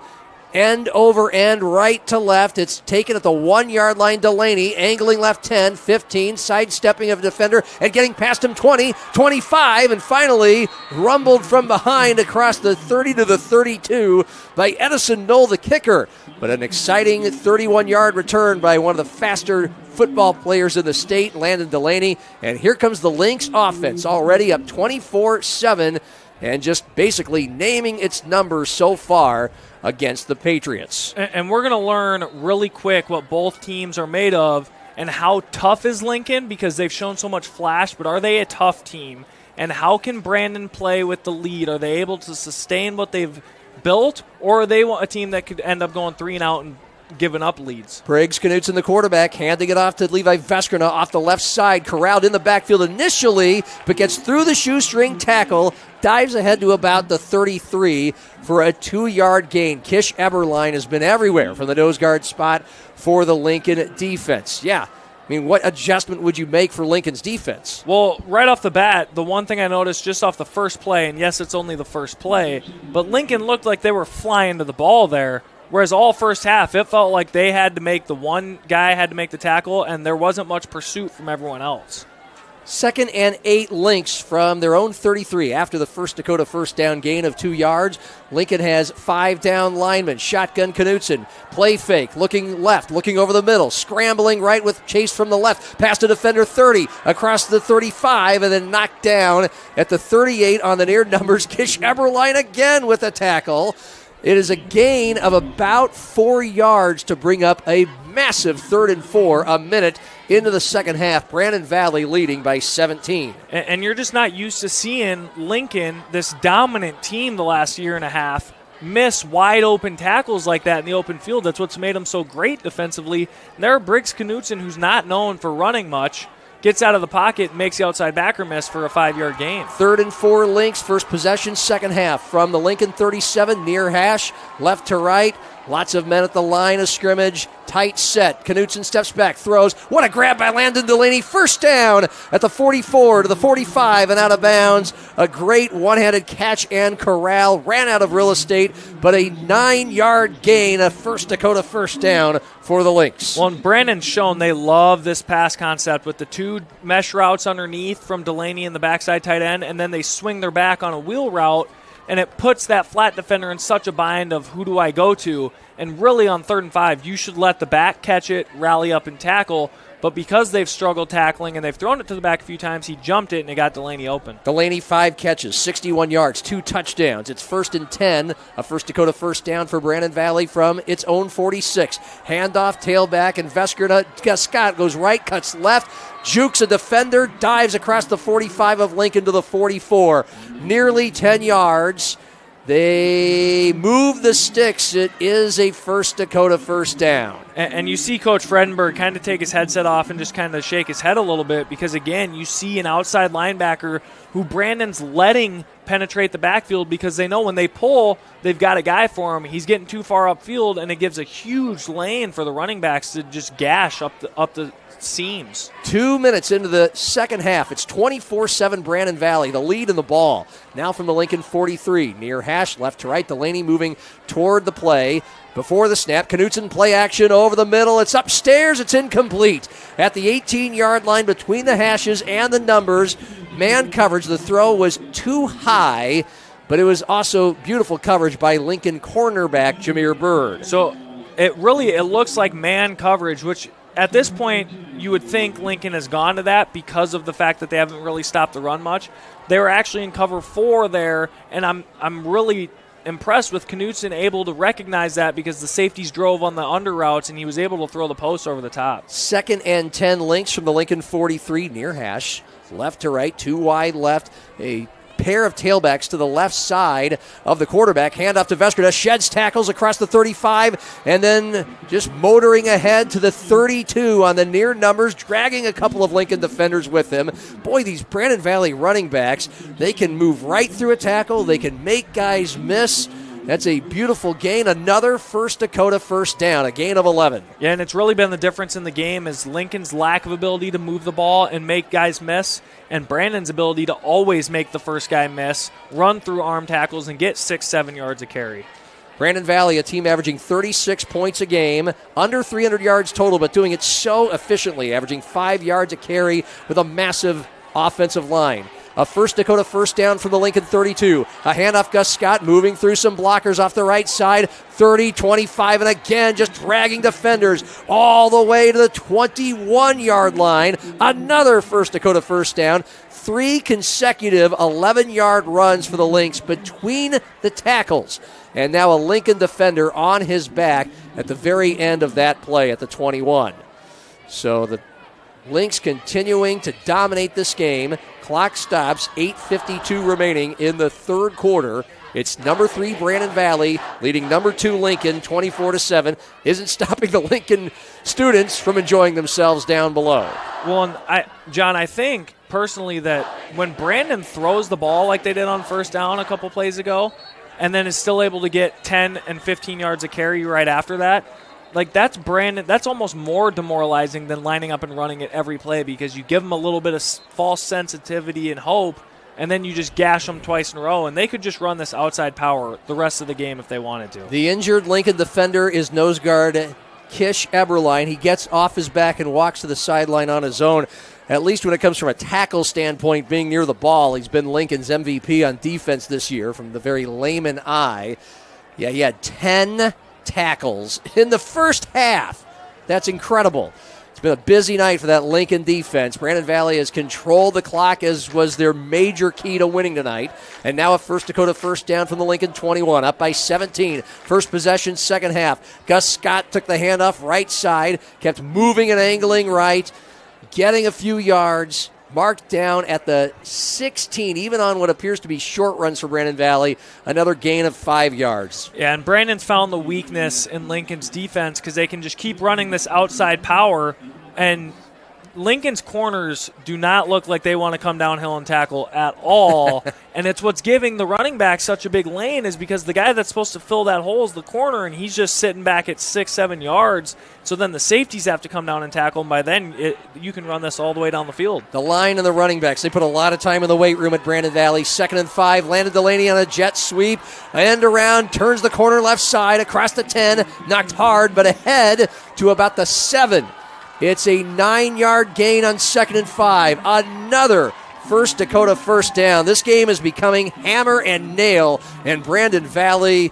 End over end, right to left. It's taken at the 1-yard line. Delaney angling left 10, 15, sidestepping of a defender and getting past him 20, 25, and finally rumbled from behind across the 30 to the 32 by Edison Knoll, the kicker. But an exciting 31-yard return by one of the faster football players in the state, Landon Delaney. And here comes the Lynx offense, already up 24-7 and just basically naming its numbers so far against the Patriots. And we're going to learn really quick what both teams are made of and how tough is Lincoln, because they've shown so much flash, but are they a tough team? And how can Brandon play with the lead? Are they able to sustain what they've built, or are they a team that could end up going 3 and out and giving up leads? Briggs Knutson, the quarterback, handing it off to Levi Veskrina off the left side, corralled in the backfield initially, but gets through the shoestring tackle, dives ahead to about the 33 for a 2-yard gain. Kish Eberline has been everywhere from the nose guard spot for the Lincoln defense. Yeah, I mean, what adjustment would you make for Lincoln's defense? Well, right off the bat, the one thing I noticed just off the first play, and yes, it's only the first play, but Lincoln looked like they were flying to the ball there. Whereas all first half, it felt like they had to make the one guy had to make the tackle, and there wasn't much pursuit from everyone else. 2nd and 8 Lynx from their own 33 after the First Dakota first down gain of 2 yards. Lincoln has 5 down linemen. Shotgun Knutson. Play fake. Looking left. Looking over the middle. Scrambling right with chase from the left. Past a defender 30. Across the 35 and then knocked down at the 38 on the near numbers. Kish Eberline again with a tackle. It is a gain of about 4 yards to bring up a massive 3rd and 4 a minute into the second half. Brandon Valley leading by 17. And you're just not used to seeing Lincoln, this dominant team the last year and a half, miss wide open tackles like that in the open field. That's what's made them so great defensively. And there are Briggs Knutson, who's not known for running much, gets out of the pocket, makes the outside backer miss for a 5-yard gain. 3rd and 4 Lynx, first possession, second half. From the Lincoln 37, near hash, left to right. Lots of men at the line of scrimmage. Tight set. Knutson steps back, throws. What a grab by Landon Delaney. First down at the 44 to the 45 and out of bounds. A great one-handed catch and corral. Ran out of real estate, but a 9-yard gain, a First Dakota first down for the Lynx. Well, and Brandon's shown they love this pass concept with the 2 mesh routes underneath from Delaney and the backside tight end, and then they swing their back on a wheel route, and it puts that flat defender in such a bind of who do I go to. And really on 3rd and 5, you should let the back catch it, rally up and tackle. But because they've struggled tackling and they've thrown it to the back a few times, he jumped it and it got Delaney open. Delaney 5 catches, 61 yards, 2 touchdowns. It's 1st and 10, a First Dakota first down for Brandon Valley from its own 46. Handoff, tailback, and Veskerna. Scott goes right, cuts left, jukes a defender, dives across the 45 of Lincoln to the 44. Nearly 10 yards. They move the sticks. It is a First Dakota first down. And you see Coach Fredenberg kind of take his headset off and just kind of shake his head a little bit because, again, you see an outside linebacker who Brandon's letting penetrate the backfield because they know when they pull, they've got a guy for him. He's getting too far upfield, and it gives a huge lane for the running backs to just gash up the seams. 2 minutes into the second half. It's 24-7 Brandon Valley, the lead in the ball. Now from the Lincoln 43. Near hash, left to right. Delaney moving toward the play. Before the snap, Knutson play action over the middle. It's upstairs. It's incomplete. At the 18-yard line between the hashes and the numbers, man coverage. The throw was too high, but it was also beautiful coverage by Lincoln cornerback Jameer Bird. So it looks like man coverage, which at this point you would think Lincoln has gone to that because of the fact that they haven't really stopped the run much. They were actually in cover 4 there, and I'm really impressed with Knutson able to recognize that because the safeties drove on the under routes and he was able to throw the post over the top. 2nd and 10 Lynx from the Lincoln 43 near hash. Left to right, 2 wide left. A pair of tailbacks to the left side of the quarterback. Handoff to Veskerna. Sheds tackles across the 35 and then just motoring ahead to the 32 on the near numbers, dragging a couple of Lincoln defenders with him. Boy, these Brandon Valley running backs, they can move right through a tackle. They can make guys miss. That's a beautiful gain. Another First Dakota first down, a gain of 11. Yeah, and it's really been the difference in the game is Lincoln's lack of ability to move the ball and make guys miss, and Brandon's ability to always make the first guy miss, run through arm tackles, and get 6-7 yards a carry. Brandon Valley, a team averaging 36 points a game, under 300 yards total, but doing it so efficiently, averaging 5 yards a carry with a massive offensive line. A First Dakota first down from the Lincoln 32. A handoff, Gus Scott moving through some blockers off the right side. 30, 25, and again just dragging defenders all the way to the 21-yard line. Another First Dakota first down. 3 consecutive 11-yard runs for the Lynx between the tackles. And now a Lincoln defender on his back at the very end of that play at the 21. So the Lynx continuing to dominate this game. Clock stops, 8:52 remaining in the third quarter. It's number 3 Brandon Valley leading number 2 Lincoln 24-7. Isn't stopping the Lincoln students from enjoying themselves down below. Well, and John, I think personally that when Brandon throws the ball like they did on first down a couple plays ago and then is still able to get 10 and 15 yards a carry right after that, like that's Brandon, that's almost more demoralizing than lining up and running it every play because you give them a little bit of false sensitivity and hope, and then you just gash them twice in a row, and they could just run this outside power the rest of the game if they wanted to. The injured Lincoln defender is nose guard Kish Eberline. He gets off his back and walks to the sideline on his own. At least when it comes from a tackle standpoint, being near the ball, he's been Lincoln's MVP on defense this year from the very layman eye. Yeah, he had 10 tackles in the first half. That's incredible. It's been a busy night for that Lincoln defense. Brandon Valley has controlled the clock, as was their major key to winning tonight. And now a First Dakota first down from the Lincoln 21, up by 17. First possession, second half. Gus Scott took the handoff right side, kept moving and angling right, getting a few yards. Marked down at the 16, even on what appears to be short runs for Brandon Valley. Another gain of 5 yards. Yeah, and Brandon's found the weakness in Lincoln's defense because they can just keep running this outside power, and Lincoln's corners do not look like they want to come downhill and tackle at all. And it's what's giving the running back such a big lane is because the guy that's supposed to fill that hole is the corner, and he's just sitting back at 6-7 yards. So then the safeties have to come down and tackle, and by then you can run this all the way down the field. The line and the running backs, they put a lot of time in the weight room at Brandon Valley. 2nd and 5, landed Delaney on a jet sweep. End around, turns the corner left side, across the 10, knocked hard, but ahead to about the 7. It's a 9-yard gain on 2nd and 5. Another First Dakota first down. This game is becoming hammer and nail, and Brandon Valley,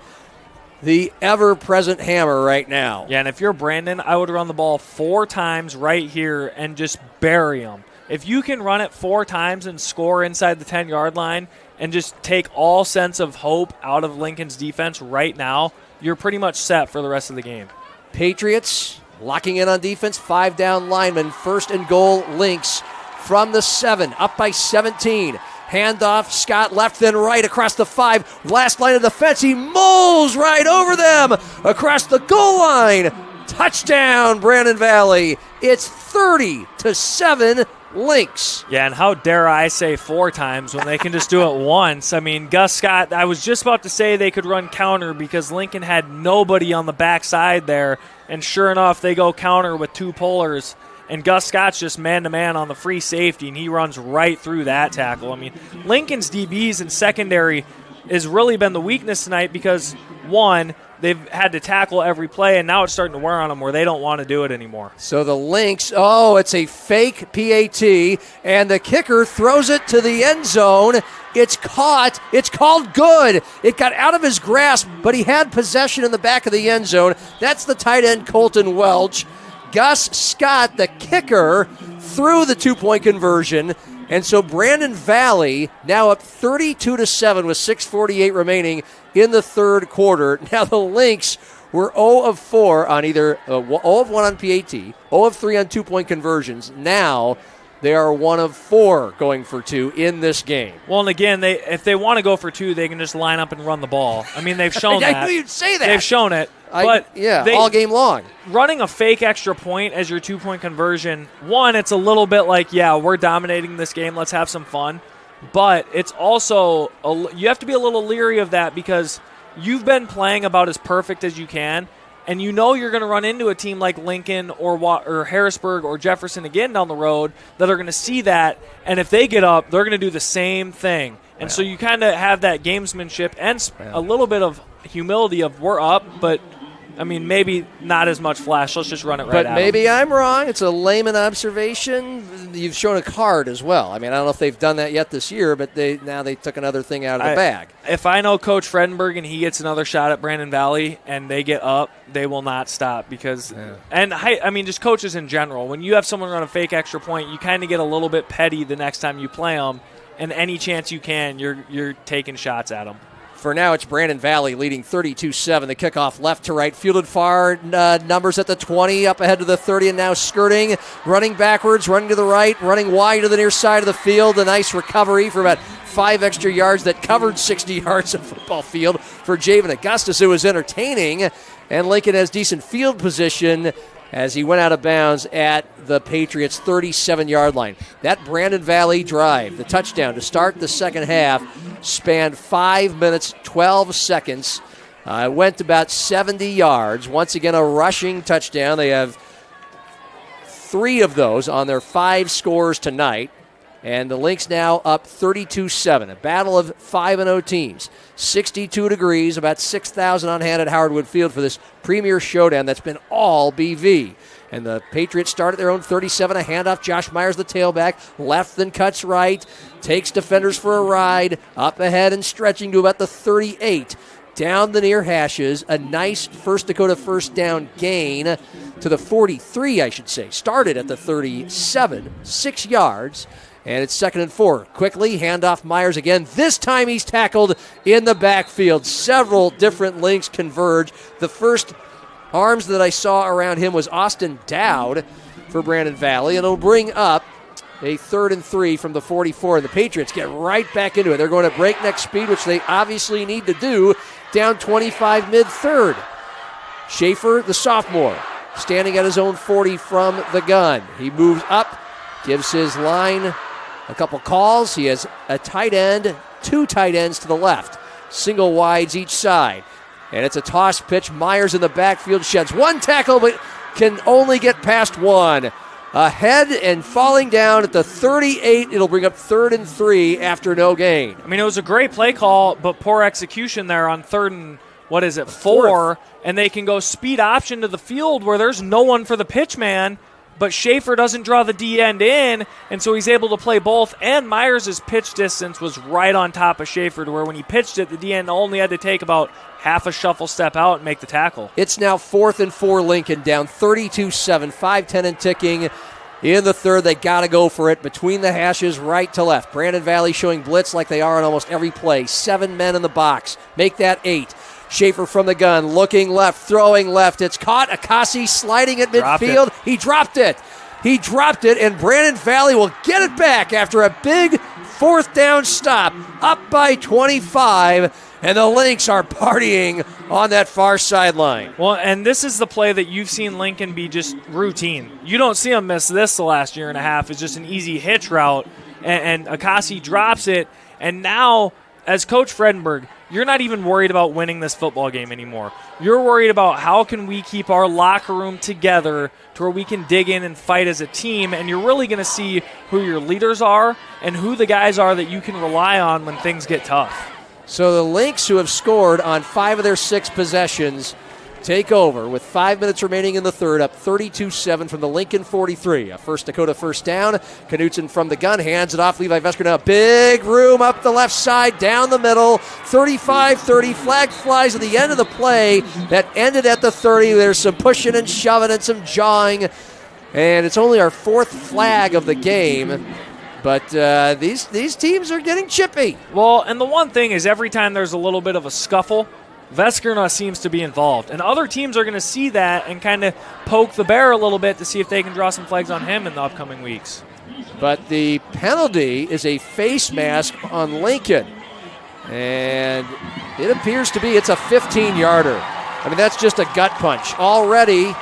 the ever-present hammer right now. Yeah, and if you're Brandon, I would run the ball 4 times right here and just bury them. If you can run it 4 times and score inside the 10-yard line and just take all sense of hope out of Lincoln's defense right now, you're pretty much set for the rest of the game. Patriots locking in on defense, 5 down linemen, 1st and goal, Lynx from the 7, up by 17. Handoff, Scott left then right across the 5. Last line of defense, he mows right over them across the goal line. Touchdown, Brandon Valley. It's 30-7, Lynx. Yeah, and how dare I say 4 times when they can just do it once? I mean, Gus Scott, I was just about to say they could run counter because Lincoln had nobody on the backside there, and sure enough, they go counter with 2 pullers. And Gus Scott's just man-to-man on the free safety, and he runs right through that tackle. I mean, Lincoln's DBs and secondary has really been the weakness tonight because, one, they've had to tackle every play, and now it's starting to wear on them where they don't want to do it anymore. So the Lynx, it's a fake PAT, and the kicker throws it to the end zone. It's caught. It's called good. It got out of his grasp, but he had possession in the back of the end zone. That's the tight end, Colton Welch. Gus Scott, the kicker, threw the 2-point conversion. And so Brandon Valley now up 32-7 with 6:48 remaining in the third quarter. Now the Lynx were 0 of 4 on either 0 of 1 on PAT, 0 of 3 on 2-point conversions. Now they are 1 of 4 going for 2 in this game. Well, and again, if they want to go for 2, they can just line up and run the ball. I mean, they've shown that. I knew you'd say that. They've shown it. All game long. Running a fake extra point as your 2-point conversion, one, it's a little bit like, we're dominating this game, let's have some fun. But it's also, you have to be a little leery of that because you've been playing about as perfect as you can, and you know you're going to run into a team like Lincoln or Harrisburg or Jefferson again down the road that are going to see that, and if they get up, they're going to do the same thing. And so you kind of have that gamesmanship and a little bit of humility of we're up, but I mean, maybe not as much flash. Let's just run it right out. But maybe I'm wrong. It's a layman observation. You've shown a card as well. I mean, I don't know if they've done that yet this year, but they took another thing out of the bag. If I know Coach Fredenberg and he gets another shot at Brandon Valley and they get up, they will not stop because and I mean, just coaches in general. When you have someone run a fake extra point, you kind of get a little bit petty the next time you play them, and any chance you can, you're taking shots at them. For now, it's Brandon Valley leading 32-7. The kickoff left to right, fielded far, numbers at the 20, up ahead to the 30, and now skirting, running backwards, running to the right, running wide to the near side of the field. A nice recovery for about 5 extra yards that covered 60 yards of football field for Javen Augustus. It was entertaining, and Lincoln has decent field position as he went out of bounds at the Patriots' 37-yard line. That Brandon Valley drive, the touchdown to start the second half, spanned 5 minutes, 12 seconds. Went about 70 yards. Once again, a rushing touchdown. They have 3 of those on their 5 scores tonight. And the Lynx now up 32-7. A battle of 5-0 teams. 62 degrees, about 6,000 on hand at Howard Wood Field for this premier showdown that's been all BV. And the Patriots start at their own 37. A handoff. Josh Myers, the tailback. Left, then cuts right. Takes defenders for a ride. Up ahead and stretching to about the 38. Down the near hashes. A nice First Dakota first down gain to the 43, I should say. Started at the 37. 6 yards. And it's 2nd and 4. Quickly, handoff Myers again. This time he's tackled in the backfield. Several different Lynx converge. The first arms that I saw around him was Austin Dowd for Brandon Valley. And it'll bring up a 3rd and 3 from the 44. And the Patriots get right back into it. They're going at breakneck speed, which they obviously need to do, down 25 mid-third. Schaefer, the sophomore, standing at his own 40 from the gun. He moves up gives his line a couple calls. He has a tight end, 2 tight ends to the left, single wides each side. And it's a toss pitch. Myers in the backfield sheds 1 tackle, but can only get past 1. Ahead and falling down at the 38. It'll bring up 3rd and 3 after no gain. I mean, it was a great play call, but poor execution there on 3rd and, 4. And they can go speed option to the field where there's no one for the pitch man, but Schaefer doesn't draw the D end in, and so he's able to play both. And Myers' pitch distance was right on top of Schaefer to where when he pitched it, the D end only had to take about half a shuffle step out and make the tackle. It's now 4th and 4 Lincoln, down 32-7, 5-10 and ticking in the third. They got to go for it between the hashes, right to left. Brandon Valley showing blitz like they are on almost every play. 7 men in the box. Make that 8. Schaefer from the gun, looking left, throwing left. It's caught. Akasi sliding at midfield. He dropped it. And Brandon Valley will get it back after a big 4th down stop, up by 25. And the Lynx are partying on that far sideline. Well, and this is the play that you've seen Lincoln be just routine. You don't see them miss this the last year and a half. It's just an easy hitch route, and Akasi drops it. And now, as Coach Fredenberg, you're not even worried about winning this football game anymore. You're worried about how can we keep our locker room together to where we can dig in and fight as a team, and you're really going to see who your leaders are and who the guys are that you can rely on when things get tough. So the Lynx, who have scored on 5 of their 6 possessions, take over with 5 minutes remaining in the third, up 32-7 from the Lincoln 43. A First Dakota first down. Knutson from the gun, hands it off. Levi Vesker now, big room up the left side, down the middle. 35-30, flag flies at the end of the play that ended at the 30. There's some pushing and shoving and some jawing. And it's only our 4th flag of the game. But these teams are getting chippy. Well, and the one thing is every time there's a little bit of a scuffle, Veskerna seems to be involved. And other teams are going to see that and kind of poke the bear a little bit to see if they can draw some flags on him in the upcoming weeks. But the penalty is a face mask on Lincoln. And it appears to be, it's a 15-yarder. I mean, that's just a gut punch. Already,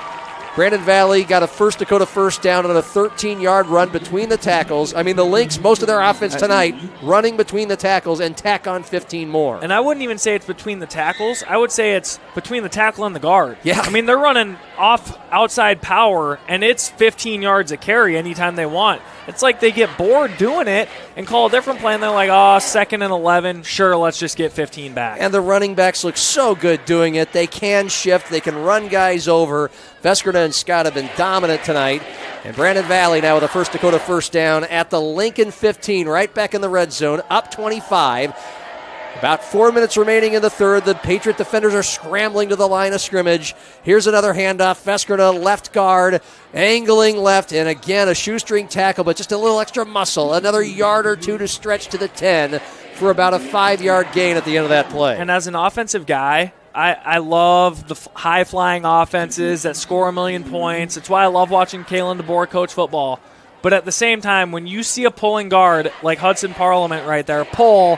Brandon Valley got a First Dakota first down on a 13-yard run between the tackles. I mean, the Lynx, most of their offense tonight, running between the tackles and tack on 15 more. And I wouldn't even say it's between the tackles. I would say it's between the tackle and the guard. Yeah. I mean, they're running off outside power, and it's 15 yards a carry anytime they want. It's like they get bored doing it and call a different play, and they're like, 2nd and 11, sure, let's just get 15 back. And the running backs look so good doing it. They can shift. They can run guys over. Veskerna and Scott have been dominant tonight. And Brandon Valley now with a First Dakota first down at the Lincoln 15, right back in the red zone, up 25. About 4 minutes remaining in the third. The Patriot defenders are scrambling to the line of scrimmage. Here's another handoff. Veskerna, left guard, angling left, and again a shoestring tackle, but just a little extra muscle. Another yard or two to stretch to the 10 for about a 5-yard gain at the end of that play. And as an offensive guy, I love the high-flying offenses that score a million points. It's why I love watching Kalen DeBoer coach football. But at the same time, when you see a pulling guard like Hudson Parliament right there, pull,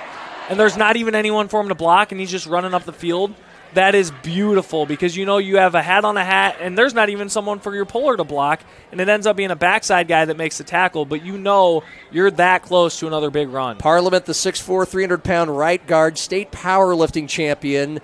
and there's not even anyone for him to block, and he's just running up the field, that is beautiful because you know you have a hat on a hat, and there's not even someone for your puller to block, and it ends up being a backside guy that makes the tackle, but you know you're that close to another big run. Parliament, the 6'4", 300-pound right guard, state powerlifting champion,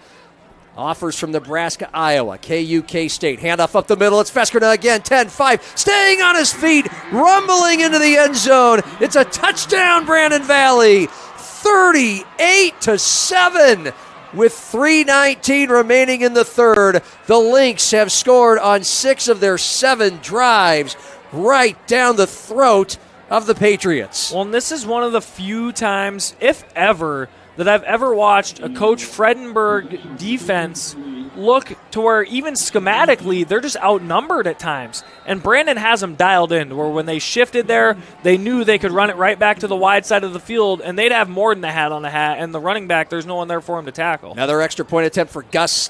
offers from Nebraska, Iowa, KU, K-State. Handoff up the middle. It's Veskerna again. 10-5. Staying on his feet. Rumbling into the end zone. It's a touchdown, Brandon Valley. 38-7 with 3:19 remaining in the third. The Lynx have scored on 6 of their 7 drives right down the throat of the Patriots. Well, and this is one of the few times, if ever, that I've ever watched a Coach Fredenberg defense look to where even schematically they're just outnumbered at times. And Brandon has them dialed in where when they shifted there, they knew they could run it right back to the wide side of the field, and they'd have more than a hat on a hat, and the running back, there's no one there for him to tackle. Another extra point attempt for Gus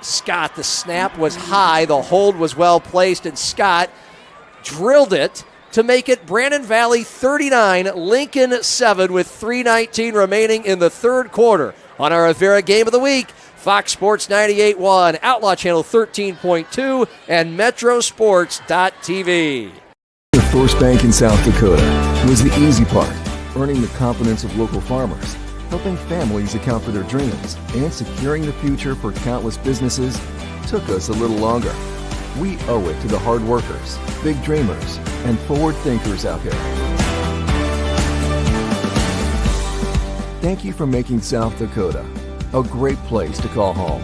Scott. The snap was high, the hold was well placed, and Scott drilled it to make it Brandon Valley 39, Lincoln 7 with 3:19 remaining in the third quarter. On our Avera Game of the Week, Fox Sports 98.1, Outlaw Channel 13.2, and Metrosports.tv. first bank in South Dakota was the easy part, earning the confidence of local farmers, helping families account for their dreams, and securing the future for countless businesses took us a little longer. We owe it to the hard workers, big dreamers, and forward thinkers out there. Thank you for making South Dakota a great place to call home.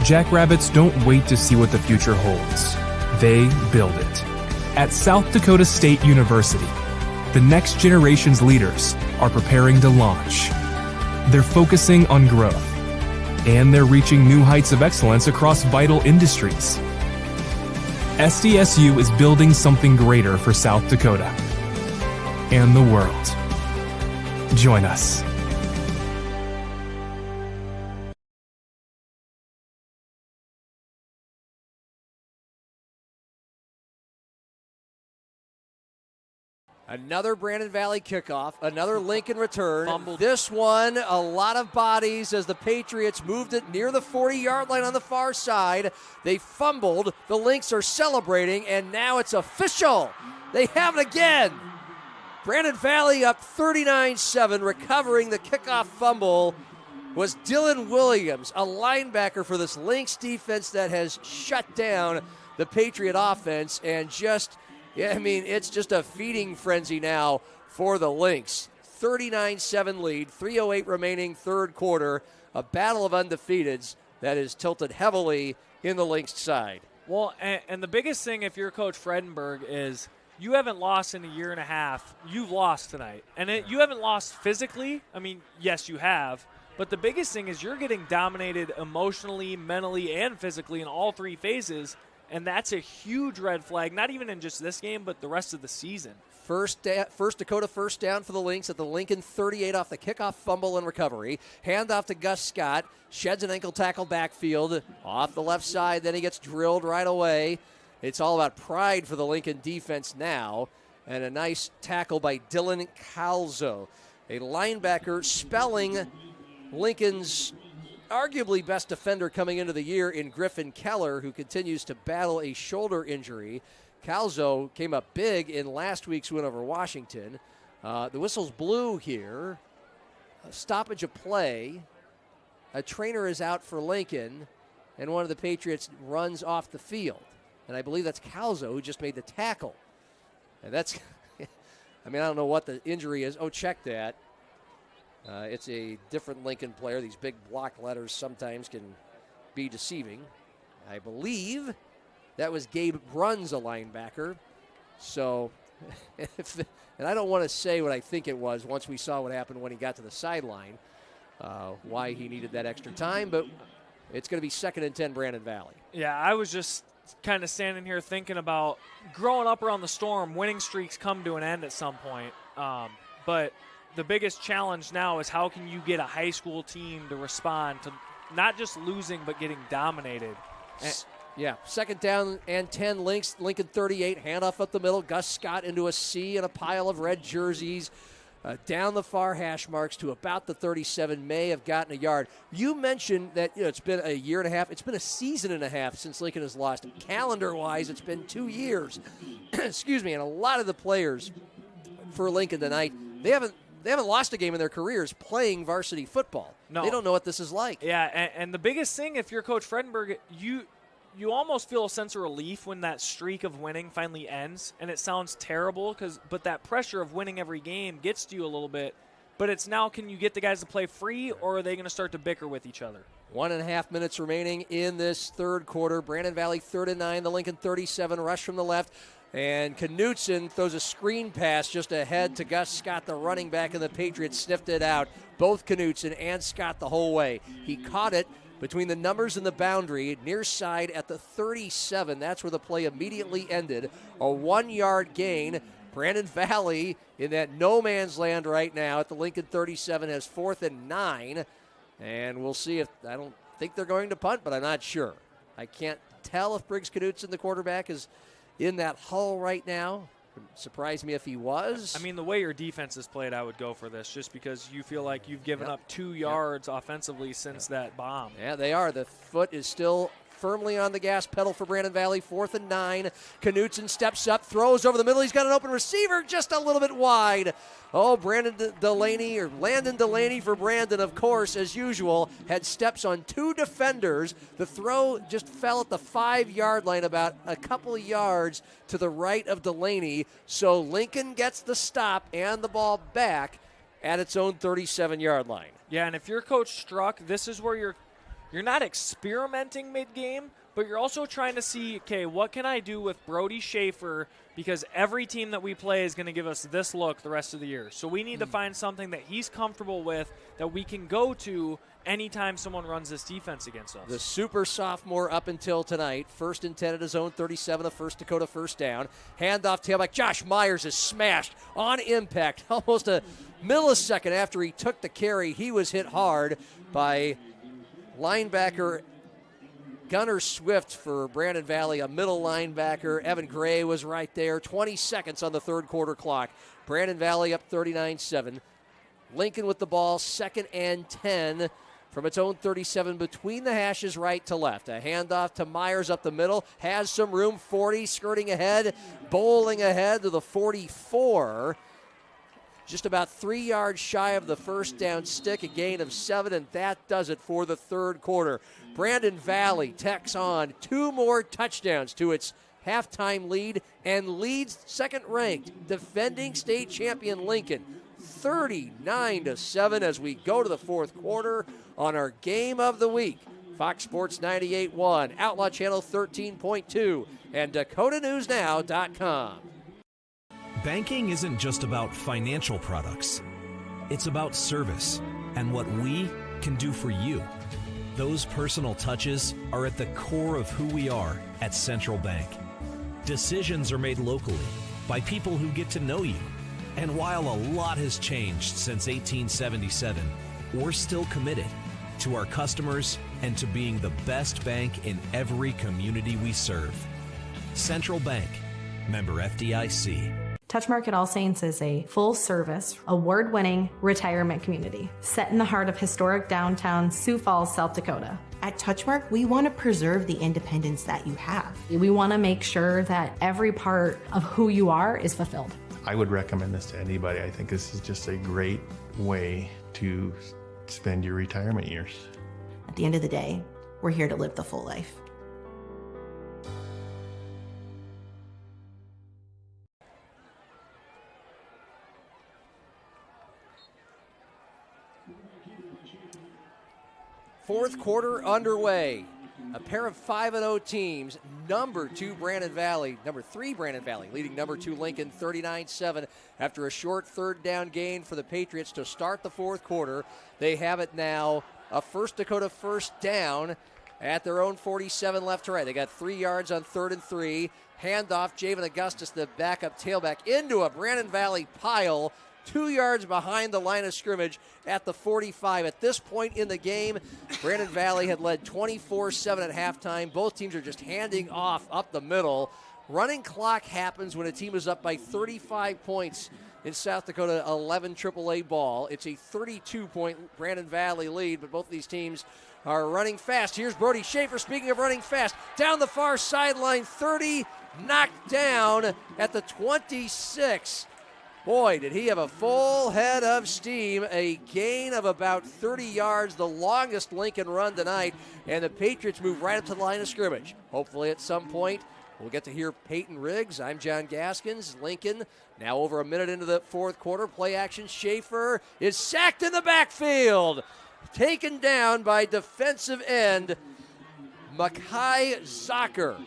Jackrabbits don't wait to see what the future holds. They build it. At South Dakota State University, the next generation's leaders are preparing to launch. They're focusing on growth, and they're reaching new heights of excellence across vital industries. SDSU is building something greater for South Dakota and the world. Join us. Another Brandon Valley kickoff, another Lincoln return. Fumbled. This one, a lot of bodies as the Patriots moved it near the 40-yard line on the far side. They fumbled. The Lynx are celebrating, and now it's official. They have it again. Brandon Valley up 39-7, recovering the kickoff fumble was Dylan Williams, a linebacker for this Lynx defense that has shut down the Patriot offense and just... Yeah, I mean, it's just a feeding frenzy now for the Lynx. 39-7 lead, 3:08 remaining third quarter. A battle of undefeateds that is tilted heavily in the Lynx side. Well, and the biggest thing if you're Coach Fredenberg is you haven't lost in a year and a half. You've lost tonight. And you haven't lost physically. I mean, yes, you have. But the biggest thing is you're getting dominated emotionally, mentally, and physically in all three phases. And that's a huge red flag, not even in just this game, but the rest of the season. First Dakota first down for the Lynx at the Lincoln 38 off the kickoff fumble and recovery. Handoff to Gus Scott. Sheds an ankle tackle backfield off the left side. Then he gets drilled right away. It's all about pride for the Lincoln defense now. And a nice tackle by Dylan Calzo, a linebacker spelling Lincoln's arguably best defender coming into the year in Griffin Keller, who continues to battle a shoulder injury. Calzo came up big in last week's win over Washington. The whistle's blue here. A stoppage of play. A trainer is out for Lincoln, and one of the Patriots runs off the field. And I believe that's Calzo who just made the tackle. And that's, I mean, I don't know what the injury is. Oh, check that. It's a different Lincoln player. These big block letters sometimes can be deceiving. I believe that was Gabe Bruns, a linebacker. So, and I don't want to say what I think it was once we saw what happened when he got to the sideline, why he needed that extra time, but it's going to be 2nd and 10 Brandon Valley. Yeah, I was just kind of standing here thinking about growing up around the Storm, winning streaks come to an end at some point. But the biggest challenge now is how can you get a high school team to respond to not just losing but getting dominated. Yeah, 2nd down and 10, Lynx, Lincoln 38, handoff up the middle, Gus Scott into a C and a pile of red jerseys. Down the far hash marks to about the 37, may have gotten a yard. You mentioned that it's been a year and a half. It's been a season and a half since Lincoln has lost. Calendar-wise, it's been 2 years. Excuse me, and a lot of the players for Lincoln tonight, they haven't lost a game in their careers playing varsity football. No. They don't know what this is like. Yeah, and the biggest thing, if you're Coach Fredenberg, you almost feel a sense of relief when that streak of winning finally ends. And it sounds terrible, but that pressure of winning every game gets to you a little bit. But it's now, can you get the guys to play free, or are they going to start to bicker with each other? 1.5 minutes remaining in this third quarter. Brandon Valley 3rd and 9, the Lincoln 37, rush from the left. And Knutson throws a screen pass just ahead to Gus Scott, the running back, and the Patriots sniffed it out. Both Knutson and Scott the whole way. He caught it between the numbers and the boundary, near side at the 37. That's where the play immediately ended. A 1-yard gain. Brandon Valley in that no man's land right now at the Lincoln 37 has 4th and 9. And we'll see if, I don't think they're going to punt, but I'm not sure. I can't tell if Briggs Knutson, the quarterback, is in that hull right now. Surprised me if he was. I mean, the way your defense has played, I would go for this just because you feel like you've given up 2 yards offensively since that bomb. Yeah, they are. The foot is still firmly on the gas pedal for Brandon Valley. 4th and 9. Knutson steps up, throws over the middle. He's got an open receiver just a little bit wide. Oh, Landon Delaney for Brandon, of course, as usual, had steps on 2 defenders. The throw just fell at the 5-yard line, about a couple of yards to the right of Delaney. So Lincoln gets the stop and the ball back at its own 37-yard line. Yeah, and if you're Coach Struck, this is where you're not experimenting mid-game, but you're also trying to see, okay, what can I do with Brody Schaefer, because every team that we play is going to give us this look the rest of the year. So we need to find something that he's comfortable with that we can go to anytime someone runs this defense against us. The super sophomore up until tonight. 1st and 10 at his own 37, a First Dakota first down. Handoff tailback. Josh Myers is smashed on impact. Almost a millisecond after he took the carry, he was hit hard by linebacker Gunnar Swift for Brandon Valley, a middle linebacker. Evan Gray was right there. 20 seconds on the third quarter clock. Brandon Valley up 39-7. Lincoln with the ball, 2nd and 10 from its own 37, between the hashes right to left. A handoff to Myers up the middle. Has some room, 40, skirting ahead, bowling ahead to the 44. Just about 3 yards shy of the first down stick, a gain of 7, and that does it for the third quarter. Brandon Valley tacks on 2 more touchdowns to its halftime lead and leads second-ranked defending state champion Lincoln 39-7 as we go to the fourth quarter on our game of the week. Fox Sports 98.1, Outlaw Channel 13.2, and DakotaNewsNow.com. Banking isn't just about financial products. It's about service and what we can do for you. Those personal touches are at the core of who we are at Central Bank. Decisions are made locally by people who get to know you. And while a lot has changed since 1877, we're still committed to our customers and to being the best bank in every community we serve. Central Bank, member FDIC. Touchmark at All Saints is a full-service, award-winning retirement community set in the heart of historic downtown Sioux Falls, South Dakota. At Touchmark, we want to preserve the independence that you have. We want to make sure that every part of who you are is fulfilled. I would recommend this to anybody. I think this is just a great way to spend your retirement years. At the end of the day, we're here to live the full life. Fourth quarter underway. A pair of 5-0 teams. Number 3 Brandon Valley leading number 2 Lincoln 39-7 after a short third down gain for the Patriots to start the fourth quarter. They have it now, a First Dakota first down at their own 47 left to right. They got 3 yards on 3rd and 3. Handoff, Javen Augustus, the backup tailback, into a Brandon Valley pile 2 yards behind the line of scrimmage at the 45. At this point in the game, Brandon Valley had led 24-7 at halftime. Both teams are just handing off up the middle. Running clock happens when a team is up by 35 points in South Dakota 11 AAA ball. It's a 32-point Brandon Valley lead, but both of these teams are running fast. Here's Brody Schaefer, speaking of running fast, down the far sideline, 30, knocked down at the 26. Boy, did he have a full head of steam, a gain of about 30 yards, the longest Lincoln run tonight, and the Patriots move right up to the line of scrimmage. Hopefully at some point we'll get to hear Peyton Riggs. I'm John Gaskins. Lincoln now over a minute into the fourth quarter. Play action, Schaefer is sacked in the backfield. Taken down by defensive end Makai Zocker.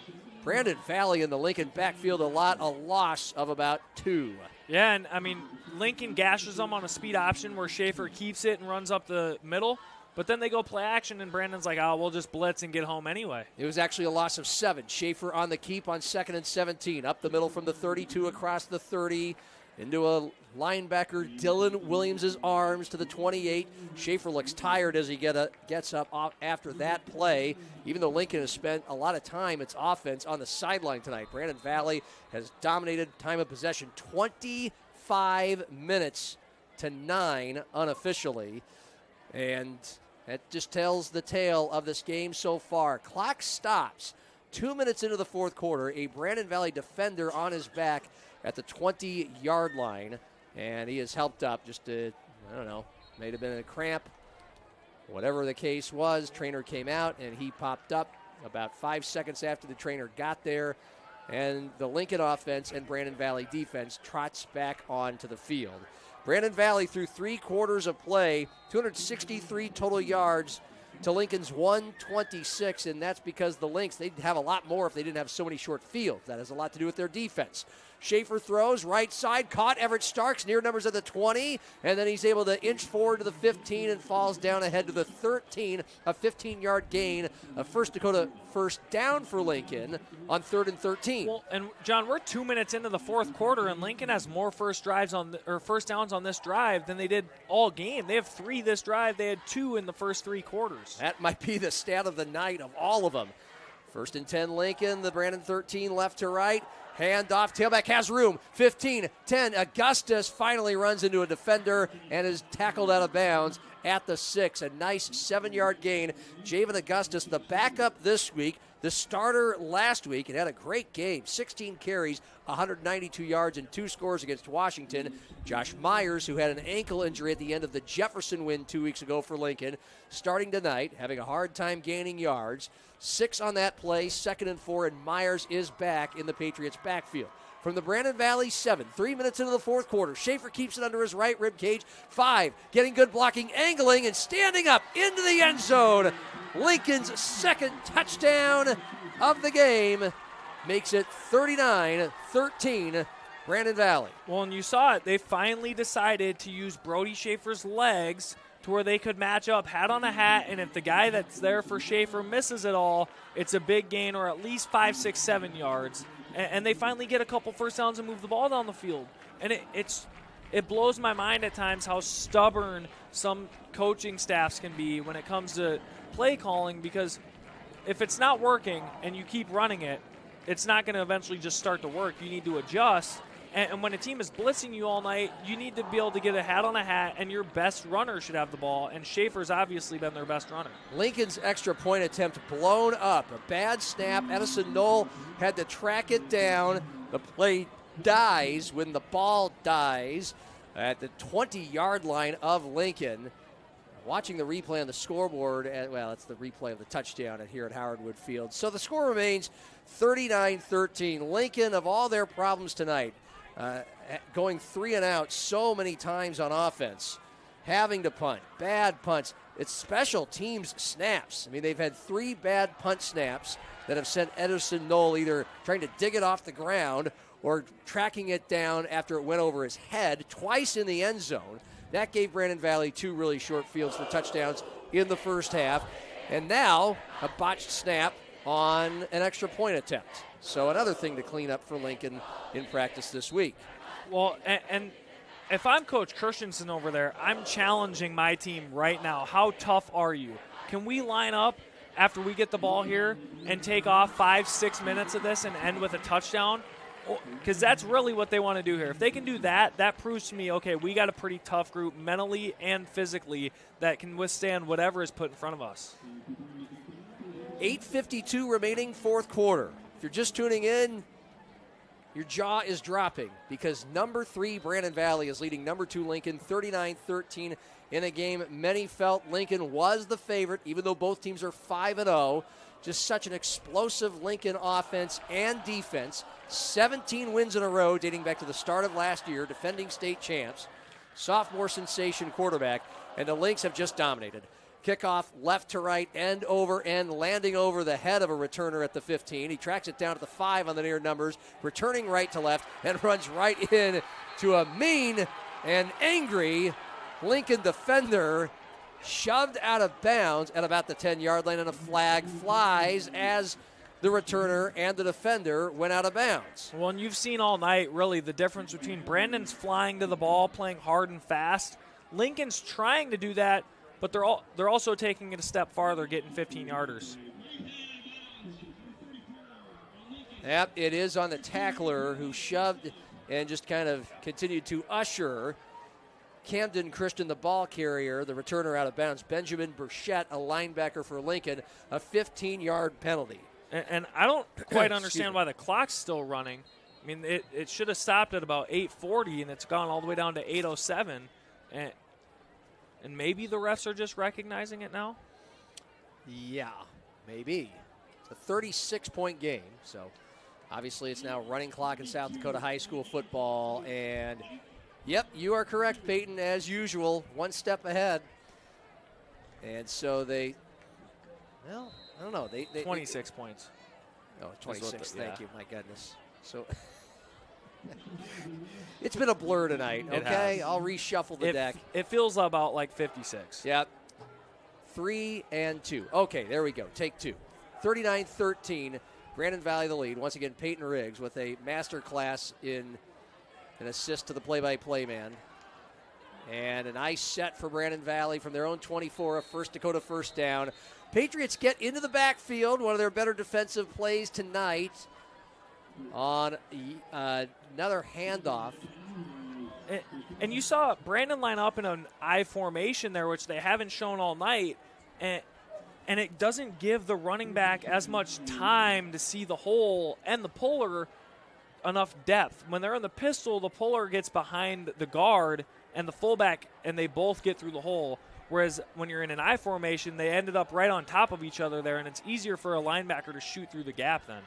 Brandon Valley in the Lincoln backfield a loss of about 2. Yeah, and I mean, Lincoln gashes them on a speed option where Schaefer keeps it and runs up the middle, but then they go play action, and Brandon's like, oh, we'll just blitz and get home anyway. It was actually a loss of 7. Schaefer on the keep on 2nd and 17. Up the middle from the 32 across the 30. into a linebacker, Dylan Williams' arms to the 28. Schaefer looks tired as he gets up after that play, even though Lincoln has spent a lot of time, its offense, on the sideline tonight. Brandon Valley has dominated time of possession, 25 minutes to 9 unofficially. And that just tells the tale of this game so far. Clock stops 2 minutes into the fourth quarter. A Brandon Valley defender on his back at the 20-yard line. And he is helped up just to, I don't know, may have been a cramp. Whatever the case was, trainer came out and he popped up about 5 seconds after the trainer got there. And the Lincoln offense and Brandon Valley defense trots back onto the field. Brandon Valley, through 3 quarters of play, 263 total yards to Lincoln's 126, and that's because the Lynx, they'd have a lot more if they didn't have so many short fields. That has a lot to do with their defense. Schaefer throws, right side, caught. Everett Starks near numbers at the 20, and then he's able to inch forward to the 15 and falls down ahead to the 13, a 15-yard gain, a First Dakota first down for Lincoln on 3rd and 13. Well, and John, we're 2 minutes into the fourth quarter, and Lincoln has more first downs on this drive than they did all game. They have 3 this drive. They had 2 in the first 3 quarters. That might be the stat of the night of all of them. 1st and 10 Lincoln, the Brandon 13 left to right. Hand off, tailback has room. 15, 10, Augustus finally runs into a defender and is tackled out of bounds at the 6. A nice 7-yard gain. Javen Augustus, the backup this week, the starter last week, and had a great game. 16 carries, 192 yards, and 2 scores against Washington. Josh Myers, who had an ankle injury at the end of the Jefferson win 2 weeks ago for Lincoln, starting tonight, having a hard time gaining yards. 6 on that play, 2nd and 4, and Myers is back in the Patriots' backfield. From the Brandon Valley 7, 3 minutes into the fourth quarter, Schaefer keeps it under his right rib cage. 5, getting good blocking, angling, and standing up into the end zone. Lincoln's 2nd touchdown of the game makes it 39-13, Brandon Valley. Well, and you saw it. They finally decided to use Brody Schaefer's legs to where they could match up hat on a hat, and if the guy that's there for Schaefer misses it all, it's a big gain or at least 5, 6, 7 yards. And they finally get a couple first downs and move the ball down the field. And it blows my mind at times how stubborn some coaching staffs can be when it comes to play calling, because if it's not working and you keep running it, it's not going to eventually just start to work. You need to adjust. And when a team is blitzing you all night, you need to be able to get a hat on a hat, and your best runner should have the ball, and Schaefer's obviously been their best runner. Lincoln's extra point attempt blown up. A bad snap. Edison Knoll had to track it down. The play dies when the ball dies at the 20-yard line of Lincoln. Watching the replay on the scoreboard, it's the replay of the touchdown here at Howard Wood Field. So the score remains 39-13. Lincoln, of all their problems tonight, going 3 and out so many times on offense, having to punt, bad punts. It's special teams snaps. I mean, they've had 3 bad punt snaps that have sent Edison Knoll either trying to dig it off the ground or tracking it down after it went over his head, twice in the end zone. That gave Brandon Valley 2 really short fields for touchdowns in the first half. And now a botched snap on an extra point attempt. So another thing to clean up for Lincoln in practice this week. Well, and if I'm Coach Christensen over there, I'm challenging my team right now. How tough are you? Can we line up after we get the ball here and take off 5-6 minutes of this and end with a touchdown? Because that's really what they want to do here. If they can do that, that proves to me, okay, we got a pretty tough group mentally and physically that can withstand whatever is put in front of us. 8:52 remaining fourth quarter. If you're just tuning in, your jaw is dropping because number 3 Brandon Valley is leading number 2 Lincoln 39-13 in a game many felt Lincoln was the favorite, even though both teams are 5-0. Just such an explosive Lincoln offense and defense. 17 wins in a row dating back to the start of last year, defending state champs. Sophomore sensation quarterback, and the Lynx have just dominated. Kickoff left to right, end over end, landing over the head of a returner at the 15. He tracks it down at the 5 on the near numbers, returning right to left, and runs right in to a mean and angry Lincoln defender, shoved out of bounds at about the 10-yard line, and a flag flies as the returner and the defender went out of bounds. Well, and you've seen all night, really, the difference between Brandon's flying to the ball, playing hard and fast. Lincoln's trying to do that, but they're also taking it a step farther, getting 15-yarders. Yep, it is on the tackler who shoved and just kind of continued to usher Camden Christian, the ball carrier, the returner, out of bounds. Benjamin Burchett, a linebacker for Lincoln, a 15-yard penalty. And I don't quite understand why the clock's still running. I mean, it should have stopped at about 8:40, and it's gone all the way down to 8:07. And maybe the refs are just recognizing it now? Yeah, maybe. It's a 36-point game, so obviously it's now running clock in South Dakota high school football. And, yep, you are correct, Peyton, as usual, one step ahead. And so they, well, I don't know. They 26 points. Oh, 26, thank you, my goodness. So it's been a blur tonight, okay? I'll reshuffle the deck. It feels about like 56. Yep. 3 and 2. Okay, there we go. Take two. 39-13. Brandon Valley the lead. Once again, Peyton Riggs with a master class in an assist to the play-by-play man. And a nice set for Brandon Valley from their own 24, a First Dakota first down. Patriots get into the backfield, one of their better defensive plays tonight on another handoff. And you saw Brandon line up in an I formation there, which they haven't shown all night, and it doesn't give the running back as much time to see the hole and the puller enough depth. When they're in the pistol, the puller gets behind the guard and the fullback, and they both get through the hole. Whereas when you're in an I formation, they ended up right on top of each other there, and it's easier for a linebacker to shoot through the gap then.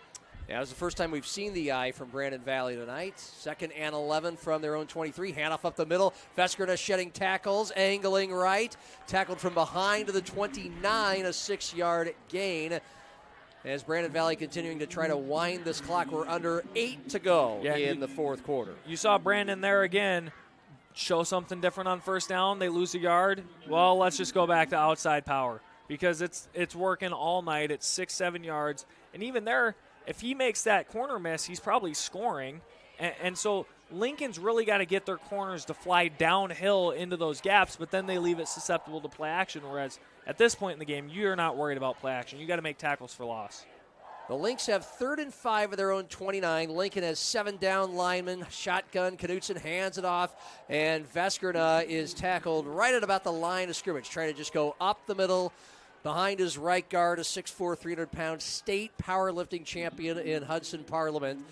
Yeah, it was the first time we've seen the eye from Brandon Valley tonight. 2nd and 11 from their own 23. Handoff up the middle. Veskerna shedding tackles, angling right. Tackled from behind to the 29, a 6-yard gain. As Brandon Valley continuing to try to wind this clock. We're under 8 to go in the fourth quarter. You saw Brandon there again. Show something different on first down. They lose a yard. Well, let's just go back to outside power because it's working all night. It's 6-7 yards. And even there, if he makes that corner miss, he's probably scoring. And so Lincoln's really got to get their corners to fly downhill into those gaps, but then they leave it susceptible to play action, whereas at this point in the game, you're not worried about play action. You got to make tackles for loss. The Lynx have 3rd and 5 of their own 29. Lincoln has 7 down linemen. Shotgun, Knutson hands it off, and Veskerna is tackled right at about the line of scrimmage, trying to just go up the middle. Behind his right guard, a 6'4", 300-pound state powerlifting champion in Hudson Parliament.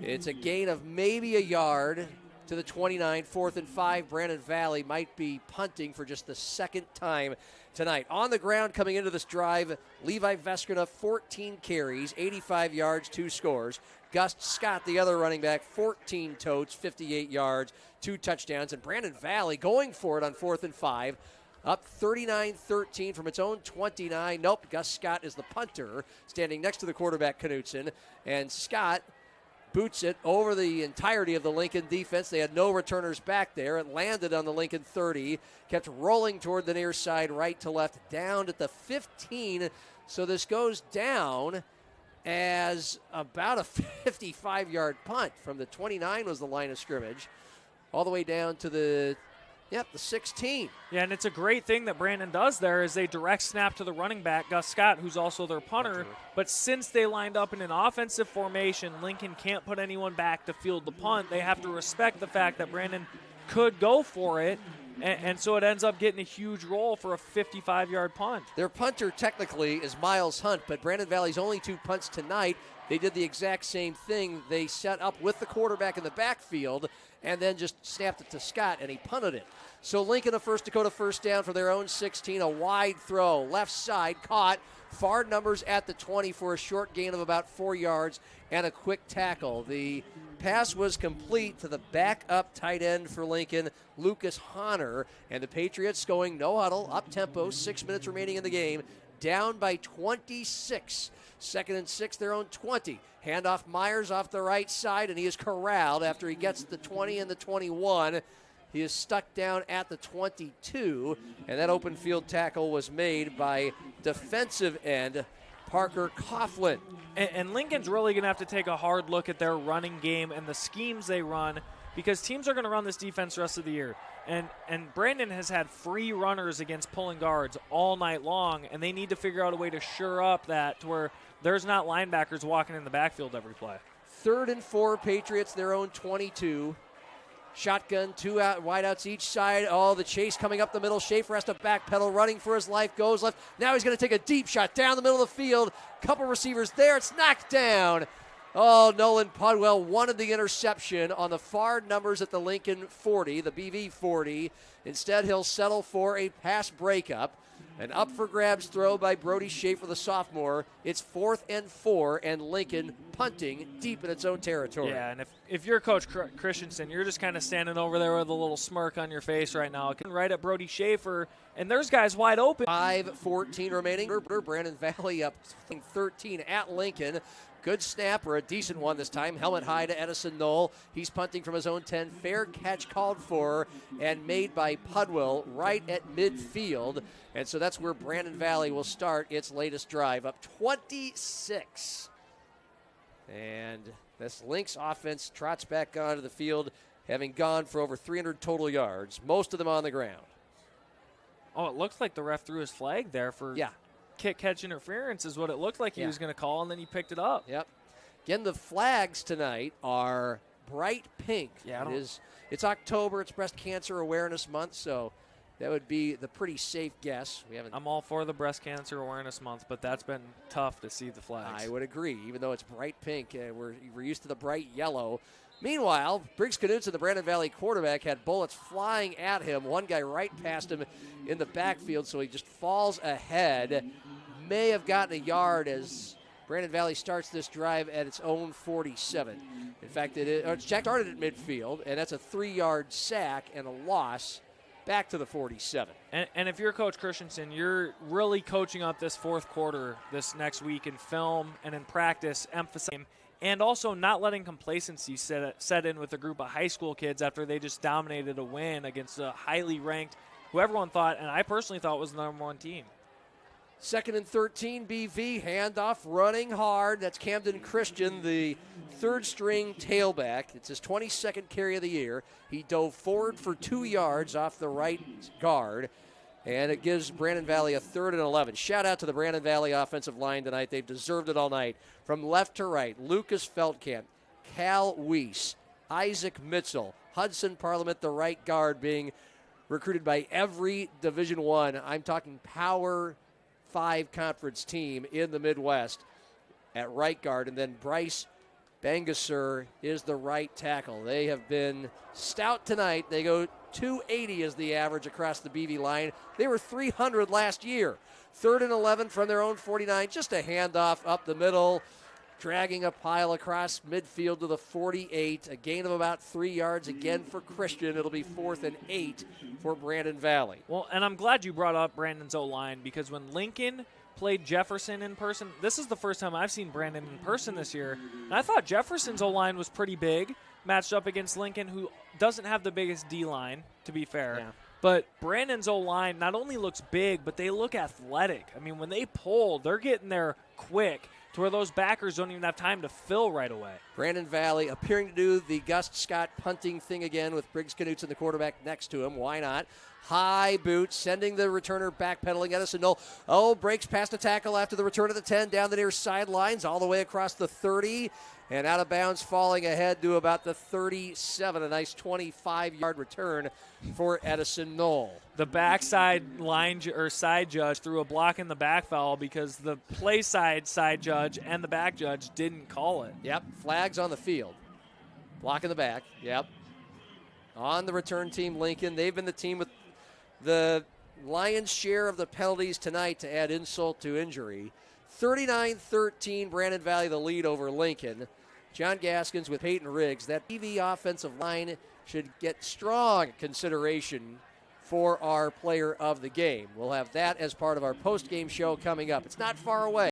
It's a gain of maybe a yard to the 29, 4th and 5. Brandon Valley might be punting for just the second time tonight. On the ground coming into this drive, Levi Veskerna, 14 carries, 85 yards, 2 scores. Gus Scott, the other running back, 14 totes, 58 yards, 2 touchdowns. And Brandon Valley going for it on 4th and 5. Up 39-13 from its own 29. Nope, Gus Scott is the punter, standing next to the quarterback, Knutson. And Scott boots it over the entirety of the Lincoln defense. They had no returners back there. It landed on the Lincoln 30, kept rolling toward the near side, right to left, down at the 15. So this goes down as about a 55-yard punt. From the 29 was the line of scrimmage, all the way down to the 16. Yeah, and it's a great thing that Brandon does there is they direct snap to the running back, Gus Scott, who's also their punter. But since they lined up in an offensive formation, Lincoln can't put anyone back to field the punt. They have to respect the fact that Brandon could go for it, and so it ends up getting a huge roll for a 55-yard punt. Their punter technically is Miles Hunt, but Brandon Valley's only 2 punts tonight. They did the exact same thing. They set up with the quarterback in the backfield and then just snapped it to Scott, and he punted it. So Lincoln, a First Dakota first down for their own 16, a wide throw, left side, caught, far numbers at the 20 for a short gain of about 4 yards and a quick tackle. The pass was complete to the backup tight end for Lincoln, Lucas Honor, and the Patriots going no huddle, up-tempo, 6 minutes remaining in the game, down by 26. 2nd and 6, their own 20. Handoff Myers off the right side, and he is corralled after he gets the 20 and the 21. He is stuck down at the 22, and that open field tackle was made by defensive end Parker Coughlin. And Lincoln's really going to have to take a hard look at their running game and the schemes they run, because teams are going to run this defense the rest of the year. And Brandon has had free runners against pulling guards all night long, and they need to figure out a way to shore up that to where there's not linebackers walking in the backfield every play. 3rd and 4, Patriots, their own 22. Shotgun, 2 wideouts each side. Oh, the chase coming up the middle. Schaefer has to backpedal, running for his life, goes left. Now he's going to take a deep shot down the middle of the field. Couple receivers there. It's knocked down. Oh, Nolan Pudwell wanted the interception on the far numbers at the Lincoln 40, the BV 40. Instead, he'll settle for a pass breakup. An up for grabs throw by Brody Schaefer, the sophomore. It's 4th and 4, and Lincoln punting deep in its own territory. Yeah, and if you're Coach Christensen, you're just kind of standing over there with a little smirk on your face right now, right at Brody Schaefer, and there's guys wide open. 5:14 remaining. Brandon Valley up 13 at Lincoln. Good snap, or a decent one this time. Helmet high to Edison Knoll. He's punting from his own 10. Fair catch called for and made by Pudwell right at midfield. And so that's where Brandon Valley will start its latest drive, up 26. And this Lynx offense trots back onto the field, having gone for over 300 total yards, most of them on the ground. Oh, it looks like the ref threw his flag there for kick catch interference is what it looked like he was going to call, and then he picked it up. Yep. Again, the flags tonight are bright pink. Yeah, it's October. It's Breast Cancer Awareness Month, so that would be the pretty safe guess. I'm all for the Breast Cancer Awareness Month, but that's been tough to see the flags. I would agree, even though it's bright pink. We're used to the bright yellow. Meanwhile, Briggs Knudsen, the Brandon Valley quarterback, had bullets flying at him. One guy right past him in the backfield, so he just falls ahead. May have gotten a yard as Brandon Valley starts this drive at its own 47. In fact, it's Jack started at midfield, and that's a 3-yard sack and a loss back to the 47. And if you're Coach Christensen, you're really coaching up this fourth quarter this next week in film and in practice, emphasizing and also not letting complacency set in with a group of high school kids after they just dominated a win against a highly ranked, who everyone thought, and I personally thought was the number 1 team. 2nd and 13, BV, handoff, running hard. That's Camden Christian, the 3rd-string tailback. It's his 22nd carry of the year. He dove forward for 2 yards off the right guard, and it gives Brandon Valley a 3rd and 11. Shout out to the Brandon Valley offensive line tonight. They've deserved it all night. From left to right, Lucas Feldkamp, Cal Weiss, Isaac Mitchell, Hudson Parliament, the right guard, being recruited by every Division I. I'm talking Power 5 conference team in the Midwest at right guard. And then Bryce Bangasur is the right tackle. They have been stout tonight. They go 280 is the average across the BV line. They were 300 last year. 3rd and 11 from their own 49. Just a handoff up the middle, dragging a pile across midfield to the 48. A gain of about 3 yards again for Christian. It'll be 4th and 8 for Brandon Valley. Well, and I'm glad you brought up Brandon's O-line, because when Lincoln played Jefferson in person, this is the first time I've seen Brandon in person this year, and I thought Jefferson's O-line was pretty big, matched up against Lincoln, who doesn't have the biggest D-line, to be fair. Yeah. But Brandon's O-line not only looks big, but they look athletic. I mean, when they pull, they're getting there quick to where those backers don't even have time to fill right away. Brandon Valley appearing to do the Gus Scott punting thing again with Briggs Knudsen, the quarterback, next to him. Why not? High boot, sending the returner backpedaling. Edison Knoll, breaks past a tackle after the return of the 10, down the near sidelines, all the way across the 30, and out of bounds, falling ahead to about the 37. A nice 25-yard return for Edison Knoll. The backside side judge threw a block in the back foul because the play side judge and the back judge didn't call it. Yep, flags on the field. Block in the back, yep. On the return team, Lincoln. They've been the team with the lion's share of the penalties tonight to add insult to injury. 39-13, Brandon Valley the lead over Lincoln. John Gaskins with Peyton Riggs. That PV offensive line should get strong consideration for our player of the game. We'll have that as part of our post-game show coming up. It's not far away.